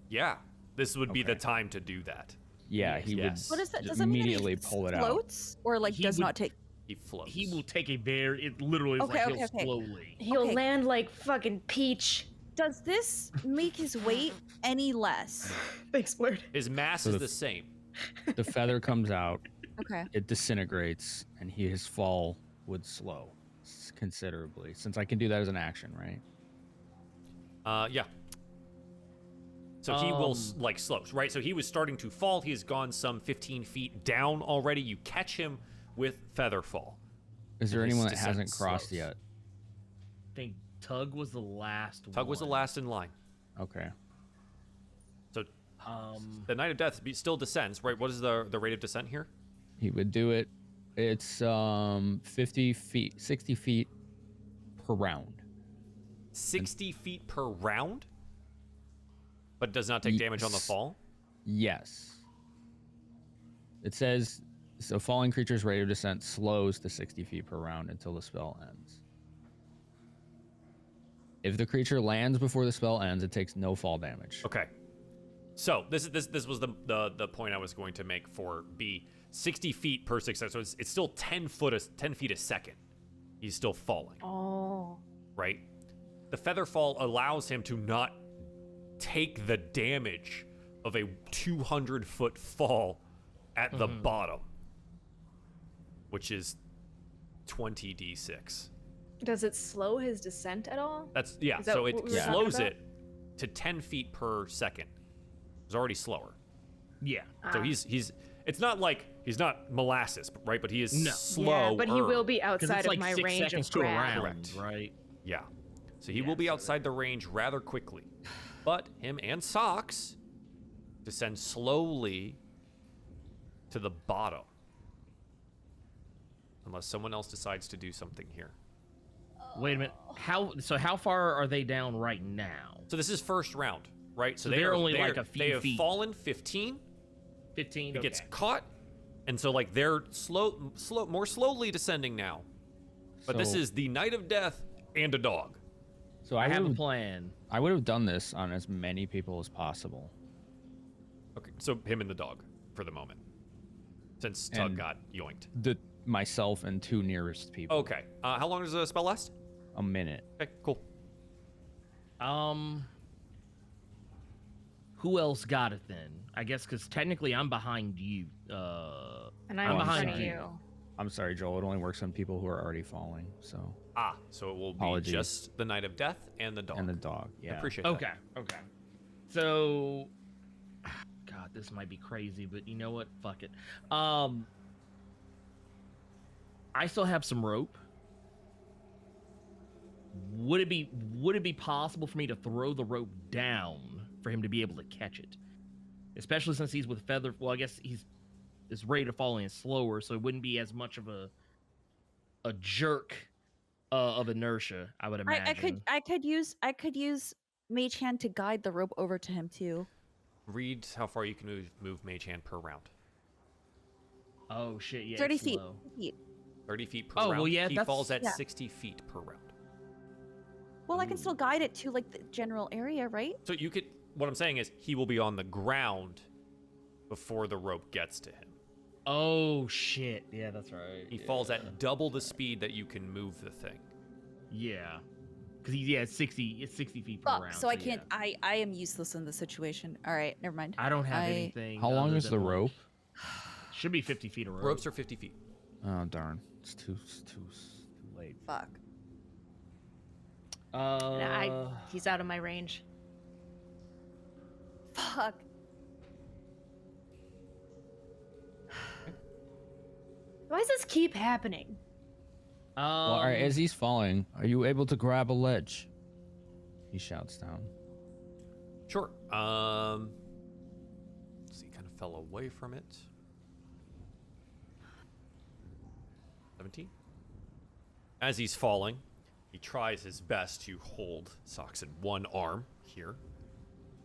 Yeah. This would be the Okay. time to do that. Yeah, he Yes. What is that? would Does that mean immediately he pull it out. floats or like He does would- not take? He floats. He will take a very. It literally is Okay, like okay, okay. he'll slowly. He'll Okay. land like fucking Peach. Does this make his weight any less? Thanks, Blurred. His mass So is the- the same. The feather comes out, Okay. it disintegrates, and his fall would slow considerably. Since I can do that as an action, right? Yeah. So he will like slopes, right? So he was starting to fall. He has gone some 15 feet down already. You catch him with Featherfall. Is there and his anyone that descent hasn't crossed slows. yet? I think Tug was the last one. Tug was the last in line. Okay. So the Knight of Death still descends, right? What is the rate of descent here? He would do it. It's 50 feet, 60 feet per round. 60 feet per round? But does not take damage on the fall? Yes. It says, so falling creature's rate of descent slows to 60 feet per round until the spell ends. If the creature lands before the spell ends, it takes no fall damage. Okay. So this was the point I was going to make for B. 60 feet per 6 seconds. So it's still 10 feet a second. He's still falling. Oh. Right? The feather fall allows him to not take the damage of a 200-foot fall at the bottom, which is 20d6. Does it slow his descent at all? That's Is that so what it we were talking slows about? it to 10 feet per second. It's already slower. Yeah. So he's it's not like he's not molasses, right? But he is No. slow. Yeah, but he will be Because outside it's like of my 6 range seconds of to a grab. round, Correct. right? Yeah. So he will be outside the range rather quickly. But him and Socks descend slowly to the bottom. Unless someone else decides to do something here. Wait a minute. How far are they down right now? So this is first round, right? So they're only like a they few have feet. fallen 15. 15. It gets caught, and so like they're more slowly descending now. But this So- is the Knight of Death and a dog. So I have a would've- plan. I would have done this on as many people as possible. Okay, so him and the dog for the moment, since Tug And- got yoinked. Myself and 2 nearest people. Okay, how long does the spell last? A minute. Okay, cool. Who else got it then? I guess because technically I'm behind you. And I'm I'm behind behind you. you. I'm sorry, Joel. It only works on people who are already falling. So So it will be Apologies. just the Knight of Death and the dog. and the dog. I Yeah. appreciate that. Okay. So, God, this might be crazy, but you know what? Fuck it. I still have some rope. Would it be possible for me to throw the rope down for him to be able to catch it? Especially since he's with feather. Well, I guess his rate of falling is slower, so it wouldn't be as much of a jerk of inertia. I would imagine. I could use Mage Hand to guide the rope over to him too. Read how far you can move Mage Hand per round. Oh shit! Yeah, 30 it's feet. slow. 30 feet per Oh, round. well, yeah, he that's- falls at yeah. 60 feet per round. Well, I can still guide it to like the general area, right? So you could. What I'm saying is he will be on the ground before the rope gets to him. Oh shit! Yeah, that's right. He falls at double the speed that you can move the thing. Yeah, because it's 60 feet per Fuck. round. So I can't. yeah. I am useless in this situation. All right, never mind. I don't have I- anything. How long other is than, the like, rope? Should be 50 feet of rope. Ropes are 50 feet. Oh darn! It's too late. Fuck. He's out of my range. Fuck. Why does this keep happening? Well, all right, as he's falling, are you able to grab a ledge? He shouts down. Sure. So he kind of fell away from it. 17. As he's falling, he tries his best to hold Socks in one arm here,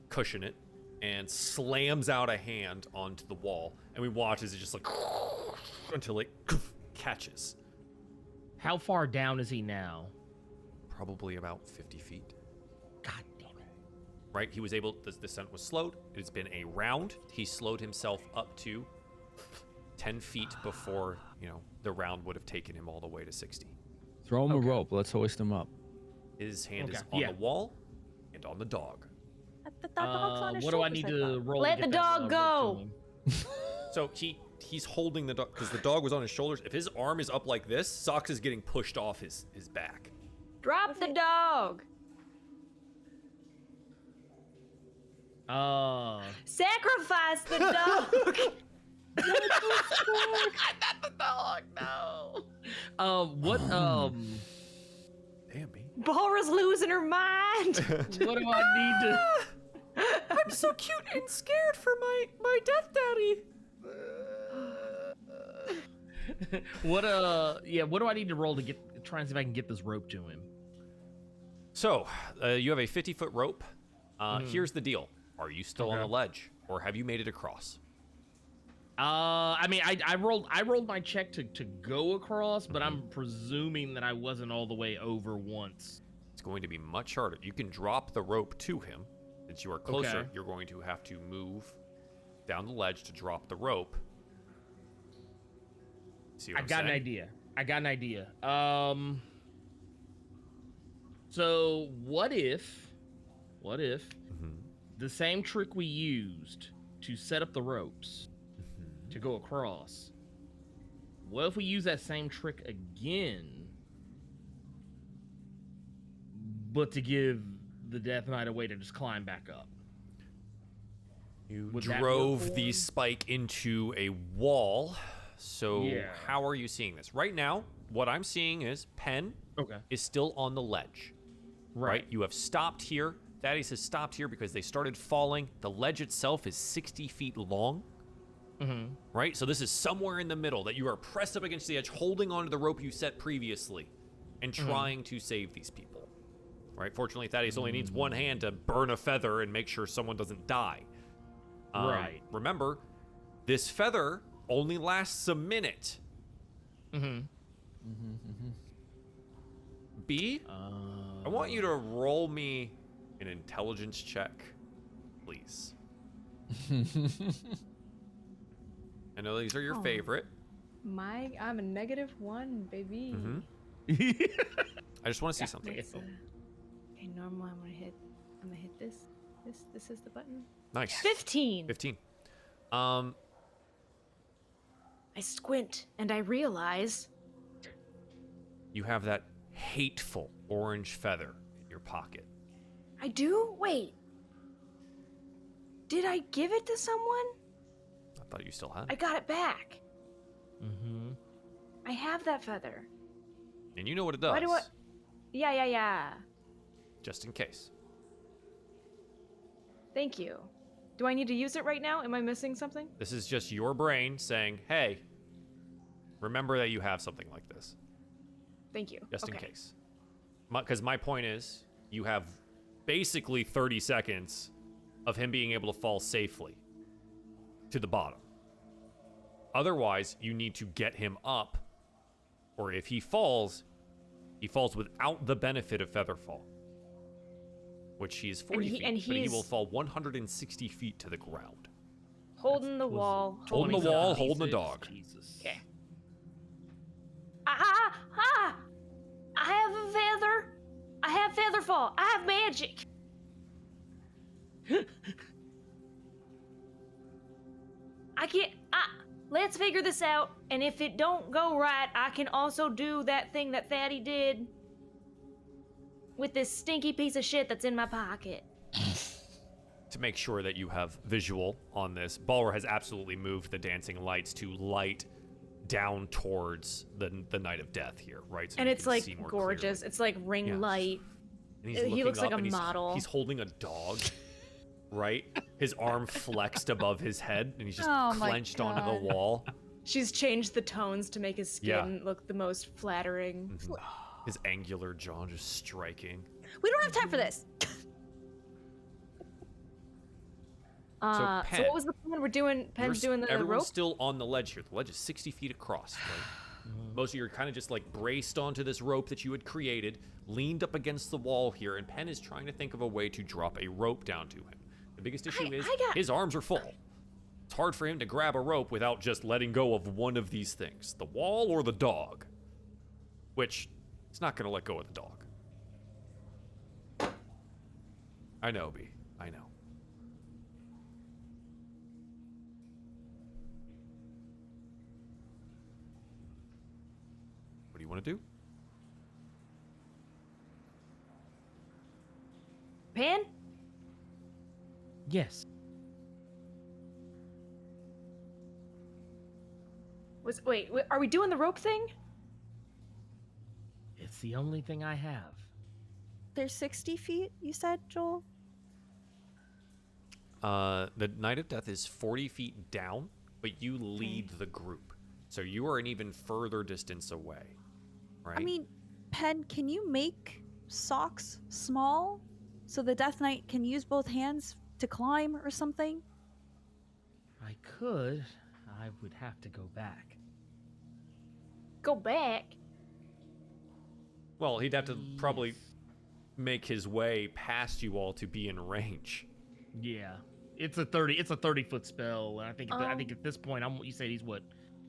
cushion it, and slams out a hand onto the wall. And we watch as it just like until it catches. How far down is he now? Probably about 50 feet. God damn it! Right? He was able, the descent was slowed. It's been a round. He slowed himself up to 10 feet before, the round would have taken him all the way to 60. Throw him a rope. Let's hoist him up. His hand is Okay, on yeah. the wall and on the dog. That dog's on his What do I shoulders, need to thought. roll? Let to get the that, dog rope go. to him? So he's holding the dog because the dog was on his shoulders. If his arm is up like this, Socks is getting pushed off his back. Drop the dog. Sacrifice the dog. Not the dog, no. What Damn, B. Balra's losing her mind. what do I need to I'm so cute and scared for my death daddy. what do I need to roll to try and see if I can get this rope to him? So, you have a 50-foot rope. Here's the deal. Are you still on the ledge, or have you made it across? I mean, I rolled my check to go across, but I'm presuming that I wasn't all the way over once. It's going to be much harder. You can drop the rope to him. Since you are closer, Okay. you're going to have to move down the ledge to drop the rope. See what I I'm got an saying? idea. So what if the same trick we used to set up the ropes to go across, what if we use that same trick again, but to give the Death Knight a way to just climb back up? You Would that work drove for the him? spike into a wall. So Yeah. how are you seeing this? Right now, what I'm seeing is Penn Okay. is still on the ledge. Right? You have stopped here. Thaddeus has stopped here because they started falling. The ledge itself is 60 feet long. Mm-hmm. Right? So this is somewhere in the middle that you are pressed up against the edge, holding onto the rope you set previously and trying to save these people. Right? Fortunately, Thaddeus only needs one hand to burn a feather and make sure someone doesn't die. Right. Remember, this feather only lasts a minute. Mm-hmm. B, I want you to roll me an intelligence check, please. I know these are your Oh. favorite. I'm a -1, baby. I just want to see something. Let's, okay, normal. I'm gonna hit this. This is the button. Nice. 15. 15. I squint and I realize You have that hateful orange feather in your pocket. I do. Wait. Did I give it to someone? I thought you still had I it. got it back. Mm-hmm. I have that feather. And you know what it does. Why do I? Yeah. Just in case. Thank you. Do I need to use it right now? Am I missing something? This is just your brain saying, hey, remember that you have something like this. Thank you. Just in Okay. case. Because my point is, you have basically 30 seconds of him being able to fall safely to the bottom. Otherwise, you need to get him up, or if he falls without the benefit of Featherfall, which he is 40 feet, but he will fall 160 feet to the ground. Holding the wall. Holding the wall, holding the dog. Jesus. Okay. I have a feather. I have Featherfall. I have magic. I can't. Let's figure this out. And if it don't go right, I can also do that thing that Fatty did with this stinky piece of shit that's in my pocket. To make sure that you have visual on this, Balra has absolutely moved the dancing lights to light down towards the Night of Death here, right? So And you it's can like see more gorgeous. clearly. It's like ring Yeah. light. And he's He looking looks like up a and model. He's holding a dog, right? His arm flexed above his head, and he's just Oh my clenched onto the God. wall. She's changed the tones to make his skin Yeah. look the most flattering. His angular jaw just striking. We don't have time for this. So Penn, what was the plan? We're doing Penn's doing the everyone's rope. still on the ledge here. The ledge is 60 feet across. Right? Most of you are kind of just like braced onto this rope that you had created, leaned up against the wall here, and Penn is trying to think of a way to drop a rope down to him. The biggest issue is I got- his arms are full. It's hard for him to grab a rope without just letting go of one of these things, the wall or the dog, which it's not going to let go of the dog. I know, B. I know. What do you want to do? Penn? Yes. Wait, are we doing the rope thing? It's the only thing I have. There's 60 feet, you said, Joel? The Knight of Death is 40 feet down, but you lead the group. So you are an even further distance away, right? I mean, Pen, can you make socks small so the Death Knight can use both hands to climb or something? I could. I would have to go back. Go back. Well, he'd have to probably make his way past you all to be in range. Yeah. It's a 30-foot spell, and I think at this point, you said he's what?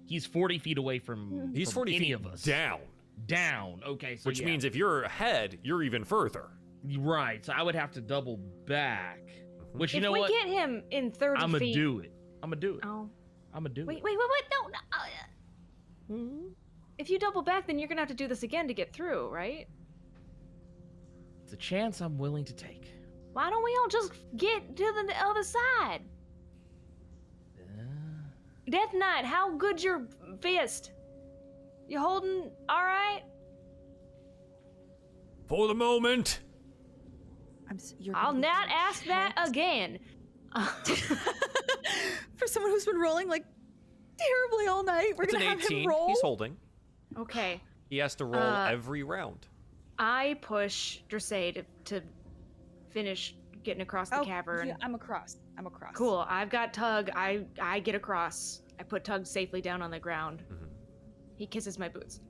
He's 40 feet away from He's 40 any feet of us. down. Down. Okay, so Which yeah. means if you're ahead, you're even further. Right. So I would have to double back. Which you If know we what? get him in 30 I'm gonna feet. do it. I'm gonna do it. Oh. I'm gonna do Wait, it. wait. No. If you double back, then you're gonna have to do this again to get through, right? It's a chance I'm willing to take. Why don't we all just get to the other side? Death Knight, how good's your fist? You holding all right? For the moment. I'll not ask that again. For someone who's been rolling like terribly all night, we're It's gonna an have 18. him roll. He's holding. Okay. He has to roll every round. I push Dressay to finish getting across the cavern. Yeah, I'm across. Cool. I've got Tug. I get across. I put Tug safely down on the ground. Mhm. He kisses my boots.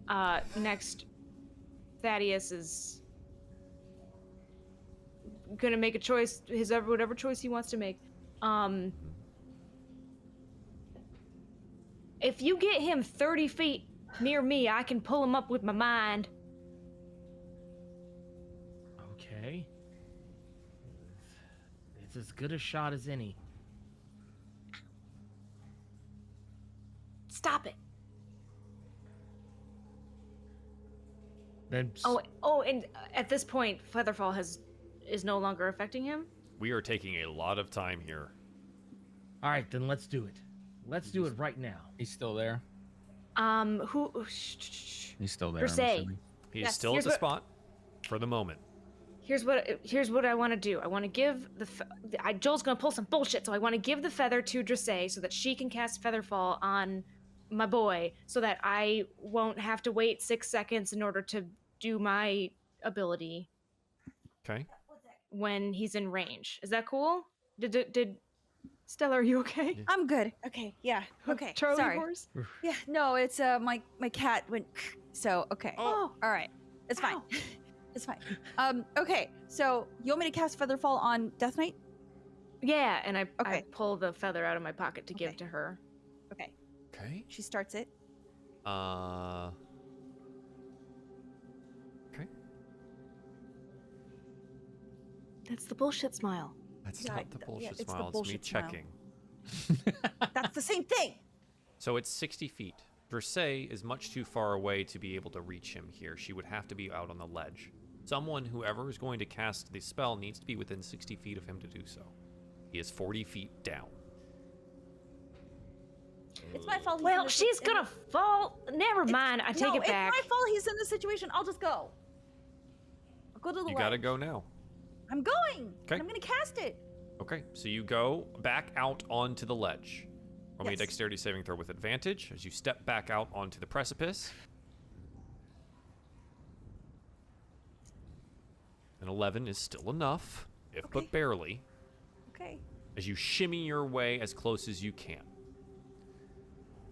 Next, Thaddeus is gonna make a choice. Whatever choice he wants to make. If you get him 30 feet near me, I can pull him up with my mind. Okay. It's as good a shot as any. Stop it. Then And at this point, Featherfall is no longer affecting him. We are taking a lot of time here. all right, then let's do it. Let's do it right now. He's still there. He's still there. I'm Dressay. assuming. He is Yes. still at Here's the what- spot for the moment. Here's what I want to do. I want to give Joel's gonna pull some bullshit, so I want to give the feather to Dressay so that she can cast Featherfall on my boy, so that I won't have to wait 6 seconds in order to do my ability Okay. when he's in range. Is that cool? Did Stella, are you okay? I'm good. Okay, yeah. Okay. Charlie sorry. horse? Yeah, no, it's my cat went so okay. Oh. All right. It's fine. Ow. It's fine. Okay. So, you want me to cast Featherfall on Death Knight? Yeah, and I Okay. pull the feather out of my pocket to give Okay. to her. Okay. Okay. She starts it. Okay. That's the bullshit smile. That's Yeah, not the yeah, bullshit it's the smile. It's me bullshit smile. checking. That's the same thing. So it's 60 feet. Dressay is much too far away to be able to reach him here. She would have to be out on the ledge. Whoever is going to cast the spell needs to be within 60 feet of him to do so. He is 40 feet down. It's my fault. Well, she's gonna fall. Never mind. I take it back. It's my fault. He's in this situation. I'll just go. I'll go to the You ledge. gotta go now. I'm going. Okay. And I'm gonna cast it. Okay, so you go back out onto the ledge. Roll me a Yes. dexterity saving throw with advantage as you step back out onto the precipice. An 11 is still enough, if Okay. but barely, Okay. as you shimmy your way as close as you can.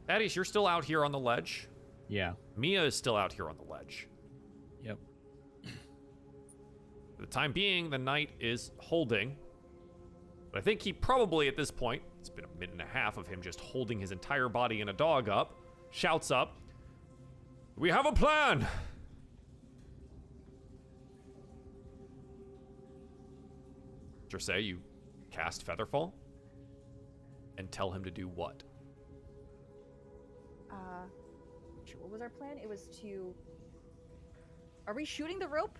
Thaddeus, you're still out here on the ledge. Yeah. Mia is still out here on the ledge. Yep. For the time being, the knight is holding. But I think he probably, at this point, it's been a minute and a half of him just holding his entire body and a dog up, shouts up, "We have a plan!" Dressay, you cast Featherfall and tell him to do what? What was our plan? It was to. Are we shooting the rope?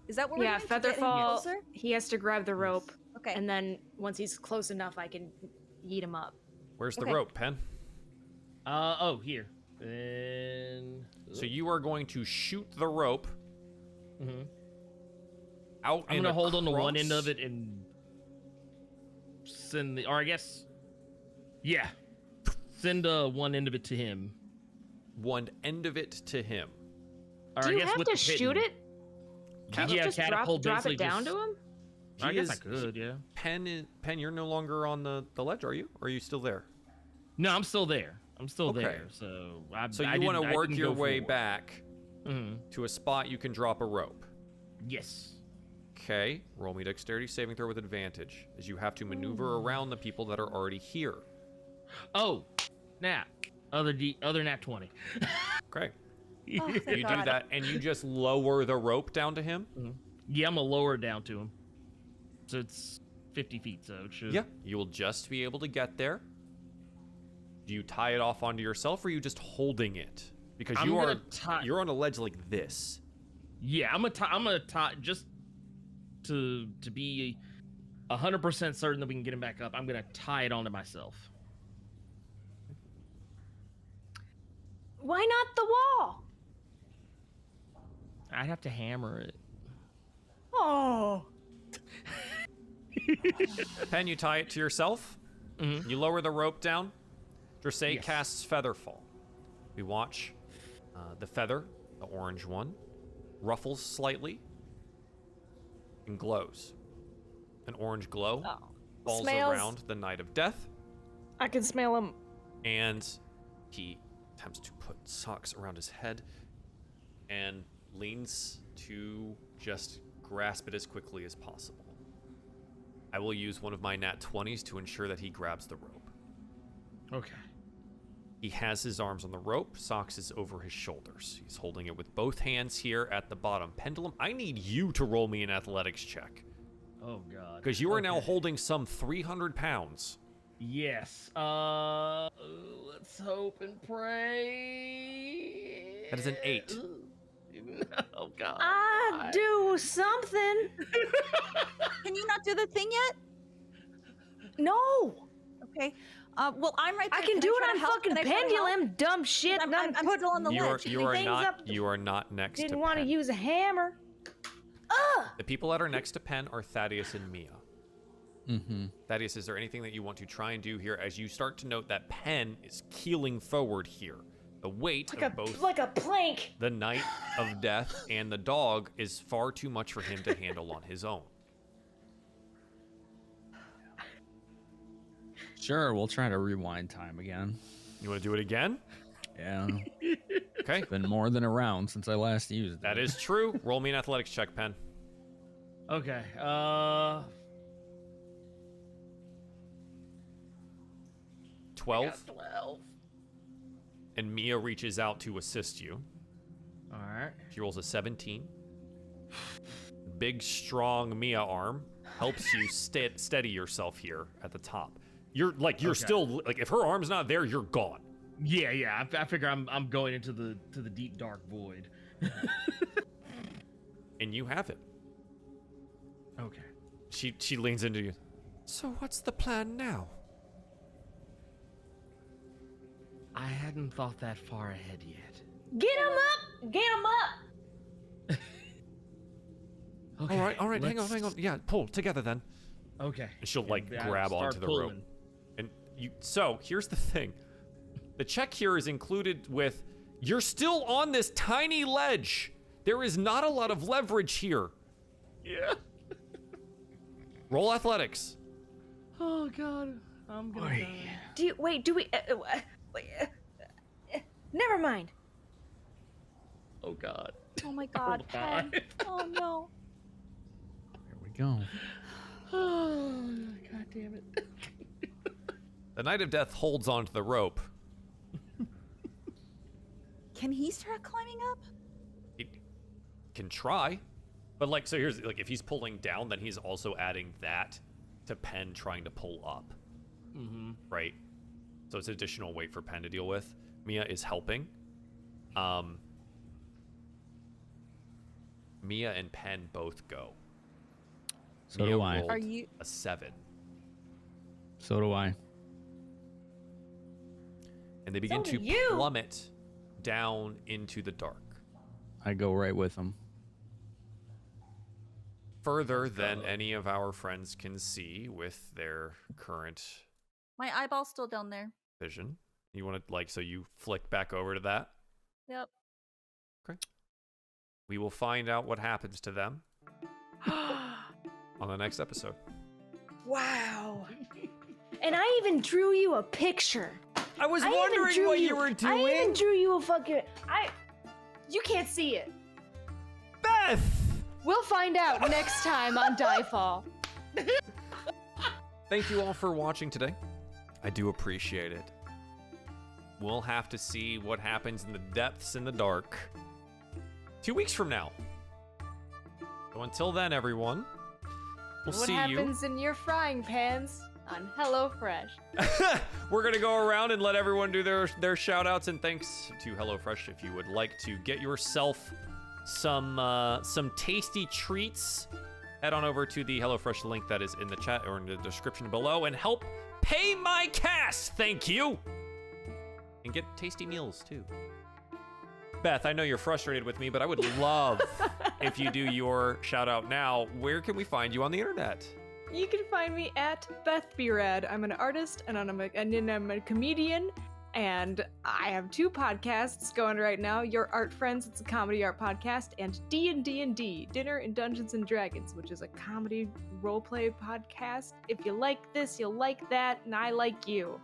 Is that what we're Yeah, doing to get him Featherfall. closer? He has to grab the rope, Okay. and then once he's close enough, I can eat him up. Where's the Okay. rope, Pen? Oh, here. And So you are going to shoot the rope Mhm. out. I'm and gonna hold on to one end across- of it and send the, or I guess, yeah, send one end of it to him. One end of it to him. Or Do I you guess have with to the shoot pitten. it? Can't you Yeah, just catapult drop basically it down just- to him? I He guess I is- could, yeah. Pen, you're no longer on the ledge, are you? Or are you still there? No, I'm still there. I'm still Okay. there. So So I you want didn't- to I work didn't your go way forward. back Mhm. to a spot you can drop a rope. Yes. Okay, roll me dexterity saving throw with advantage, as you have to maneuver around the people that are already here. Oh, nat. Other nat 20. Okay, Oh, thank you do God. that, and you just lower the rope down to him. Yeah, I'm gonna lower it down to him. So it's 50 feet, so it should. Yeah, you will just be able to get there. Do you tie it off onto yourself, or are you just holding it? Because I'm you are gonna tie- you're on a ledge like this. Yeah, I'm gonna tie just to be 100% certain that we can get him back up. I'm gonna tie it onto myself. Why not the wall? I'd have to hammer it. Oh. Pen, you tie it to yourself. Mhm. You lower the rope down. Dressay Yes. casts Featherfall. We watch the feather, the orange one, ruffles slightly and glows. An orange glow falls Smells. around the Knight of Death, I can smell him. and he attempts to put socks around his head and leans to just grasp it as quickly as possible. I will use one of my nat 20s to ensure that he grabs the rope. Okay. He has his arms on the rope, Socks is over his shoulders. He's holding it with both hands here at the bottom. Pendulum, I need you to roll me an athletics check, Oh God. because you are now Okay. holding some 300 pounds. Yes. Let's hope and pray. That is an 8. Oh God. I do something. Can you not do the thing yet? No. Okay. Well, I'm right there. I can do try it to on help? fucking Can I try to help? pendulum, dumb shit. I'm I'm still on the You are, ledge. you are things not up the- you are not next didn't to want to Pen. use a hammer. Ugh. The people that are next to Pen are Thaddeus and Mia. Mm-hmm. Thaddeus, is there anything that you want to try and do here as you start to note that Pen is keeling forward here? The weight of both Like a plank. the Knight of Death and the dog is far too much for him to handle on his own. Sure, we'll try to rewind time again. You want to do it again? Yeah. Okay. Been more than a round since I last used it. That is true. Roll me an athletics check, Pen. Okay. 12. 12. And Mia reaches out to assist you. All right. She rolls a 17. Big, strong Mia arm helps you steady yourself here at the top. You're Okay. still like, if her arm's not there, you're gone. Yeah. I figure I'm going into the deep dark void. And you have it. Okay. She leans into you. So what's the plan now? I hadn't thought that far ahead yet. Get him up. Get him up. Okay. All right, hang let's- on. Yeah, pull together then. Okay. And she'll like And I grab start onto the rope. pulling. And you. So here's the thing. The check here is included with. You're still on this tiny ledge. There is not a lot of leverage here. Yeah. Roll athletics. Oh God. I'm gonna die. Do we? Never mind. Oh God. Oh my God, God. Pen. Oh no. There we go. Oh God damn it. The Knight of Death holds onto the rope. Can he start climbing up? He can try, but like, so here's like, if he's pulling down, then he's also adding that to Pen trying to pull up. Mm-hmm. Right? So it's additional weight for Pen to deal with. Mia is helping. Mia and Penn both go. So Mia do I. rolled Are you- a 7. So do I. And they begin So to do you. plummet down into the dark. I go right with them. Further than any of our friends can see with their current My eyeball's still down there. vision. You want to, so you flick back over to that? Yep. We will find out what happens to them on the next episode. Wow. And I even drew you a picture. I was I even wondering drew what you were I doing. even drew you a fucking. You can't see it. Beth! We'll find out next time on DieFall. Thank you all for watching today. I do appreciate it. We'll have to see what happens in the depths in the dark 2 weeks from now. So until then, everyone, we'll What see you. happens in your frying pans on HelloFresh? We're gonna go around and let everyone do their shout outs, and thanks to HelloFresh. If you would like to get yourself some tasty treats, head on over to the HelloFresh link that is in the chat or in the description below and help pay my cast. Thank you. And get tasty meals too. Beth, I know you're frustrated with me, but I would love if you do your shout out now. Where can we find you on the internet? You can find me at Beth Brad. I'm an artist and I'm a comedian, and I have 2 podcasts going right now. Your Art Friends, it's a comedy art podcast, and D&D, Dinner and Dungeons and Dragons, which is a comedy roleplay podcast. If you like this, you'll like that, and I like you.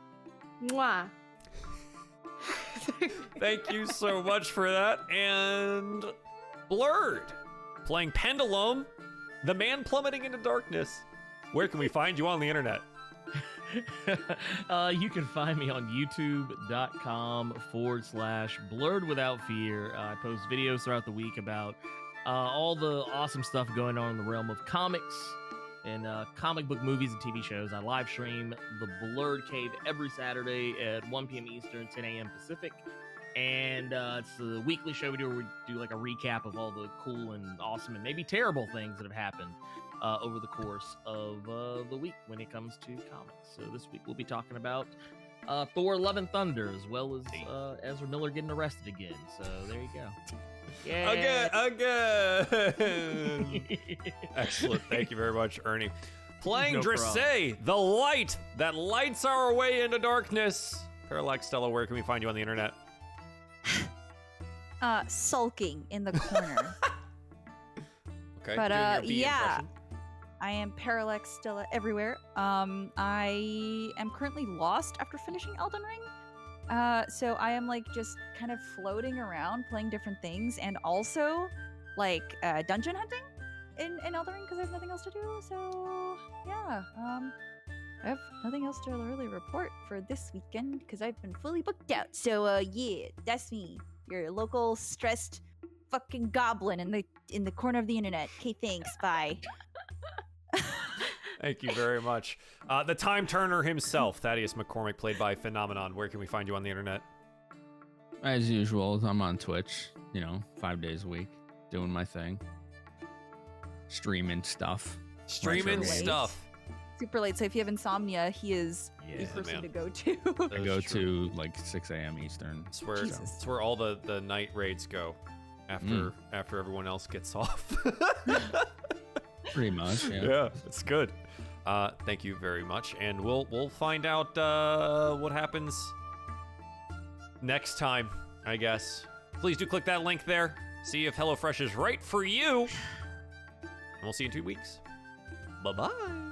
Mwah. Thank you so much for that. And Blurred, playing Pendulum, the man plummeting into darkness. Where can we find you on the internet? You can find me on youtube.com/blurredwithoutfear. I post videos throughout the week about all the awesome stuff going on in the realm of comics and comic book movies and TV shows. I live stream the Blurred Cave every Saturday at 1 p.m. Eastern, 10 a.m. Pacific. And it's the weekly show we do where we do like a recap of all the cool and awesome and maybe terrible things that have happened over the course of the week when it comes to comics. So this week we'll be talking about Thor: Love and Thunder, as well as Ezra Miller getting arrested again. So there you go. Yeah. Again. Excellent. Thank you very much, Ernie. Playing No Dressay, the light that lights our way into darkness. Parallax Stella, where can we find you on the internet? Sulking in the corner. Okay. But, doing your bee yeah. impression. I am Parallax Stella everywhere. I am currently lost after finishing Elden Ring. So I am like just kind of floating around playing different things, and also like dungeon hunting in Elden Ring because I have nothing else to do. So yeah, I have nothing else to really report for this weekend because I've been fully booked out. So yeah, that's me, your local stressed fucking goblin in the corner of the internet. Okay, thanks. Bye. Thank you very much. The Time Turner himself, Thaddeus McCormick, played by Phenomenon. Where can we find you on the internet? As usual, I'm on Twitch, 5 days a week, doing my thing. Streaming stuff. Streaming Late. stuff. Super late. So if you have insomnia, he is Yeah, the person man. to go to. I go to like 6 a.m. Eastern. It's where, Jesus. it's where all the night raids go after everyone else gets off. Pretty much, yeah. Yeah, it's good. Thank you very much, and we'll find out what happens next time, I guess. Please do click that link there. See if HelloFresh is right for you. And we'll see you in 2 weeks. Bye-bye.